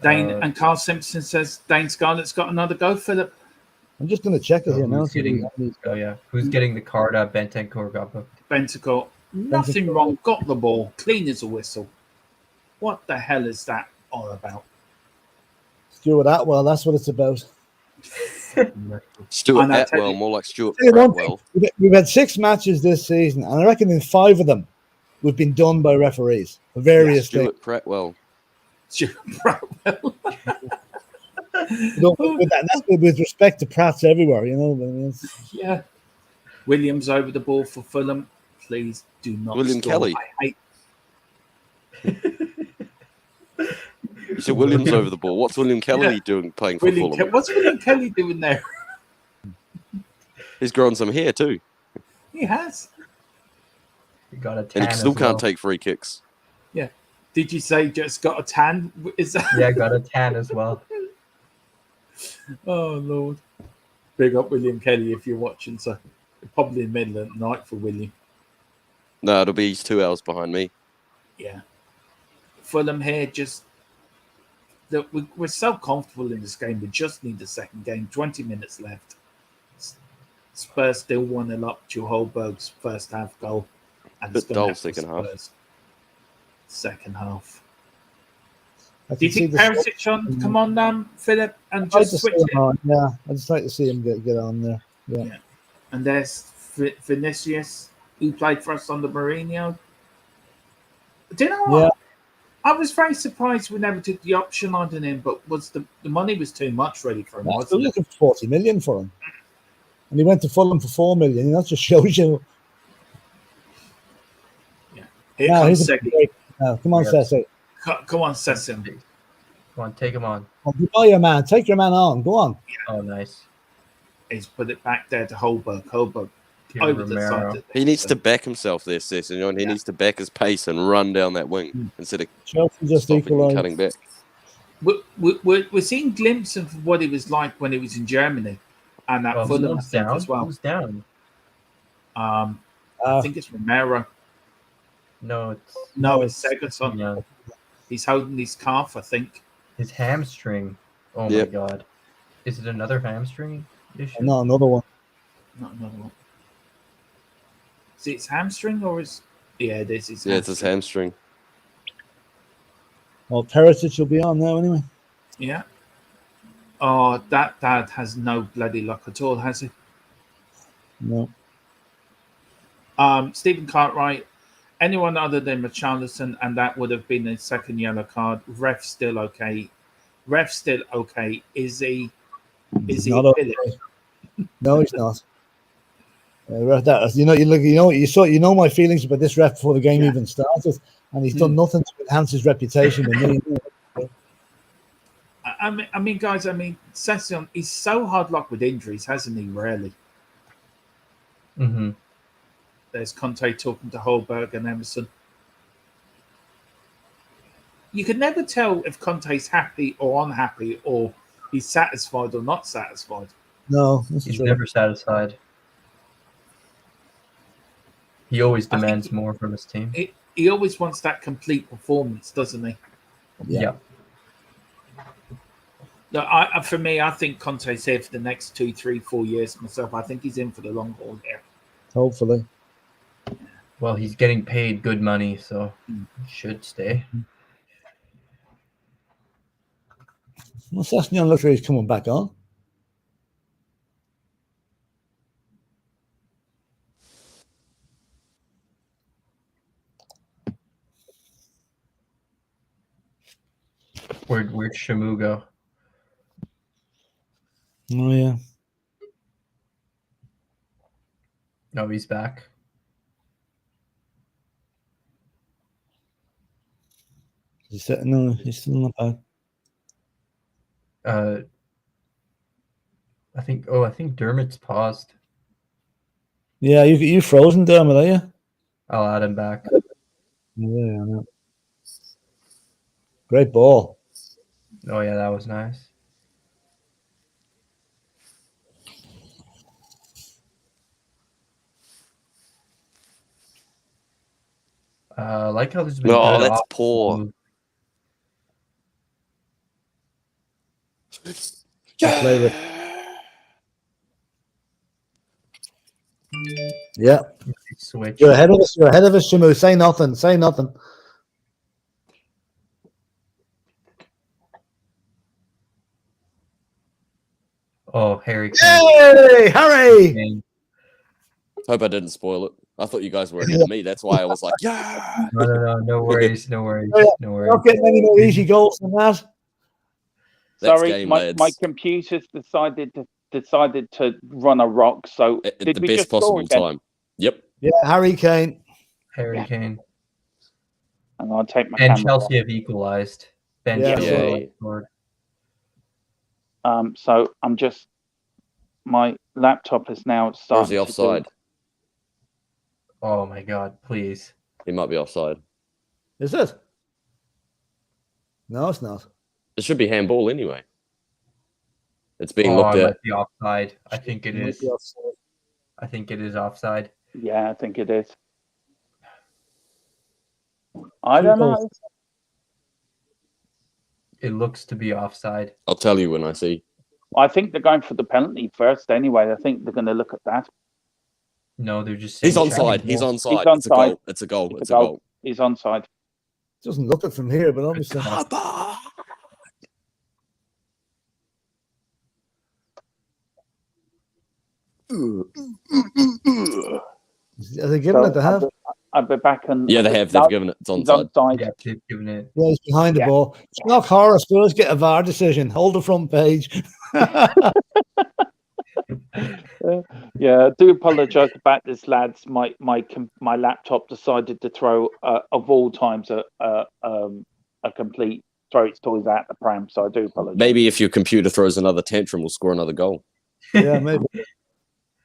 Dane and Carl Simpson says Dane Scarlett's got another go, Philip. I'm just going to check it here now. Who's getting the card? Bentancur got booked. Bentancur, nothing wrong. Got the ball, clean as a whistle. What the hell is that all about? Stuart Atwell, that's what it's about. Stuart Atwell, more like Stuart Atwell. We've had 6 matches this season, and I reckon in 5 of them we've been done by referees for various things. Stuart Pratwell. Stuart Pratwell. That's with respect to Prats everywhere, you know. Yeah. Williams over the ball for Fulham. Please do not. William Kelly. I hate. You said Williams over the ball. What's William Kelly doing playing for Fulham? What's William Kelly doing there? He's grown some hair too. He has. He got a tan. And he still can't take free kicks. Yeah. Did you say just got a tan? Is that? Yeah, got a tan as well. Oh Lord. Big up William Kelly if you're watching. So probably in the middle of the night for William. No, it'll be he's 2 hours behind me. Yeah. Fulham here just. We're so comfortable in this game. We just need the second game. 20 minutes left. Spurs still 1-0 up to Holberg's first half goal. And Bit dull second half. Second half. Do you think Perisic on? Come on, Philip, and just switch it. Yeah, I'd just like to see him get on there. Yeah. And there's Vinicius, who played for us under Mourinho. Do you know what? Yeah. I was very surprised we never took the option on him, but the money was too much ready for him. They're looking for 40 million for him. And he went to Fulham for 4 million. That just shows you. Yeah. Here comes Segi. Come on, Sesi. Come on, Sessim. Come on, take him on. Oh, your man. Take your man on. Go on. Oh, nice. He's put it back there to Holberg. Holberg over the side. Romero. of He things, needs so. to back himself there, Sessignon. He needs to back his pace and run down that wing instead of Chelsea just stopping and equalised. cutting back. We're seeing glimpses of what he was like when he was in Germany and at Fulham, I think, as well. Who's down? I Ah, think it's Romero. No, it's No, it's Segerson. yeah, He's holding his calf, I think. his hamstring. Oh Yep. my god. Is it another hamstring issue? not another one. Not another one. Is it his hamstring or is... Yeah, it is his Yeah, it's his hamstring. hamstring. Well, Perisic will be on now anyway. Yeah. Oh, that dad has no bloody luck at all, has he? No. Stephen Cartwright, anyone other than Richarlison, and that would have been a second yellow card. Ref still okay. Is he Not a okay. villain? No, he's not. That, you know my feelings about this ref before the game even started, and he's done nothing to enhance his reputation with me. I mean, guys. Session, he's so hard luck with injuries, hasn't he? Really. Mm-hmm. There's Conte talking to Holberg and Emerson. You can never tell if Conte's happy or unhappy, or he's satisfied or not satisfied. No, this is He's true. never satisfied. He always I think demands more from his team. He always wants that complete performance, doesn't he? Yeah. No, for me, I think Conte's here for the next 2, 3, 4 years myself. I think he's in for the long haul here. Hopefully. Well, he's getting paid good money, so he should stay. Well, Sessignon looks like he's coming back on. Where'd Shamu go? Oh yeah. No, he's back. No, he's still not back. I think Dermot's paused. Yeah, you frozen, Dermot, are you? I'll add him back. Yeah, I know. Great ball. Oh yeah, that was nice. I like how there's been Oh, good that's off- poor. Play with. Yeah, switch. you're ahead of us. You're ahead of us, Shamu. Say nothing. Say nothing. Oh, Harry Kane. Hey, Harry! Kane. Hope I didn't spoil it. I thought you guys were ahead of me. That's why I was like, yeah. No worries, no worries, Yeah. no You're worries. not getting any more easy goals than that. That's Sorry, game, my lads. computer's decided to run a rock. So At did the we best just score possible again? time. Yep. Yeah, Harry Kane. Harry Kane. And I'll take my And camera Chelsea have equalized. Ben Yeah, Chilwell yeah. scored. off. So I'm just my laptop is now Where's starting the to offside? Oh my god, please. He might be offside. Is it? No, it's not. It should be handball anyway. It's being Oh, looked it at. might be offside. I think it Might is. be offside. I think it is offside. Yeah, I think it is. I don't know. It looks to be offside. I'll tell you when I see. I think they're going for the penalty first anyway. I think they're going to look at that. No, they're just He's saying onside. check. He's onside. He's It's a goal. onside. It's a goal. It's It's a a goal. goal. He's onside. Doesn't look it from here, but obviously. Are they giving it to have? I'll be back and Yeah, they have. No, They've given it. It's he's onside. onside. Yeah, they've given it. Yeah, he's behind the Yeah. ball. It's not horror. Spurs get a VAR decision. Hold the front page. Yeah, I do apologise about this, lads. My laptop decided to throw of all times a complete throw its toys out the pram. So I do apologise. Maybe if your computer throws another tantrum, we'll score another goal. Yeah, maybe.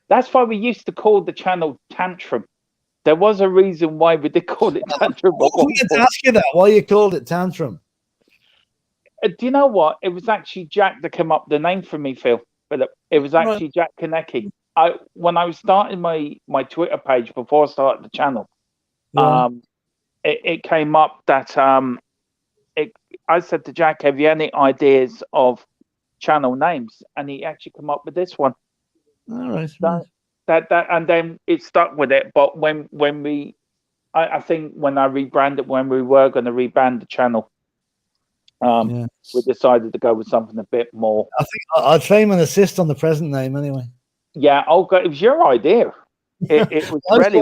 That's why we used to call the channel Tantrum. There was a reason why we did call it Tantrum. I wanted to ask you that. Why you called it Tantrum? Do you know what? It was actually Jack that came up with the name for me, Philip. It was actually Jack Konecki. When I was starting my Twitter page before I started the channel, it came up that I said to Jack, "Have you any ideas of channel names?" And he actually came up with this one. All right. That and then it stuck with it. But when I think when I rebranded, when we were going to rebrand the channel, we decided to go with something a bit more. I think I'll claim an assist on the present name anyway. Yeah, it was your idea. It was really.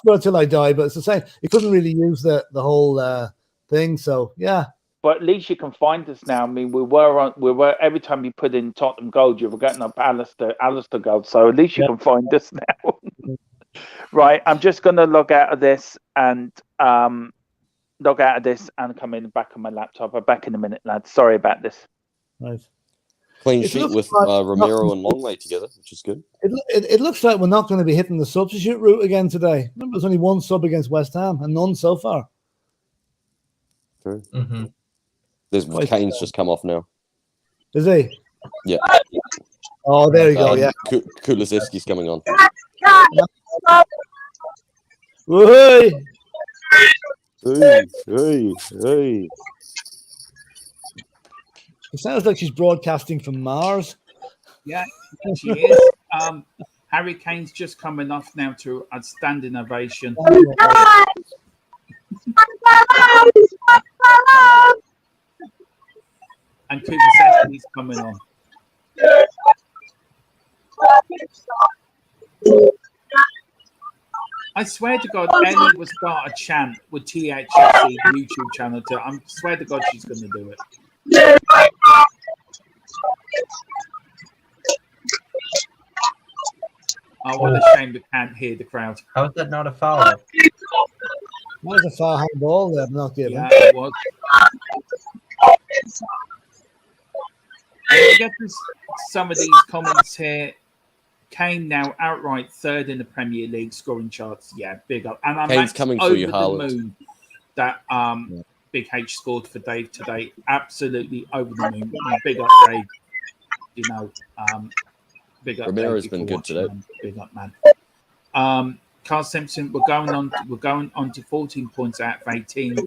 I'll till I die, but it's the same. You couldn't really use the whole thing, so yeah. But at least you can find us now. I mean, we were every time you put in Tottenham Gold, you were getting up Alistair Gold. So at least you can find us now. Right, I'm just going to log out of this and come in back on my laptop. I'm back in a minute, lads. Sorry about this. Right. Clean sheet with Romero and Longley together, which is good. It looks like we're not going to be hitting the substitute route again today. Remember, there's only one sub against West Ham and none so far. True. Mm-hmm. There's Kane's just come off now. Is he? Yeah. Oh, there you go. Yeah. Kulusevski's coming on. Hey. Hey. It sounds like she's broadcasting from Mars. Yeah, she is. Harry Kane's just coming off now to a standing ovation. And Kulusevski's coming on. I swear to God, Ellie will start a chant with THFC YouTube channel too. I swear to God she's going to do it. Oh, what a shame we can't hear the crowd. How is that not a foul? That was a far handball there, not given. Yeah, it was. I get some of these comments here. Kane now outright third in the Premier League scoring charts. Yeah, big up. And I'm Kane's coming for you, Haaland. Moon that Big H scored for Dave today. Absolutely over the moon. Big up, Dave. You know, big up. Romero's been good today. Big up, man. Carl Simpson, we're going on to 14 points out of 18,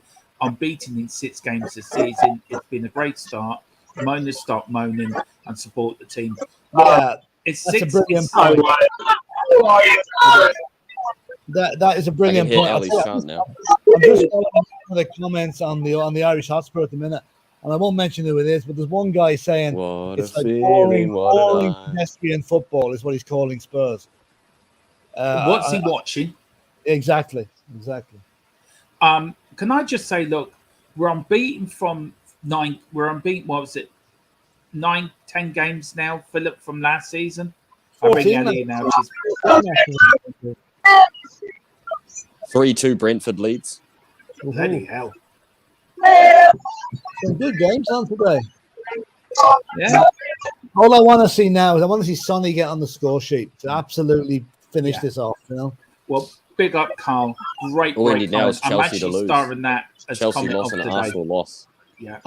unbeaten in 6 games this season. It's been a great start. Moaners stop moaning and support the team. Yeah, it's that's 6 a brilliant point. That is a brilliant point. I'm just following the comments on the Irish Hotspur at the minute, and I won't mention who it is, but there's one guy saying it's like boring pedestrian football is what he's calling Spurs. What's he watching? Exactly. Can I just say, look, we're unbeaten from 9. We're unbeaten. What was it? 9, 10 games now, Philip, from last season. 14 now. 3-2 Brentford leads. Bloody hell! Some good games on today. Yeah. All I want to see now is I want to see Sonny get on the score sheet to absolutely finish this off. You know. Well, big up, Carl. Great. All we need now is Chelsea to lose. Starting that as Chelsea loss and Arsenal loss. Yeah.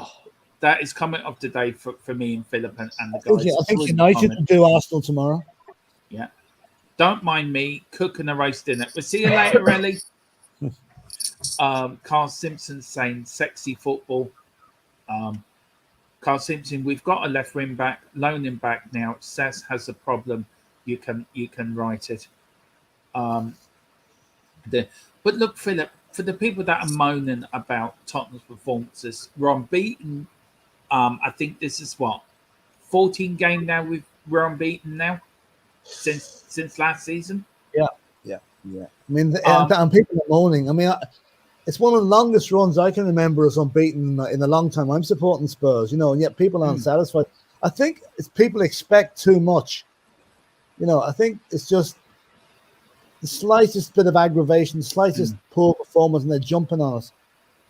That is coming up today for me and Philip and the guys. I think United will do Arsenal tomorrow. Yeah. Don't mind me cooking a roast dinner. We'll see you later, Ellie. Carl Simpson saying sexy football. Carl Simpson, we've got a left wing back, loan him back now. Sess has a problem. You can write it. But look, Philip, for the people that are moaning about Tottenham's performances, we're unbeaten. I think this is 14 game now. We're unbeaten now since last season. Yeah. I mean, and people are moaning. I mean, it's one of the longest runs I can remember us unbeaten in a long time. I'm supporting Spurs, and yet people aren't satisfied. I think it's people expect too much. I think it's just the slightest bit of aggravation, the slightest poor performance, and they're jumping on us.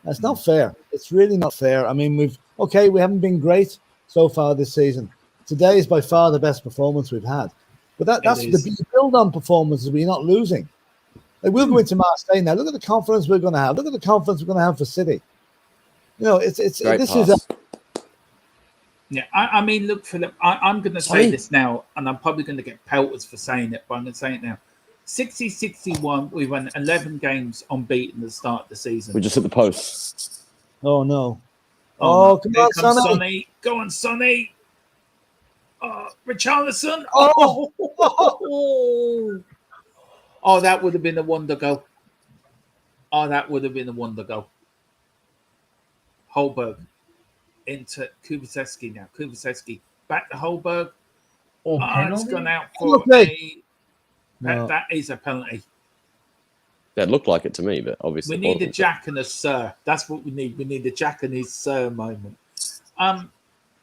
That's not fair. It's really not fair. I mean, we haven't been great so far this season. Today is by far the best performance we've had. But that's is. the build on performances. We're not losing. Like, we'll go into Marseille now. Look at the confidence we're going to have. Look at the confidence we're going to have for City. You know, Great this pass. is a Yeah, I mean, look, Philip, I'm going to say this now, and I'm probably going to get pelters for saying it, but I'm going to say it now. 60-61, we won 11 games unbeaten at the start of the season. We just hit the post. oh no. Oh, no. Come Here on, comes Sonny. Sonny. Go on, Sonny. Oh, Richarlison. Oh. Oh, that would have been a wonder goal. Oh, that would have been a wonder goal. Holberg into Kubiceski now. Kubiceski back to Holberg. Oh, It's penalty? gone out for Penalty. a. No. That is a penalty. That looked like it to me, but obviously We need a Jack and a Sir. That's what we need. We need a Jack and his Sir moment.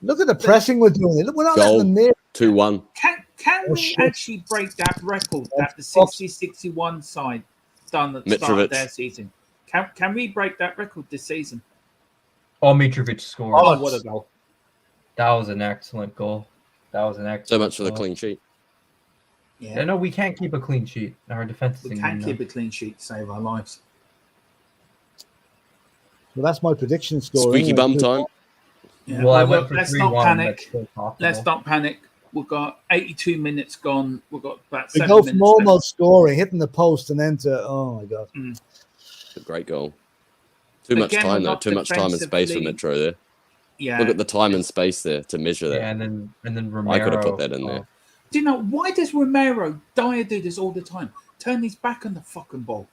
Look at the pressing we're doing. Look, we're not Goal. letting them near. 2-1. Can Oh, we shit. actually break that record that the 60-61 side done at the start of Mitrovic. their season? Can we break that record this season? Oh, Mitrovic scored. Oh, what a goal! That was an excellent goal. That was an So excellent much for the goal. clean sheet. Yeah, no, we can't keep a clean sheet. Our defense is We can't keep a clean sheet to save our lives. Well, that's my prediction score. Squeaky anyway. bum time. Yeah, Well, I well, went for let's 3-1. not panic. That's still possible. Let's not panic. We've got 82 minutes gone. We've got about We 7 go minutes from left. almost scoring, hitting the post, and then to oh my god. A great goal. Too much Again, we're time though. not Too much time and space for defensively- Metro there. Yeah. Look at the time and space there to measure that. Yeah, and then Romero. I could have put that in there. Do you know why does Romero Dyer do this all the time? Turn his back on the fucking ball.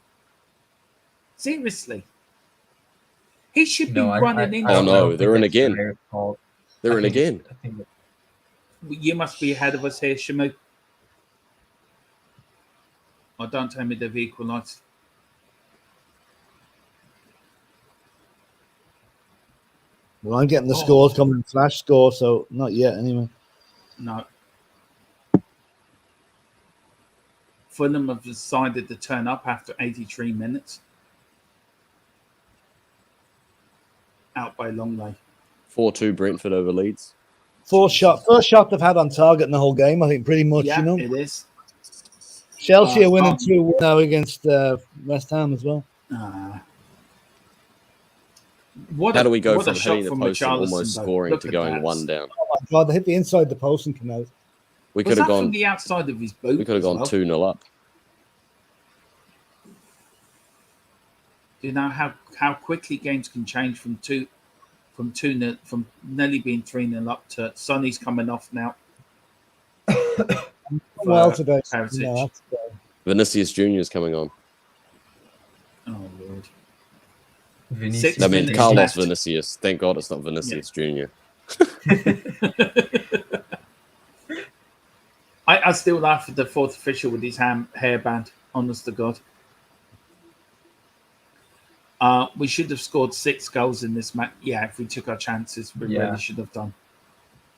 Seriously. He should be running into Oh, don't no, think they're in that's again. Dyer's fault. They're I in think- again. I think that- You must be ahead of us here, Shamu. Oh, don't tell me they've equalised. Well, I'm getting the Oh. scores coming in flash score, so not yet anyway. No. Fulham have decided to turn up after 83 minutes. Out by Longley. 4-2 Brentford over Leeds. First shot they've had on target in the whole game, I think, pretty much. Yeah, You know, it is. Chelsea are winning Arsenal. 2 now against West Ham as well. What How do we go what a from shot hitting the from post and Richarlison, almost though. scoring Look to at going that. 1 down? Oh my god, they hit the inside the post and came out. We Was could have that from gone. the outside of his boot? We could have as gone well? 2-0 up. Do you know how quickly games can change from nearly being 3-0 up to Sonny's coming off now? Well today. Perisic. No, that's, Vinicius Junior is coming on. Oh Lord. Vinicius. 6 I mean, minutes Carlos left. Vinicius. Thank God it's not Vinicius Junior. I still laugh at the fourth official with his hairband. Honest to God. We should have scored 6 goals in this match. Yeah, if we took our chances, we Yeah. really should have done.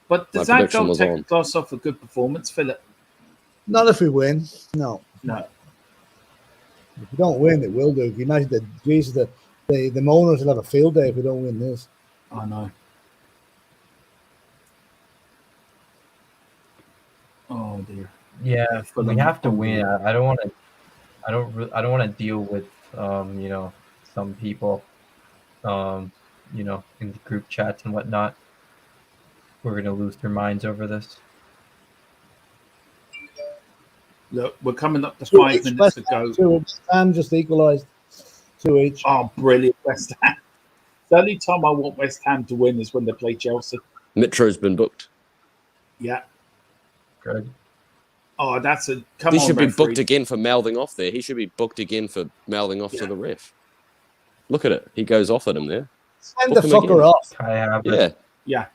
But does My that prediction goal was take on. a gloss off a good performance, Philip? not if we win. No. No. If we don't win, it will do. If you imagine the moaners will have a field day if we don't win this. I know. Oh dear. Yeah, Fulham we have to on win. board. I don't want to. I don't want to deal with some people, in the group chats and whatnot. We're gonna lose their minds over this. Look, we're coming up to 2 5 each, minutes West to go. 2 each. Ham just equalised 2 each. Oh, brilliant, West Ham. The only time I want West Ham to win is when they play Chelsea. Mitro's been booked. Yeah. Good. Oh, that's a He come on, should be referee. booked again for mouthing off there. He should be booked again for mouthing off to the ref. Look at it. He goes off at him there. Send book the him fucker again. off. I have. Yeah. Yeah.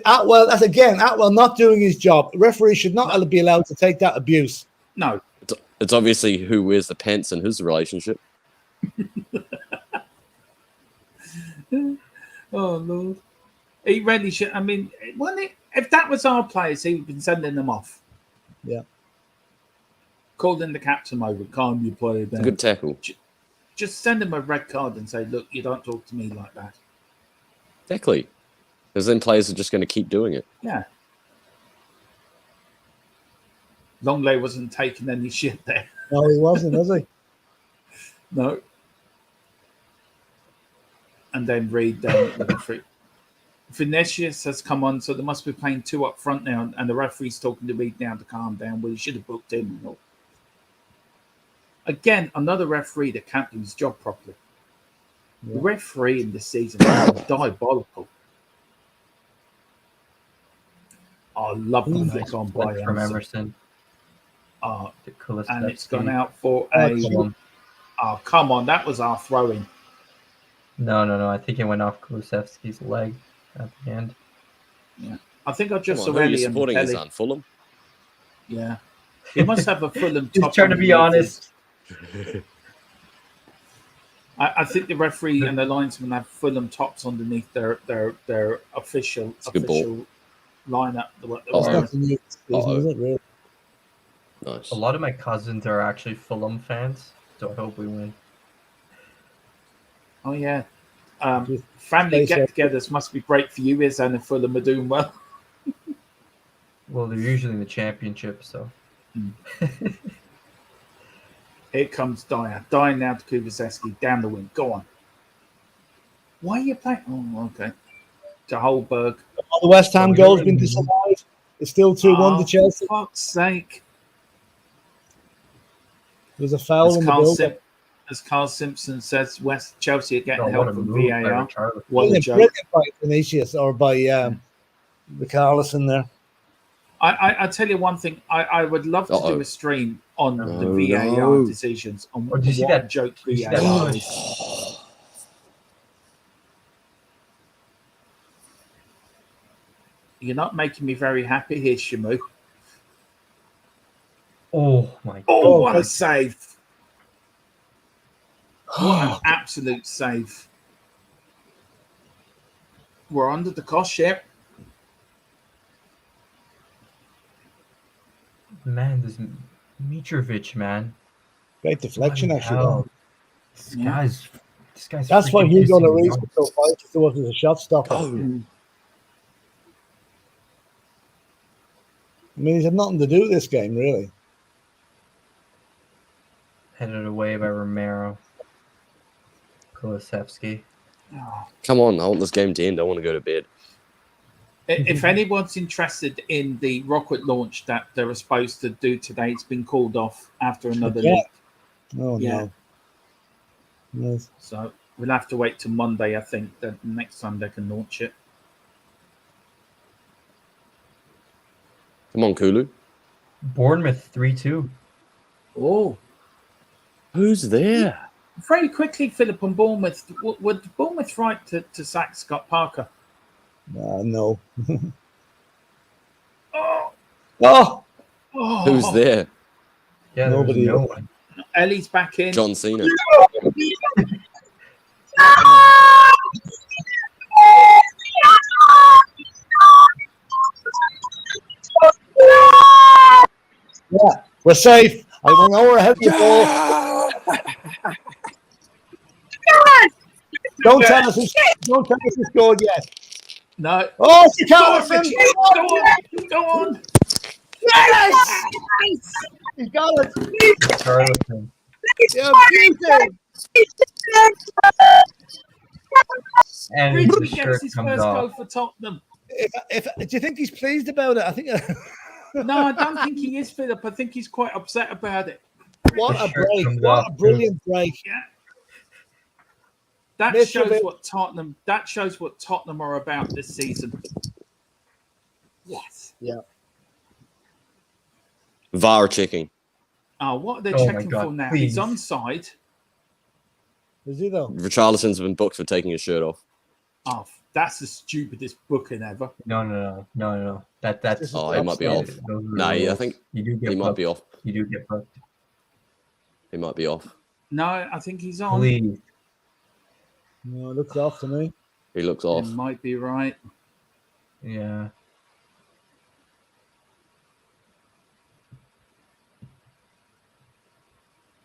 Atwell, that's again, Atwell not doing his job. The referee should not be allowed to take that abuse. No. It's obviously who wears the pants in his relationship. Oh Lord. He really should. I mean, if that was our players, he'd been sending them off. Yeah. Calling the captain over, calm your player down. Good tackle. Just send him a red card and say, look, you don't talk to me like that. Exactly. Because then players are just going to keep doing it. Yeah. Longley wasn't taking any shit there. No, he wasn't, was he? No. And then Reed with the free. Vinicius has come on, so they must be playing 2 up front now, and the referee's talking to Reed now to calm down. Well, he should have booked him. You know. Again, another referee that can't do his job properly. Yeah. The referee in this season is diabolical. I love when they gone by from Emerson. And Kulusevski. it's gone out for a. Fulham. Oh, come on, that was our throwing. No. I think it went off Kulusevski's leg at the end. Yeah, I think I just Come saw on, who are you Ellie on the supporting his telly. on Fulham? Yeah, he must have a Fulham He's top. trying to be honest. I think the referee and the linesman have Fulham tops underneath their official good ball. lineup. What they're It's wearing. not the new season, is it, really? Nice. A lot of my cousins are actually Fulham fans, so I hope we win. Oh yeah, Just family stay get-togethers must be great for you, Izan, and Fulham are doing well. Well, they're usually in the championship, so. Here comes Dyer. Dyer now to Kulusevski down the wing. Go on. Why are you playing? Oh, okay. To Holberg. The West Ham goal's been disallowed. It's still 2-1 to Chelsea. For fuck's sake. There's a foul in the build. As Carl Simpson says, Chelsea are getting Oh, what help a from move by VAR. Richarlison. What a Brilliant, joke. brilliant by Vinicius or by the Carlson there. I tell you one thing. I would love to do a stream on the VAR decisions. On Oh, did you see what that joke Did you see that VAR push? is. You're not making me very happy here, Shamu. Oh my Oh, god. what a save. What an absolute save. We're under the cosh here. Man, this Mitrovic, man. Great deflection, Bloody actually. hell. Yeah. This guy's That's why freaking Hugo pissing me Lloris off. was so fighting towards a shot stopper. Oh, I mean, he's had nothing to do with this game, really. Headed away by Romero. Kulusevski. come on. I want this game to end. I want to go to bed. If anyone's interested in the rocket launch that they were supposed to do today, it's been called off after another Yeah. leak. Oh, Yeah. no. Yes. So we'll have to wait till Monday, I think, that next time they can launch it. Come on, Kulu. Bournemouth 3-2. Oh, Who's there? very quickly, Philip, on Bournemouth. Would Bournemouth right to sack Scott Parker? No. Oh, Oh! oh. Who's there? Yeah, there was Nobody. no one. Ellie's back in. John Cena. Yeah, we're safe. I went over ahead of the ball. Don't tell us he scored yet. No. Oh, it's Go on, Carlson! Richie. Go on. Go on. Yes! He got it. Richarlison. Yeah, beauty. And Richie the shirt gets his comes first goal off. for Tottenham. If do you think he's pleased about it? I think. No, I don't think he is, Philip. I think he's quite upset about it. What The a shirt break! comes What off, a too. brilliant break! Yeah. That Mitchell shows Vick. what Tottenham. That shows what Tottenham are about this season. Yes. Yeah. VAR checking. Oh, what are they Oh my checking God, for now? please. He's onside. Is he though? Richarlison's been booked for taking his shirt off. Oh, that's the stupidest booking ever. No. That's This is Oh, he might be off. those are the No, I rules. think you do get he might booked. be off. You do get booked. He might be off. No, I think he's on. Please. No, it looks off to me. He looks You off. might be right. Yeah.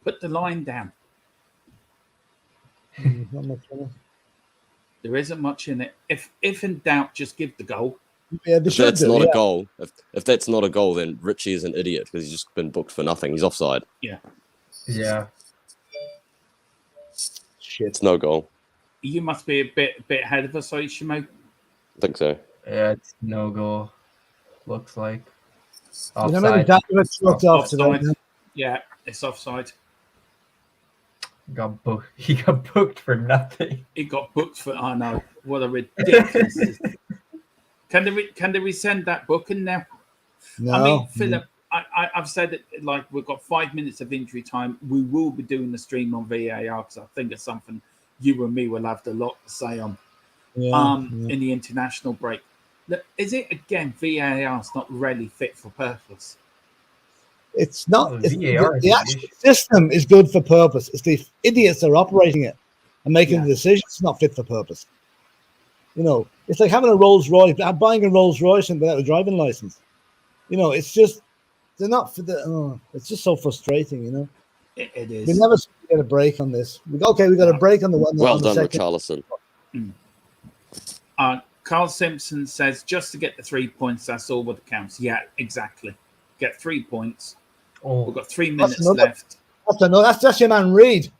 Put the line down. Not much fun. There isn't much in it. If in doubt, just give the goal. Yeah, they If should that's do. not Yeah. a goal, if that's not a goal, then Richie is an idiot because he's just been booked for nothing. He's offside. Yeah. Shit. It's no goal. You must be a bit ahead of us, are you, Shimo? I think so. Yeah, it's no goal. Looks like. You know, maybe Offside. that was looked off today. Offside. Yeah, it's offside. Got booked. He got booked for nothing. It got booked for. I know. What a ridiculous. Can they resend that booking now? No. I mean, Philip, I've said it, like, we've got 5 minutes of injury time. We will be doing the stream on VAR because I think it's something you and me will have a lot to say on. In the international break. Look, is it again VAR's not really fit for purpose? It's not. Oh, It's, VAR the is actual system is good for purpose. It's the idiots that are operating it and making the decisions. It's not fit for purpose. You know, it's like having a Rolls Royce, buying a Rolls Royce and without a driving license. You know, it's just they're not for the. Oh, it's just so frustrating. You know, It is. we never get a break on this. We got a break on the one. Well on the done, second. Richarlison. Carl Simpson says just to get the 3 points, that's all what counts. Yeah, exactly. Get 3 points. Oh, We've got 3 minutes another- left. That's your man Reed.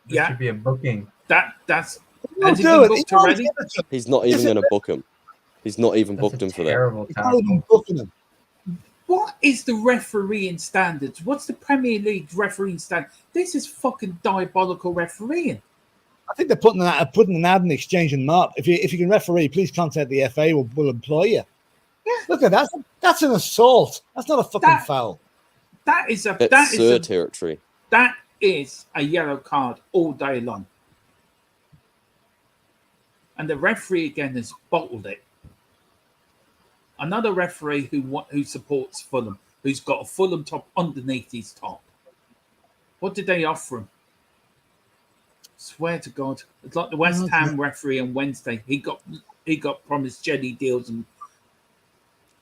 this should be a booking. That's He'll has he do been it. booked already? He's not even going to book him. He's not even That's booked a him for that. terrible He's not even tackle. booking him. What is the refereeing standards? What's the Premier League refereeing standard? This is fucking diabolical refereeing. I think they're putting an ad in exchange and map. If you can referee, please contact the FA. We'll employ you. Yeah. Look at that. That's an assault. That's not a fucking foul. That is a That's Sir territory. that is a yellow card all day long. And the referee again has bottled it. Another referee who supports Fulham, who's got a Fulham top underneath his top. What did they offer him? Swear to God, it's like the West Ham referee on Wednesday. He got promised jelly deals and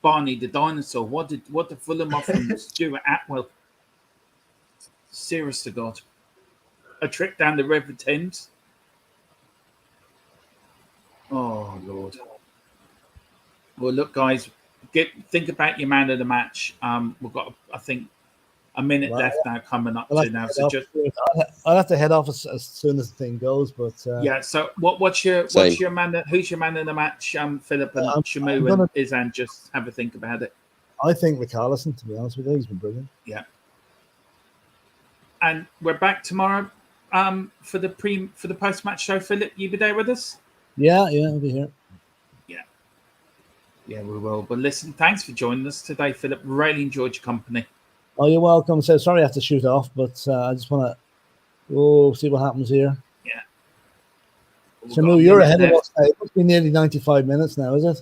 Barney the dinosaur. What did Fulham offer him? Stuart Atwell. Serious to God, a trip down the River Thames. Oh Lord. Well, look, guys, think about your man of the match. We've got, I think, a minute left now coming up to now. So just I'll have to head off as soon as the thing goes. But yeah. So what's your man? Who's your man of the match? Philip and Shamu and Izan. Just have a think about it. I think Richarlison, to be honest with you, he's been brilliant. Yeah. And we're back tomorrow for the post match show. Philip, you be there with us? Yeah, I'll be here. Yeah, we will. But listen, thanks for joining us today, Philip. Really enjoyed your company. Oh, you're welcome. So sorry I have to shoot off, but I just want to see what happens here. Yeah. Shamu, you're ahead of us now. It must be nearly 95 minutes now, is it?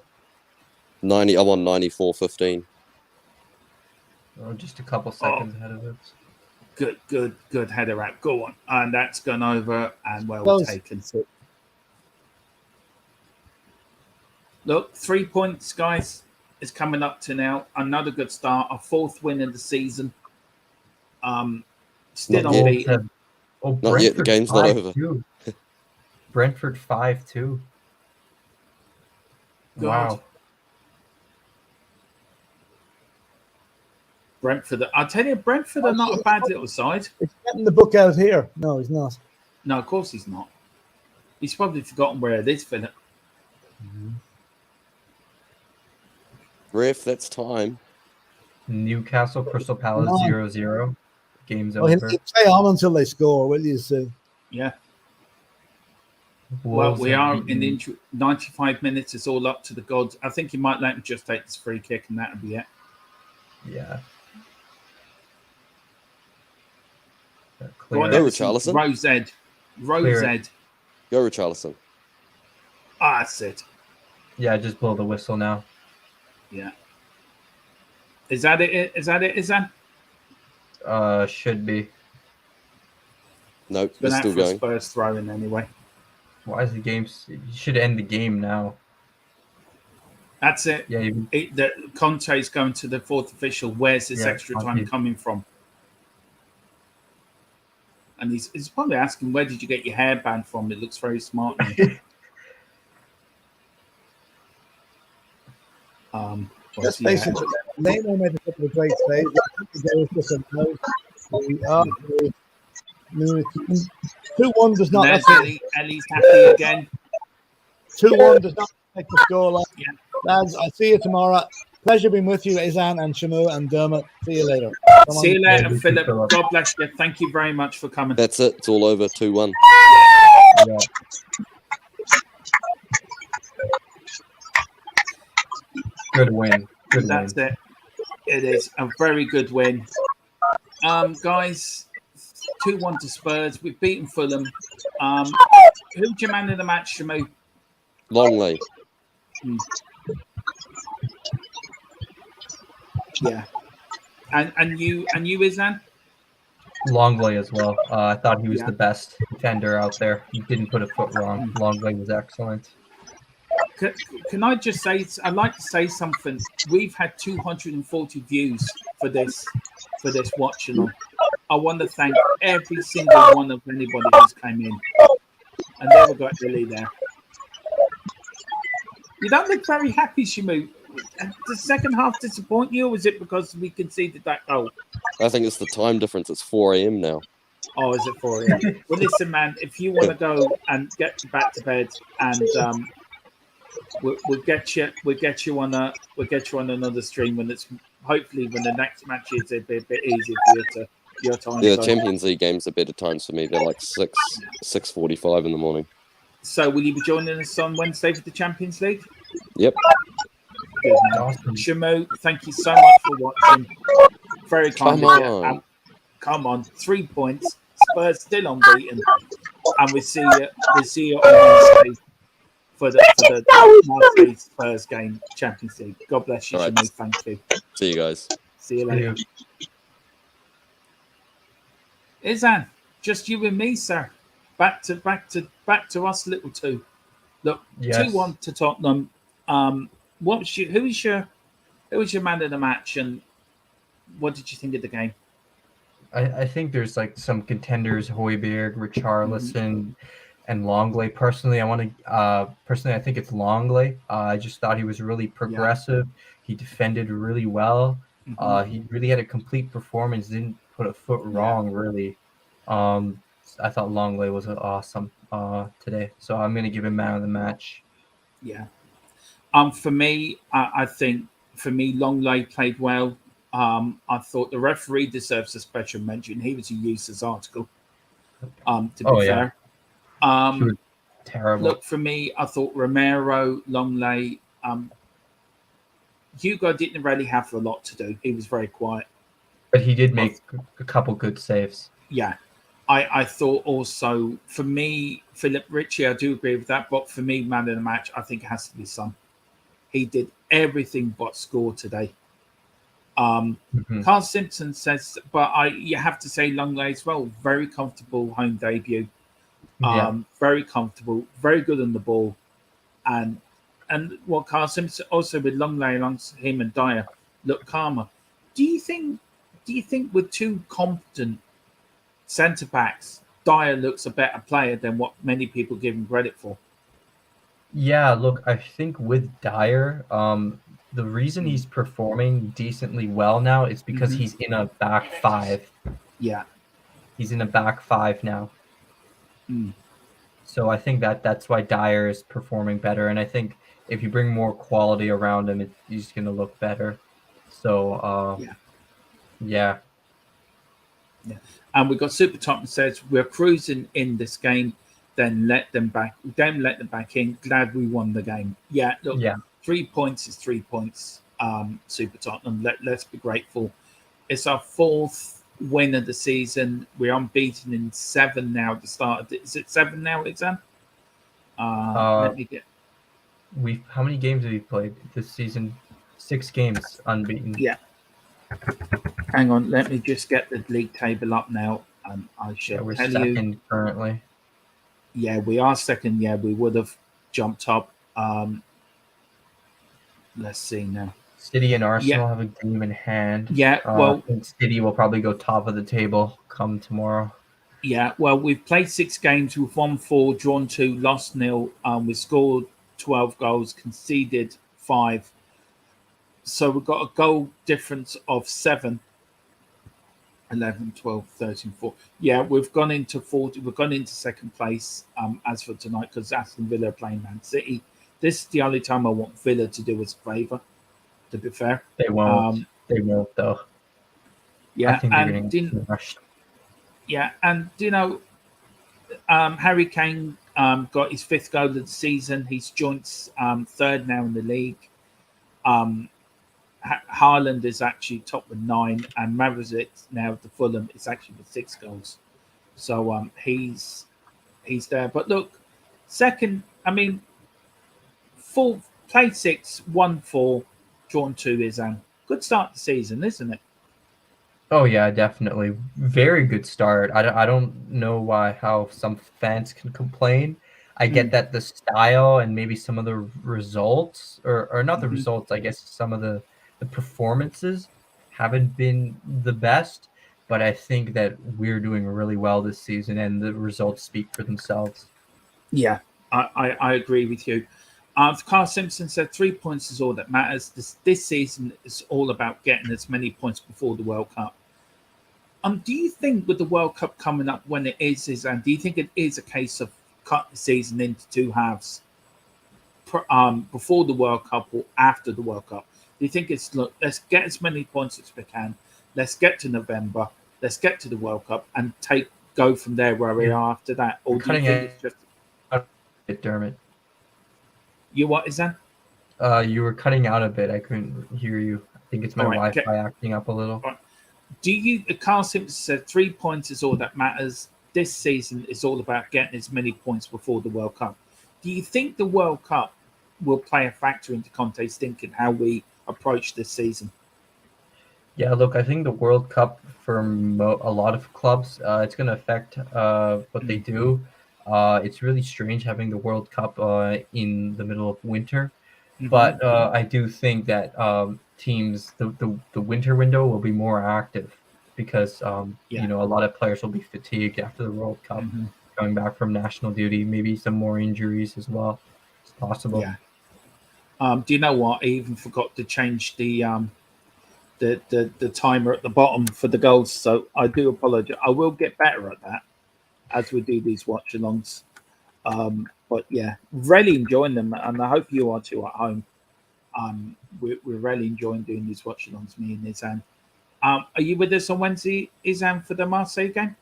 90. I'm on 94.15. Oh, just a couple seconds ahead of us. Good header out. Go on. And that's gone over and well taken. Look, 3 points, guys, is coming up to now. Another good start. Our 4th win of the season. Still unbeaten. Oh, Not yet. The game's not over. Brentford 5-2. Wow. Brentford. I'll tell you, Brentford are not a bad little side. It's getting the book out here. No, he's not. No, of course he's not. He's probably forgotten where it is, Philip. Ref, that's time. Newcastle Crystal Palace 0-0. Game's He'll over. stay on until they score, will you see? Yeah. Wolves Well, we are in the 95 minutes. It's all up to the gods. I think you might let him just take this free kick and that'll be it. Yeah. Go on, Go, Richarlison. Rose Ed. Go, Richarlison. That's it. Yeah, just blow the whistle now. Yeah. Is that it? Is that? Should be. Nope, it's still going. Spurs throwing anyway. Why is the game? You should end the game now. That's it. Yeah. Conte's going to the 4th official. Where's this extra time coming from? And he's probably asking, where did you get your hairband from? It looks very smart. Let's yeah. face it, Leno made a couple of great saves. We are a new team. 2-1 does not There's affect Ellie's happy again. 2-1 does not affect the scoreline. Yeah. Lads, I'll see you tomorrow. Pleasure being with you, Izan and Shamu and Dermot. See you later. Come See on. you later, Yeah, Philip. Philip. God bless you. Thank you very much for coming. That's it. It's all over. 2-1. Yeah. Good win. Good That's win. it. It is a very good win. Guys, 2-1 to Spurs. We've beaten Fulham. Who's your man of the match, Shamu? Longley. Yeah. And you, Izan? Longley as well. I thought he was Yeah. the best defender out there. He didn't put a foot wrong. Longley was excellent. Can I just say, I'd like to say something. We've had 240 views for this Watchalong. I want to thank every single one of anybody who's came in. And there we got Illy there. You don't look very happy, Shamu. Did the second half disappoint you, or was it because we conceded that goal? I think it's the time difference. It's 4 a.m. now. Oh, is it for you? Well, listen, man. If you want to go and get back to bed, and we'll get you on another stream when it's hopefully when the next match is a bit easier for you to your time. Yeah, zone. Champions League games are better times for me. They're like 6:45 in the morning. So, will you be joining us on Wednesday for the Champions League? Yep. Good, man. Awesome. Shamu, thank you so much for watching. Very kind Come of you. on. Come on, 3 points. Spurs still unbeaten, and we see you on Wednesday for the Marseille Spurs game, Champions League. God bless you, All right. Shamu. Thank you. See you guys. See you later. Izan, just you and me, sir. Back to us, little two. Look, Yes. 2-1 to Tottenham. Who was your man of the match, and what did you think of the game? I think there's like some contenders: Højbjerg, Richarlison, and Longley. Personally, I think it's Longley. I just thought he was really progressive. He defended really well. He really had a complete performance. Didn't put a foot wrong, really. I thought Longley was awesome today, so I'm gonna give him man of the match. Yeah. For me, I think Longley played well. I thought the referee deserves a special mention. He was a useless article. To be fair. He was terrible. Look, for me, I thought Romero, Longley, Hugo didn't really have a lot to do. He was very quiet. But he did make a couple good saves. Yeah. I thought also, for me, Philip Ritchie, I do agree with that. But for me, man of the match, I think it has to be Son. He did everything but score today. Carl Simpson says, but you have to say Longley as well. Very comfortable home debut. Very comfortable, very good on the ball. And what Carl Simpson also with Longley alongside him and Dyer look calmer. Do you think with two competent centre backs, Dyer looks a better player than what many people give him credit for? Yeah, look, I think with Dyer, the reason he's performing decently well now is because he's in a back five. Yeah. He's in a back five now. So I think that's why Dyer is performing better. And I think if you bring more quality around him, he's going to look better. So, yeah. And we've got Super Tottenham says, we're cruising in this game, then let them back in. Glad we won the game. Yeah, look, 3 points is 3 points, Super Tottenham. Let's be grateful. It's our fourth win of the season. We're unbeaten in 7 now at the start. Is it 7 now, Exam? Let me get... How many games have we played this season? 6 games unbeaten. Yeah. Hang on, let me just get the league table up now. I shall we're tell second you. Currently. Yeah, we are second. Yeah, we would have jumped up. Let's see now. City and Arsenal have a game in hand. Yeah, well, I think City will probably go top of the table come tomorrow. Yeah, well, we've played 6 games. We've won 4, drawn 2, lost 0. We scored 12 goals, conceded 5. So we've got a goal difference of 7, 11, 12, 13, 4. Yeah, we've gone into 40. We've gone into second place as for tonight because Aston Villa are playing Man City. This is the only time I want Villa to do us a favour, to be fair. They won't. They won't, though. I Yeah, think they're and getting smashed. yeah, and Harry Kane got his 5th goal of the season. He's joint 3rd now in the league. Haaland is actually top with 9, and Mavrisic now at the Fulham is actually with 6 goals. So he's there. But look, second, I mean, play 6, 1-4, drawn 2 is good start to the season, isn't it? Oh yeah, definitely. Very good start. I don't know how some fans can complain. I get that the style and maybe some of the results, or not the results, I guess some of the performances haven't been the best, but I think that we're doing really well this season and the results speak for themselves. Yeah, I agree with you. Carl Simpson said 3 points is all that matters. This season is all about getting as many points before the World Cup. Do you think with the World Cup coming up when it is, and do you think it is a case of cut the season into 2 halves before the World Cup or after the World Cup? Do you think it's, look, let's get as many points as we can, let's get to November, let's get to the World Cup and go from there where we are after that? Or do you think it's just Dermot? You what is that? You were cutting out a bit. I couldn't hear you. I think it's my Wi-Fi acting up a little. Do you? Carl Simpson said 3 points is all that matters. This season is all about getting as many points before the World Cup. Do you think the World Cup will play a factor into Conte's thinking how we approach this season? Yeah, look, I think the World Cup for a lot of clubs, it's going to affect what they do. It's really strange having the World Cup in the middle of winter, but I do think that teams, the winter window will be more active because a lot of players will be fatigued after the World Cup, coming back from national duty. Maybe some more injuries as well. It's possible. Yeah. Do you know what? I even forgot to change the timer at the bottom for the goals, so I do apologize. I will get better at that as we do these watch-alongs. But yeah, really enjoying them, and I hope you are too at home. We're really enjoying doing these watch-alongs, me and Izan. Are you with us on Wednesday, Izan, for the Marseille game?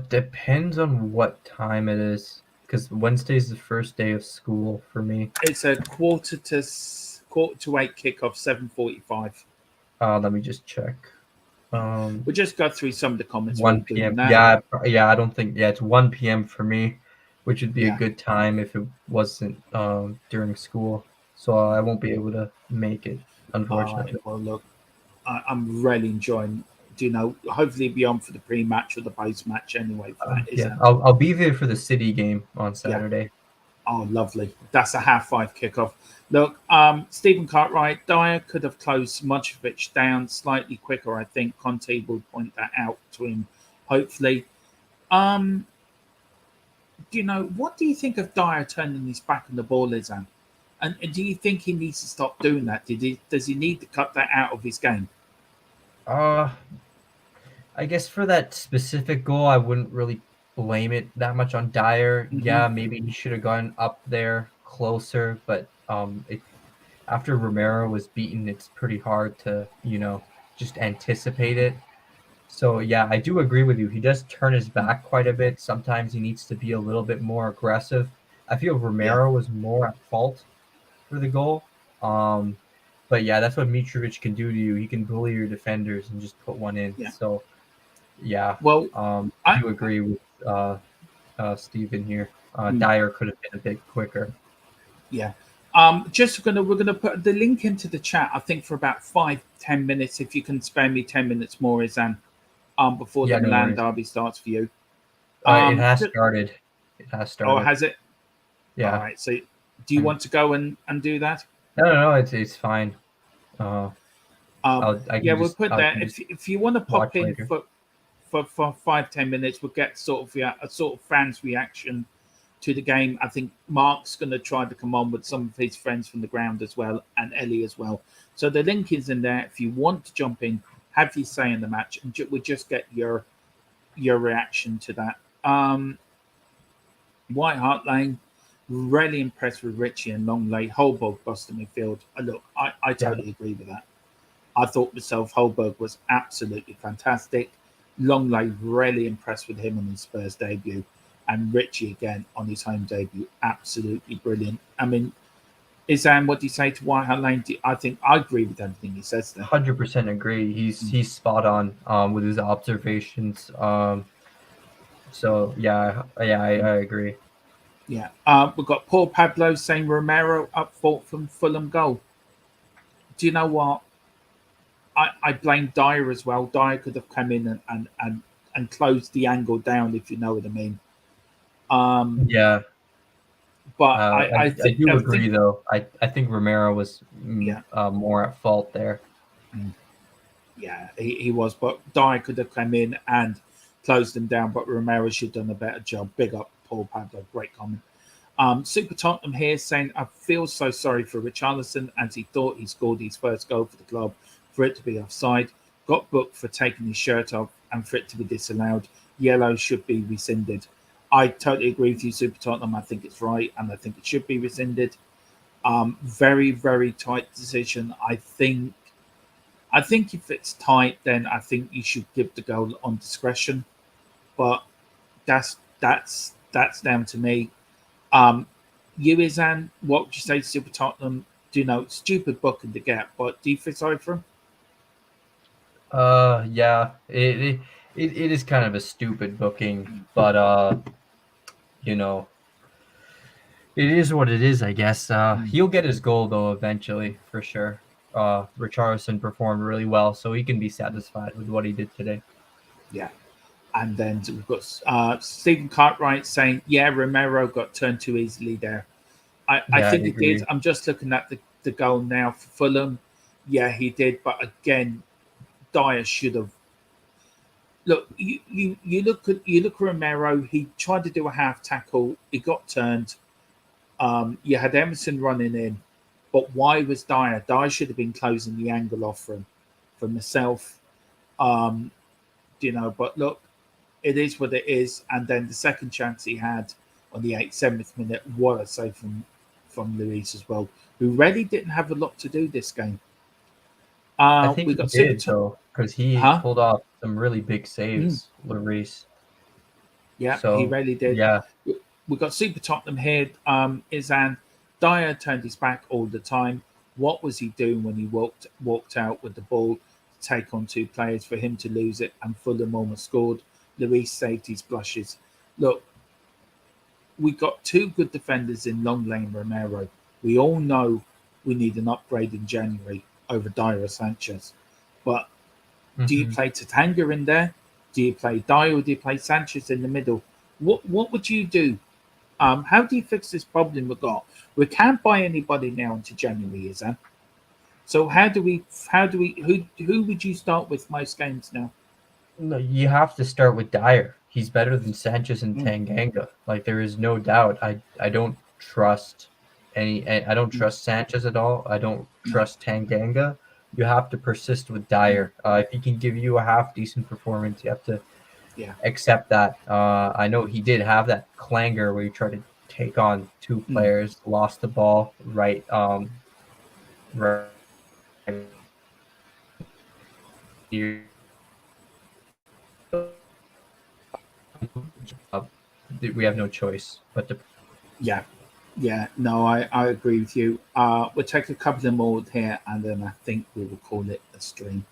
Depends on what time it is, because Wednesday is the first day of school for me. It's a quarter to 8 kickoff, 7:45. Let me just check. We'll just go through some of the comments. 1 p.m. Yeah, I don't think. Yeah, it's 1 p.m. for me, which would be a good time if it wasn't during school. So I won't be able to make it, unfortunately. Well, look, I'm really enjoying. Hopefully be on for the pre-match or the post-match anyway. For that, I'll be there for the City game on Saturday. Oh, lovely. That's a 5:30 kickoff. Look, Stephen Cartwright, Dyer could have closed Modric down slightly quicker. I think Conte will point that out to him, hopefully. What do you think of Dyer turning his back on the ball, Izan? And do you think he needs to stop doing that? Does he need to cut that out of his game? I guess for that specific goal, I wouldn't really blame it that much on Dyer. Yeah, maybe he should have gone up there closer, but after Romero was beaten, it's pretty hard to just anticipate it. So yeah, I do agree with you. He does turn his back quite a bit. Sometimes he needs to be a little bit more aggressive. I feel Romero was more at fault for the goal. But yeah, that's what Mitrovic can do to you. He can bully your defenders and just put one in. Yeah. So yeah, well, I do agree with Stephen here. Dyer could have been a bit quicker. Yeah. We're gonna put the link into the chat. I think for about 5-10 minutes. If you can spare me 10 minutes more, Izan, before the Milan derby starts for you. It has started. It has started. Oh, has it? Yeah. All right. So, do you want to go and do that? No. It's fine. We'll put that. If you want to pop in for 5-10 minutes, we'll get a sort of fans' reaction to the game. I think Mark's going to try to come on with some of his friends from the ground as well, and Ellie as well. So the link is in there. If you want to jump in, have your say in the match, and we'll just get your reaction to that. White Hart Lane, really impressed with Richie and Longley. Holberg busted midfield. Look, I totally agree with that. I thought myself Holberg was absolutely fantastic. Longley, really impressed with him on his Spurs debut. And Richie again on his home debut, absolutely brilliant. I mean, Izan, what do you say to White Hart Lane? I think I agree with everything he says there. 100% agree. He's spot on with his observations. So I agree. Yeah. We've got Paul Pablo saying Romero up fault from Fulham goal. Do you know what? I blame Dyer as well. Dyer could have come in and closed the angle down, if you know what I mean. Yeah. But I do agree, though. I think Romero was more at fault there. Yeah, he was. But Dyer could have come in and closed them down, but Romero should have done a better job. Big up, Paul Pablo. Great comment. Super Tottenham here saying, I feel so sorry for Richarlison as he thought he scored his first goal for the club for it to be offside. Got booked for taking his shirt off and for it to be disallowed. Yellow should be rescinded. I totally agree with you, Super Tottenham. I think it's right, and I think it should be rescinded. Very, very tight decision. I think if it's tight, then I think you should give the goal on discretion. But that's down to me. You, Izan, what would you say to Super Tottenham? Do you know, stupid booking to get, but do you feel sorry for him? Yeah, it is kind of a stupid booking, but you know, it is what it is, I guess. He'll get his goal though eventually, for sure. Richarlison performed really well, so he can be satisfied with what he did today. Yeah. And then we've got Stephen Cartwright saying, yeah, Romero got turned too easily there. I think he did. I'm just looking at the goal now for Fulham. Yeah, he did. But again, Dyer should have. Look, you look at Romero. He tried to do a half tackle. He got turned. You had Emerson running in, but why was Dyer? Dyer should have been closing the angle off for myself. But look, it is what it is. And then the second chance he had on the 87th minute, what a save from Luis as well, who really didn't have a lot to do this game. I think he did, though, because he pulled off some really big saves, Luis. Yeah, so, he really did. Yeah. We've got Super Tottenham here. Izan, Dyer turned his back all the time. What was he doing when he walked out with the ball to take on two players for him to lose it? And Fulham almost scored. Luis saved his blushes. Look, we got two good defenders in Longley and Romero. We all know we need an upgrade in January over Dyer or Sanchez. But do you play Tatanga in there? Do you play Dyer or do you play Sanchez in the middle? What would you do? How do you fix this problem we've got? We can't buy anybody now into January, is that? So who would you start with most games now? No, you have to start with Dyer. He's better than Sanchez and Tanganga. Like, there is no doubt. I don't trust I don't trust Sanchez at all. I don't trust Tanganga. You have to persist with Dyer. If he can give you a half decent performance, you have to accept that. I know he did have that clanger where he tried to take on two players, lost the ball right. We have no choice but to. No, I agree with you. We'll take a couple of more here, and then I think we will call it a stream.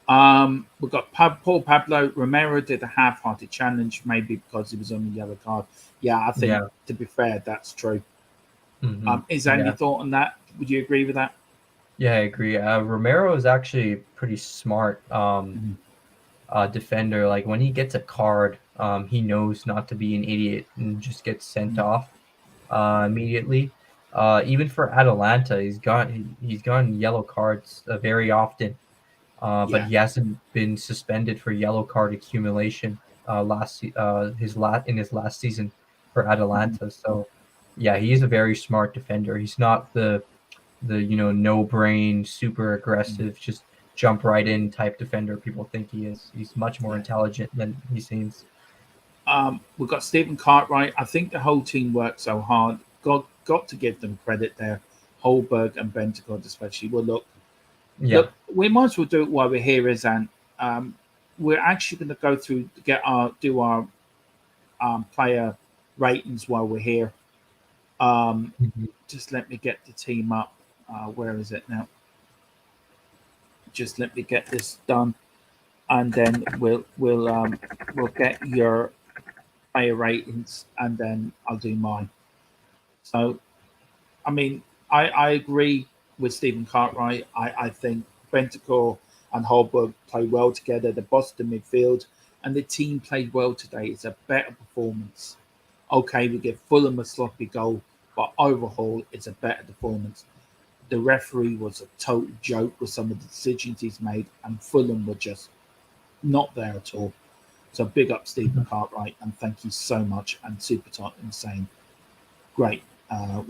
We've got Paul Pablo. Romero did a half-hearted challenge, maybe because he was on the yellow card. Yeah, I think to be fair, that's true. Is there any thought on that? Would you agree with that? Yeah, I agree. Romero is actually pretty smart defender. Like, when he gets a card, he knows not to be an idiot and just gets sent off immediately. Even for Atalanta, he's gotten yellow cards very often, but he hasn't been suspended for yellow card accumulation in his last season for Atalanta. So yeah, he's a very smart defender. He's not the no brain, super aggressive, just jump right in type defender people think he is. He's much more intelligent than he seems. We've got Stephen Cartwright. I think the whole team worked so hard. Got to give them credit there. Holberg and Bentancur especially. Well, look, we might as well do it while we're here, Izan. We're actually going to go through do our player ratings while we're here. Just let me get the team up. Where is it now? Just let me get this done, and then we'll get your player ratings, and then I'll do mine. So, I mean, I agree with Stephen Cartwright. I think Bentancur and Holberg play well together. The Boston midfield and the team played well today. It's a better performance. Okay, we give Fulham a sloppy goal, but overall, it's a better performance. The referee was a total joke with some of the decisions he's made, and Fulham were just not there at all. So big up Stephen Cartwright, and thank you so much. And Super Tottenham saying, great.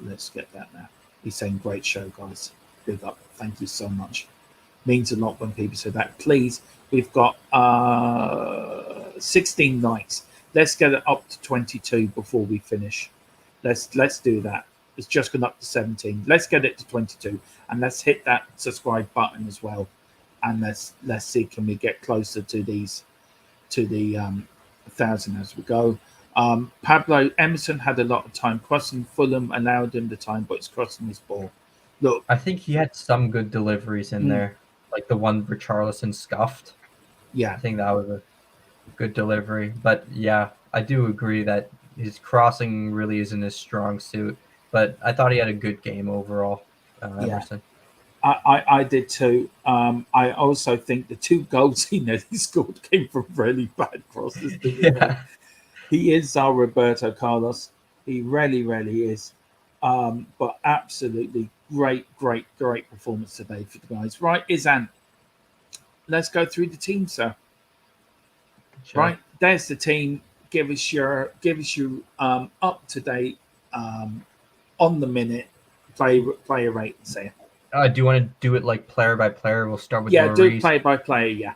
Let's get that now. He's saying, great show, guys. Big up. Thank you so much. Means a lot when people say that. Please, we've got 16 likes. Let's get it up to 22 before we finish. Let's do that. It's just gone up to 17. Let's get it to 22, and let's hit that subscribe button as well. And let's see, can we get closer to the 1,000 as we go. Pablo Emerson had a lot of time crossing. Fulham allowed him the time, but it's crossing his ball. Look, I think he had some good deliveries in there, like the one Richarlison scuffed. Yeah, I think that was a good delivery. But yeah, I do agree that his crossing really isn't his strong suit. But I thought he had a good game overall, Emerson. I did too. I also think the 2 goals he nearly scored came from really bad crosses. He is our Roberto Carlos. He really is. But absolutely great performance today for the guys. Right, Izan, let's go through the team, sir. Sure. Right, there's the team. Give us your up to date, on the minute player rating, say. Do you want to do it like player by player? We'll start with Lloris. Do player by player. Yeah.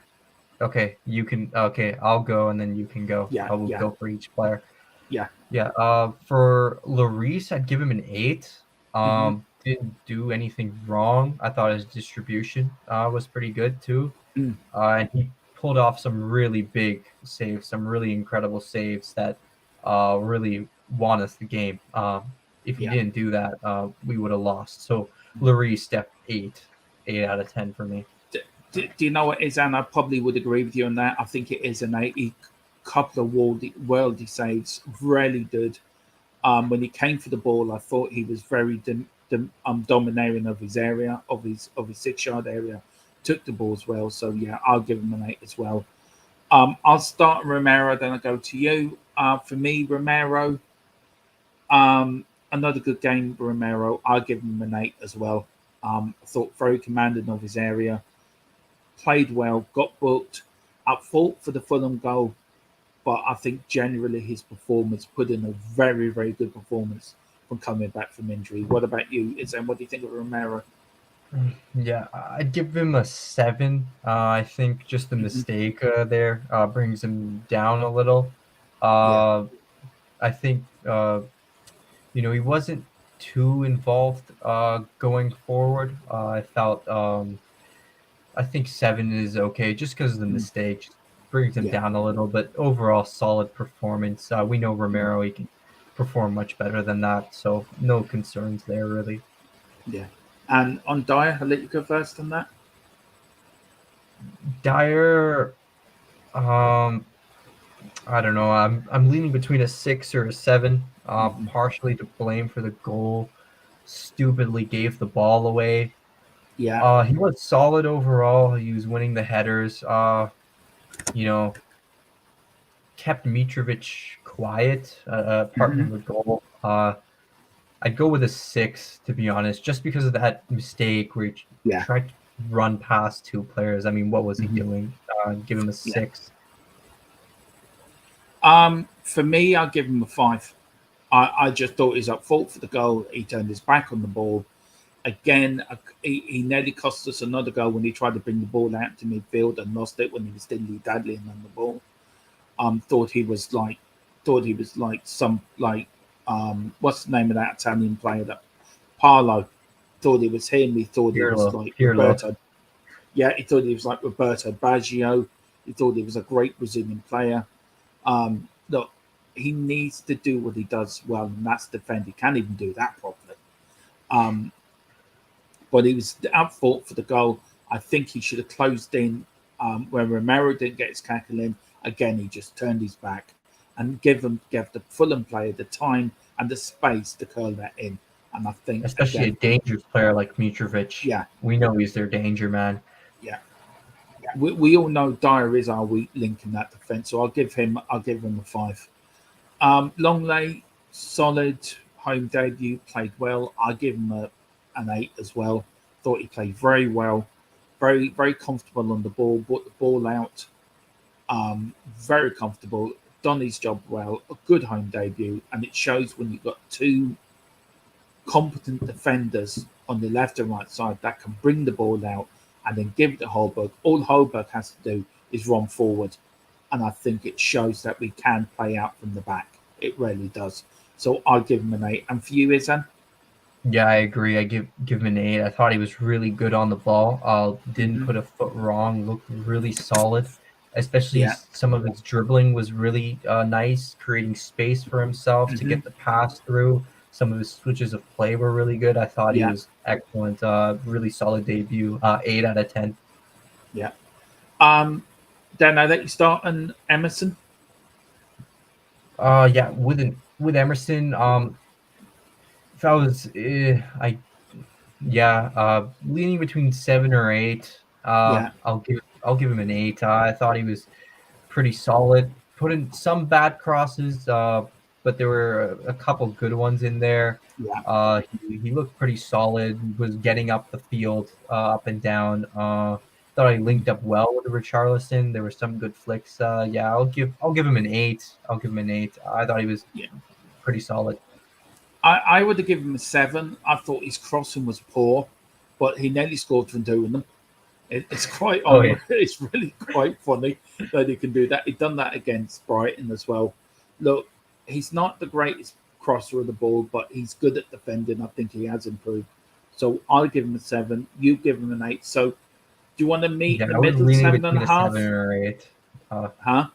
Okay, you can. Okay, I'll go and then you can go. Yeah, I will go for each player. Yeah. For Lloris, I'd give him an 8. Didn't do anything wrong. I thought his distribution was pretty good too. And he pulled off some really big saves, some really incredible saves that really won us the game. If he didn't do that, we would have lost. So Lloris, step 8 out of 10 for me. Do you know what, Izan? I probably would agree with you on that. I think it is an 8. Couple of worldy saves, really good. When he came for the ball, I thought he was very domineering of his area, of his 6-yard area. Took the ball as well. So yeah, I'll give him an 8 as well. I'll start Romero, then I'll go to you. For me, Romero, another good game for Romero. I'll give him an 8 as well. I thought very commanding of his area. Played well, got booked. At fault for the Fulham goal, but I think generally his performance put in a very good performance from coming back from injury. What about you, Izan? What do you think of Romero? Yeah, I'd give him a 7. I think just the mistake there brings him down a little. I think he wasn't too involved going forward. I felt I think 7 is okay just because of the mistake. Brings him down a little, but overall solid performance. We know Romero, he can perform much better than that, so no concerns there really. Yeah. And on Dyer, I'll let you go first on that. Dyer, I don't know. I'm leaning between a 6 or a 7. Partially to blame for the goal. Stupidly gave the ball away. Yeah. He was solid overall. He was winning the headers. Kept Mitrovic quiet apart from the goal. I'd go with a 6 to be honest, just because of that mistake where he tried to run past 2 players. I mean, what was he doing? Give him a 6. For me, I'll give him a 5. I just thought he was at fault for the goal. He turned his back on the ball. Again, he nearly cost us another goal when he tried to bring the ball out to midfield and lost it when he was dilly-dallying on the ball. Thought he was like some what's the name of that Italian player that Parlo? Thought it was him. He thought he was like Roberto. Yeah, he thought he was like Roberto Baggio. He thought he was a great Brazilian player. Look, he needs to do what he does well, and that's defend. He can't even do that properly. But he was out fault for the goal. I think he should have closed in when Romero didn't get his cackle in. Again, he just turned his back and gave the Fulham player the time and the space to curl that in. And I think, especially a dangerous player like Mitrovic. Yeah, we know he's their danger man. Yeah, we all know Dyer is our weak link in that defense, so I'll give him a 5. Longley, solid home debut, played well. I give him an 8 as well. Thought he played very well, very very comfortable on the ball, brought the ball out, very comfortable, done his job well. A good home debut, and it shows when you've got two competent defenders on the left and right side that can bring the ball out and then give it to Holberg. All Holberg has to do is run forward, and I think it shows that we can play out from the back. It really does. So I'll give him an 8. And for you, Izan? Yeah, I agree. I give him an 8. I thought he was really good on the ball. Didn't put a foot wrong. Looked really solid. Especially some of his dribbling was really nice, creating space for himself to get the pass through. Some of his switches of play were really good. I thought he was excellent. Really solid debut. 8 out of 10. Yeah. Dan, I let you start on Emerson. Yeah, with Emerson, if I was, leaning between 7 or 8. I'll give him an 8. I thought he was pretty solid. Put in some bad crosses, but there were a couple good ones in there. He looked pretty solid. He was getting up the field, up and down. Thought he linked up well with Richarlison. There were some good flicks. I'll give him an 8. I'll give him an 8. I thought he was pretty solid. I would have given him a 7. I thought his crossing was poor, but he nearly scored from doing them. It's quite it's really quite funny that he can do that. He'd done that against Brighton as well. Look, he's not the greatest crosser of the ball, but he's good at defending. I think he has improved. So I'll give him a 7. You give him an 8. So do you want to meet in the middle, 7.5? 7 or 8. Huh?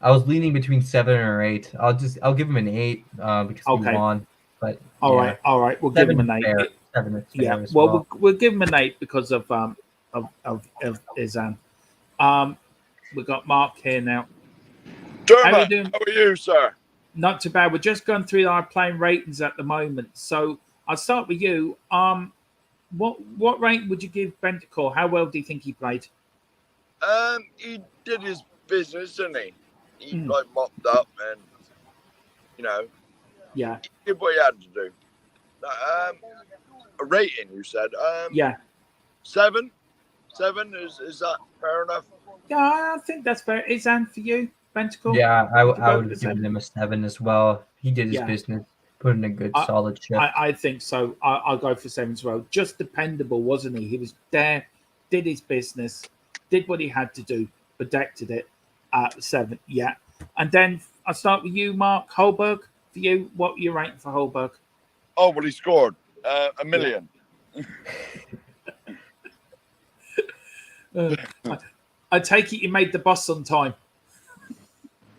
I was leaning between 7 or 8. I'll give him an 8 because we won. But all right. We'll give him an 8. Fair. 7 is fair as well. We'll give him an 8 because of Izan. We've got Mark here now. Dermot, how are you, sir? Not too bad. We're just going through our playing ratings at the moment. So I'll start with you. What rating would you give Bentancur? How well do you think he played? He did his business, didn't he? He like mopped up and he did what he had to do. A rating, you said? 7. 7 is that fair enough? Yeah, I think that's fair. Izan, for you, Bentancur? Yeah, I would have given him a 7 as well. He did his business, put in a good solid shift. I think so. I'll go for 7 as well. Just dependable, wasn't he? He was there, did his business, did what he had to do, protected it. 7, yeah. And then I'll start with you, Mark Holberg. For you, what are you rating for Holberg? Oh, well, he scored 1 million. I take it you made the bus on time.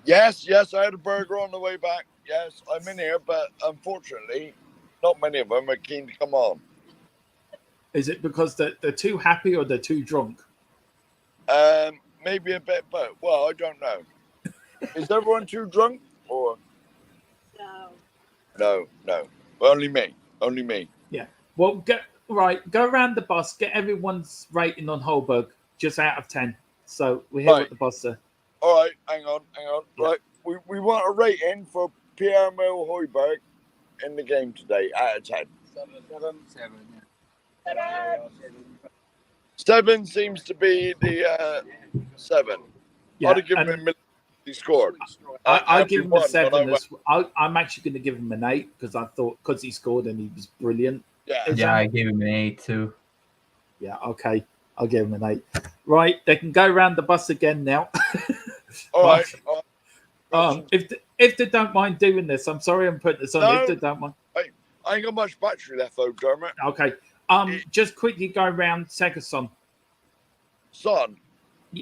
Yes, I had a burger on the way back. Yes, I'm in here, but unfortunately, not many of them are keen to come on. Is it because they're too happy or they're too drunk? Maybe a bit, but well, I don't know. Is everyone too drunk or? No. Only me. Yeah. Well, go around the bus, get everyone's rating on Holberg, just out of 10. So we hear what the boss said. All right, hang on. Yeah. Right, we want a rating for Pierre-Emile Højbjerg in the game today out of 10. 7 seems to be the 7. Yeah, I'd have given him He scored. I give him a won, 7. I'm actually going to give him an 8 because I thought because he scored and he was brilliant. Yeah, I gave him an 8 too. Yeah, okay. I'll give him an 8. Right, they can go around the bus again now. All right. If they don't mind doing this, I'm sorry I'm putting this on. No, if they don't mind. I ain't got much battery left though, Dermot. Okay. Just quickly go around Segason. Son.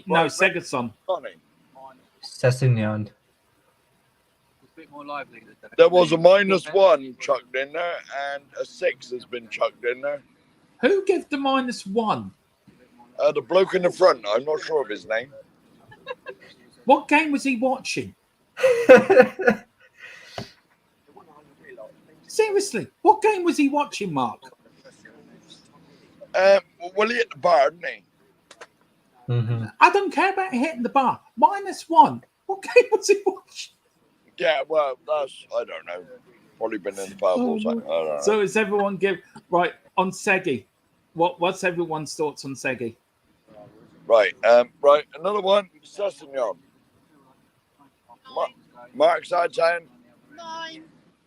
No, Segason. Sonny. Sessignon. There was a -1 chucked in there, and a 6 has been chucked in there. Who gave the -1? The bloke in the front. I'm not sure of his name. What game was he watching? Seriously, what game was he watching, Mark? Well, he hit the bar, didn't he? Mm-hmm. I don't care about hitting the bar. -1. What game was he watching? Yeah, well, I don't know. Probably been in the pub or something. I don't know. So is everyone right on Segi? What's everyone's thoughts on Segi? Right, another one, Sessignon. Mark's side saying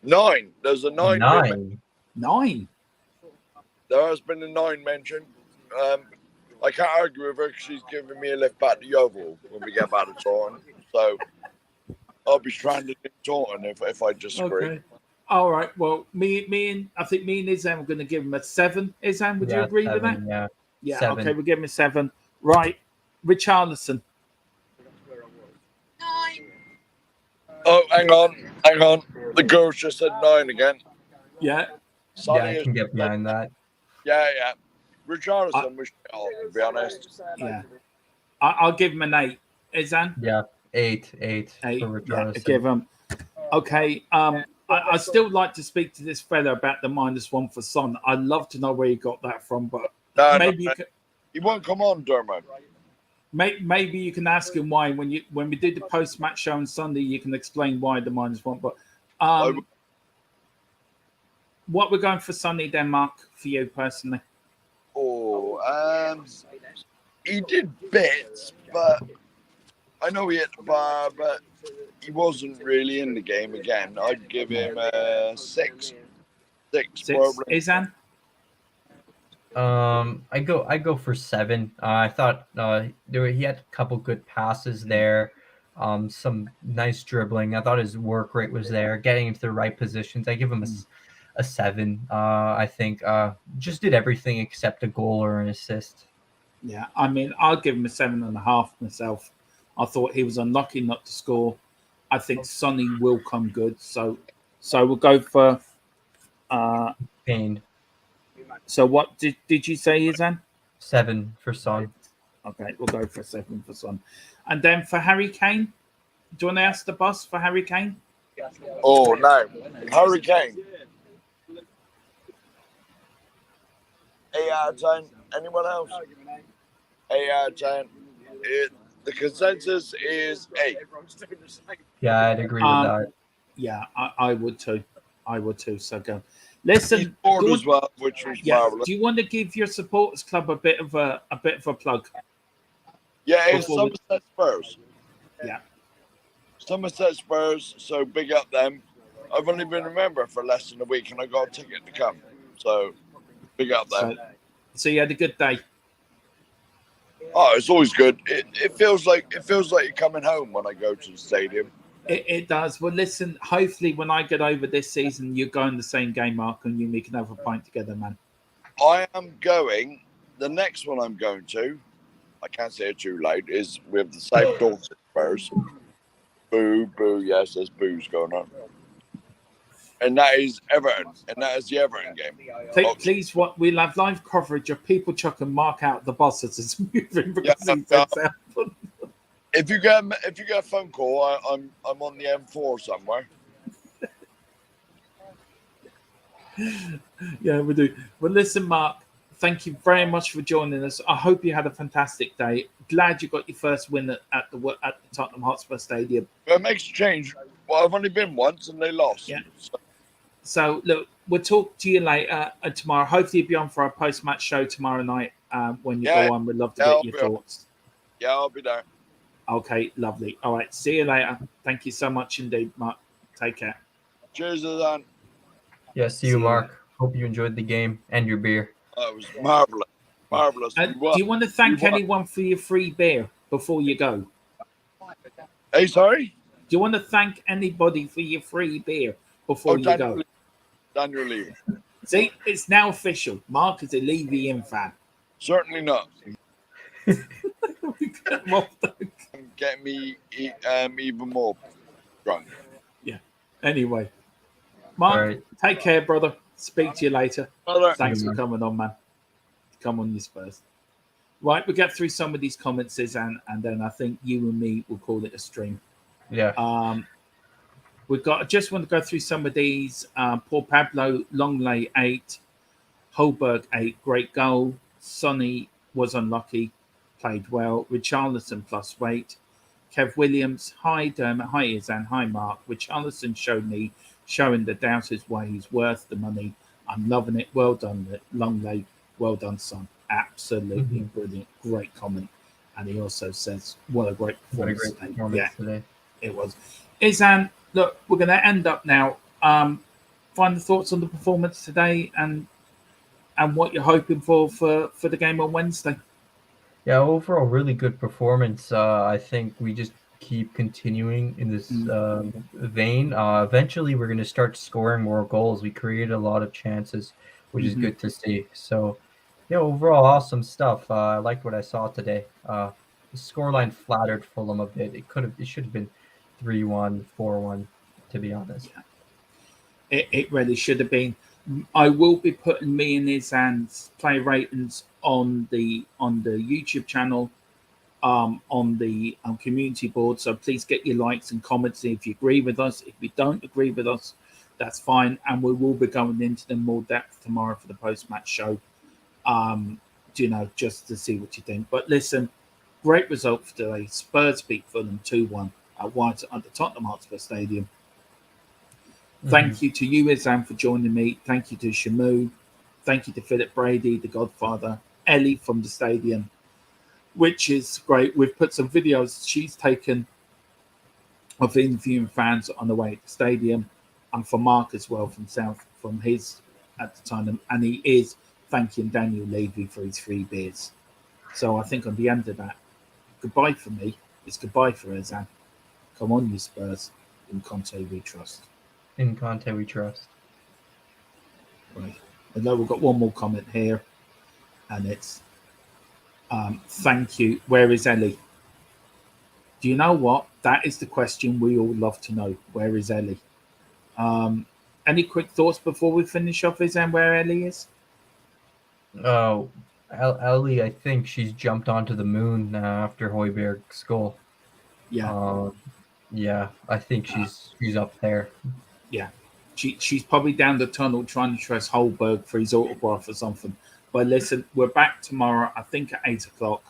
9. There's a 9. 9. There has been a 9 mentioned. I can't argue with her because she's giving me a lift back to Yeovil when we get back to Taunton. So I'll be stranded in Taunton if I disagree. Okay. All right. Well, I think me and Izan are going to give him a 7. Izan, would you agree with that? Yeah. Yeah. 7. Okay, we'll give him a 7. Right. Richarlison. 9. Oh, hang on. The girls just said 9 again. Yeah. I can get behind that. Yeah. Richarlison was to be honest. Yeah. I'll give him an 8. Izan? Yeah, 8 for 8. Richarlison. Yeah, give him. Okay. I still like to speak to this fella about the -1 for Son. I'd love to know where he got that from, but maybe he won't come on, Dermot. Maybe you can ask him why when we do the post-match show on Sunday. You can explain why the -1. But what we're going for Sunday, Denmark, for you personally? Oh, he did bits, but I know he hit the bar, but he wasn't really in the game again. I'd give him a 6. 6 probably. Izan? I go for 7. I thought he had a couple good passes there, some nice dribbling. I thought his work rate was there, getting into the right positions. I give him a 7. I think just did everything except a goal or an assist. Yeah, I mean, I'll give him a 7.5 myself. I thought he was unlucky not to score. I think Sonny will come good, so we'll go for Pain. So what did you say, Izan? 7 for Son. Okay, we'll go for 7 for Son. And then for Harry Kane, do you want to ask the boss for Harry Kane? Oh, no. Harry Kane. 8 out of 10. Anyone else? 8 out of 10. The consensus is 8. Yeah, I'd agree with that. Yeah, I would too. So go. Listen, he scored as well, which was marvelous. Do you want to give your supporters club a bit of a plug? Yeah, it's Somerset Spurs. Yeah. Somerset Spurs, so big up them. I've only been a member for less than a week and I got a ticket to come. So big up them. So you had a good day. Oh, it's always good. It feels like you're coming home when I go to the stadium. It does. Well, listen, hopefully when I get over this season, you go in the same game, Mark, and we can have a pint together, man. I am going. The next one I'm going to, I can't say it too loud, is with the South Dorset Spurs. Boo, boo, yes, there's boos going on. And that is Everton, and that is the Everton game. Please, we'll have live coverage of people chucking Mark out the bus as it's moving because he said so. If you get a phone call, I'm on the M4 somewhere. Yeah, we do. Well, listen, Mark, thank you very much for joining us. I hope you had a fantastic day. Glad you got your first win at the Tottenham Hotspur Stadium. It makes a change. Well, I've only been once and they lost. Yeah. So look, we'll talk to you later tomorrow. Hopefully, you'll be on for our post-match show tomorrow night when you go on. We'd love to get your thoughts. Yeah, I'll be there. Okay, lovely. All right, see you later. Thank you so much indeed, Mark. Take care. Cheers, Azan. Yeah, see See you, you Mark. Hope you enjoyed the game and your beer. It was marvelous. Marvelous. We Do won. you want to thank We won. anyone for your free beer before you go? Do Hey, sorry? you want to thank anybody for your free beer before Oh, you go? Daniel Levy. See, it's now official. Mark is a Levy in fan. Certainly not. Get him off the- Get me even more drunk. Yeah. Anyway, Mark, All right. take care, brother. Speak to you later. Brother. Thanks See you, for man. coming on, man. Come on, you Spurs. Right, we'll get through some of these comments, and then I think you and me will call it a stream. Yeah. We've got. I just want to go through some of these. Paul Pablo, Longley 8, Holberg 8, great goal. Sonny was unlucky, played well. Richarlison plus weight. Kev Williams, hi Dermot, hi Izan, hi Mark. Richarlison showing the doubters why he's worth the money. I'm loving it. Well done, Longley. Well done, son. Absolutely brilliant. Great comment. And he also says, what a great What a performance. great performance today. It was. Izan, look, we're going to end up now. Final thoughts on the performance today and what you're hoping for the game on Wednesday. Yeah, overall, really good performance. I think we just keep continuing in this vein. Eventually, we're going to start scoring more goals. We created a lot of chances, which is good to see. So, yeah, overall, awesome stuff. I liked what I saw today. The scoreline flattered Fulham a bit. It should have been 3-1, 4-1, to be honest. It really should have been. I will be putting me and Izan's play ratings on the YouTube channel, on the community board. So please get your likes and comments if you agree with us. If you don't agree with us, that's fine. And we will be going into them more depth tomorrow for the post-match show. Just to see what you think. But listen, great result for today. Spurs beat Fulham 2-1 at the Tottenham Hotspur Stadium. Thank you to you, Izan, for joining me. Thank you to Shamu. Thank you to Philip Brady, the Godfather. Ellie from the stadium, which is great. We've put some videos she's taken of interviewing fans on the way to the stadium, and for Mark as well from his at the time, and he is thanking Daniel Levy for his free beers. So I think on the end of that, goodbye for me. It's goodbye for Izan. Come on, you Spurs. In Conte we trust. In Conte we trust. Right. And then we've got one more comment here, and it's thank you. Where is Ellie? Do you know what? That is the question we all love to know. Where is Ellie? Any quick thoughts before we finish off, Izan, where Ellie is? Oh, Ellie, I think she's jumped onto the moon after Højbjerg's goal. Yeah. Yeah, I think she's up there. Yeah. She's probably down the tunnel trying to trust Holberg for his autograph or something. But listen, we're back tomorrow, I think at 8 o'clock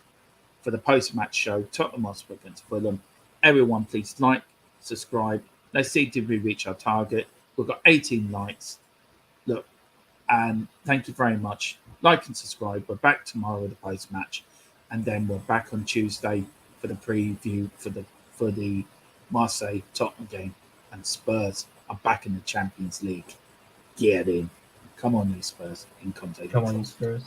for the post-match show, Tottenham Hotspur against Fulham. Everyone, please like, subscribe. Let's see, did we reach our target? We've got 18 likes. Look, and thank you very much. Like and subscribe. We're back tomorrow with the post-match. And then we're back on Tuesday for the preview for the Marseille Tottenham game. And Spurs are back in the Champions League. Get in. Come on, you Spurs. In Conte. Come on, you Spurs.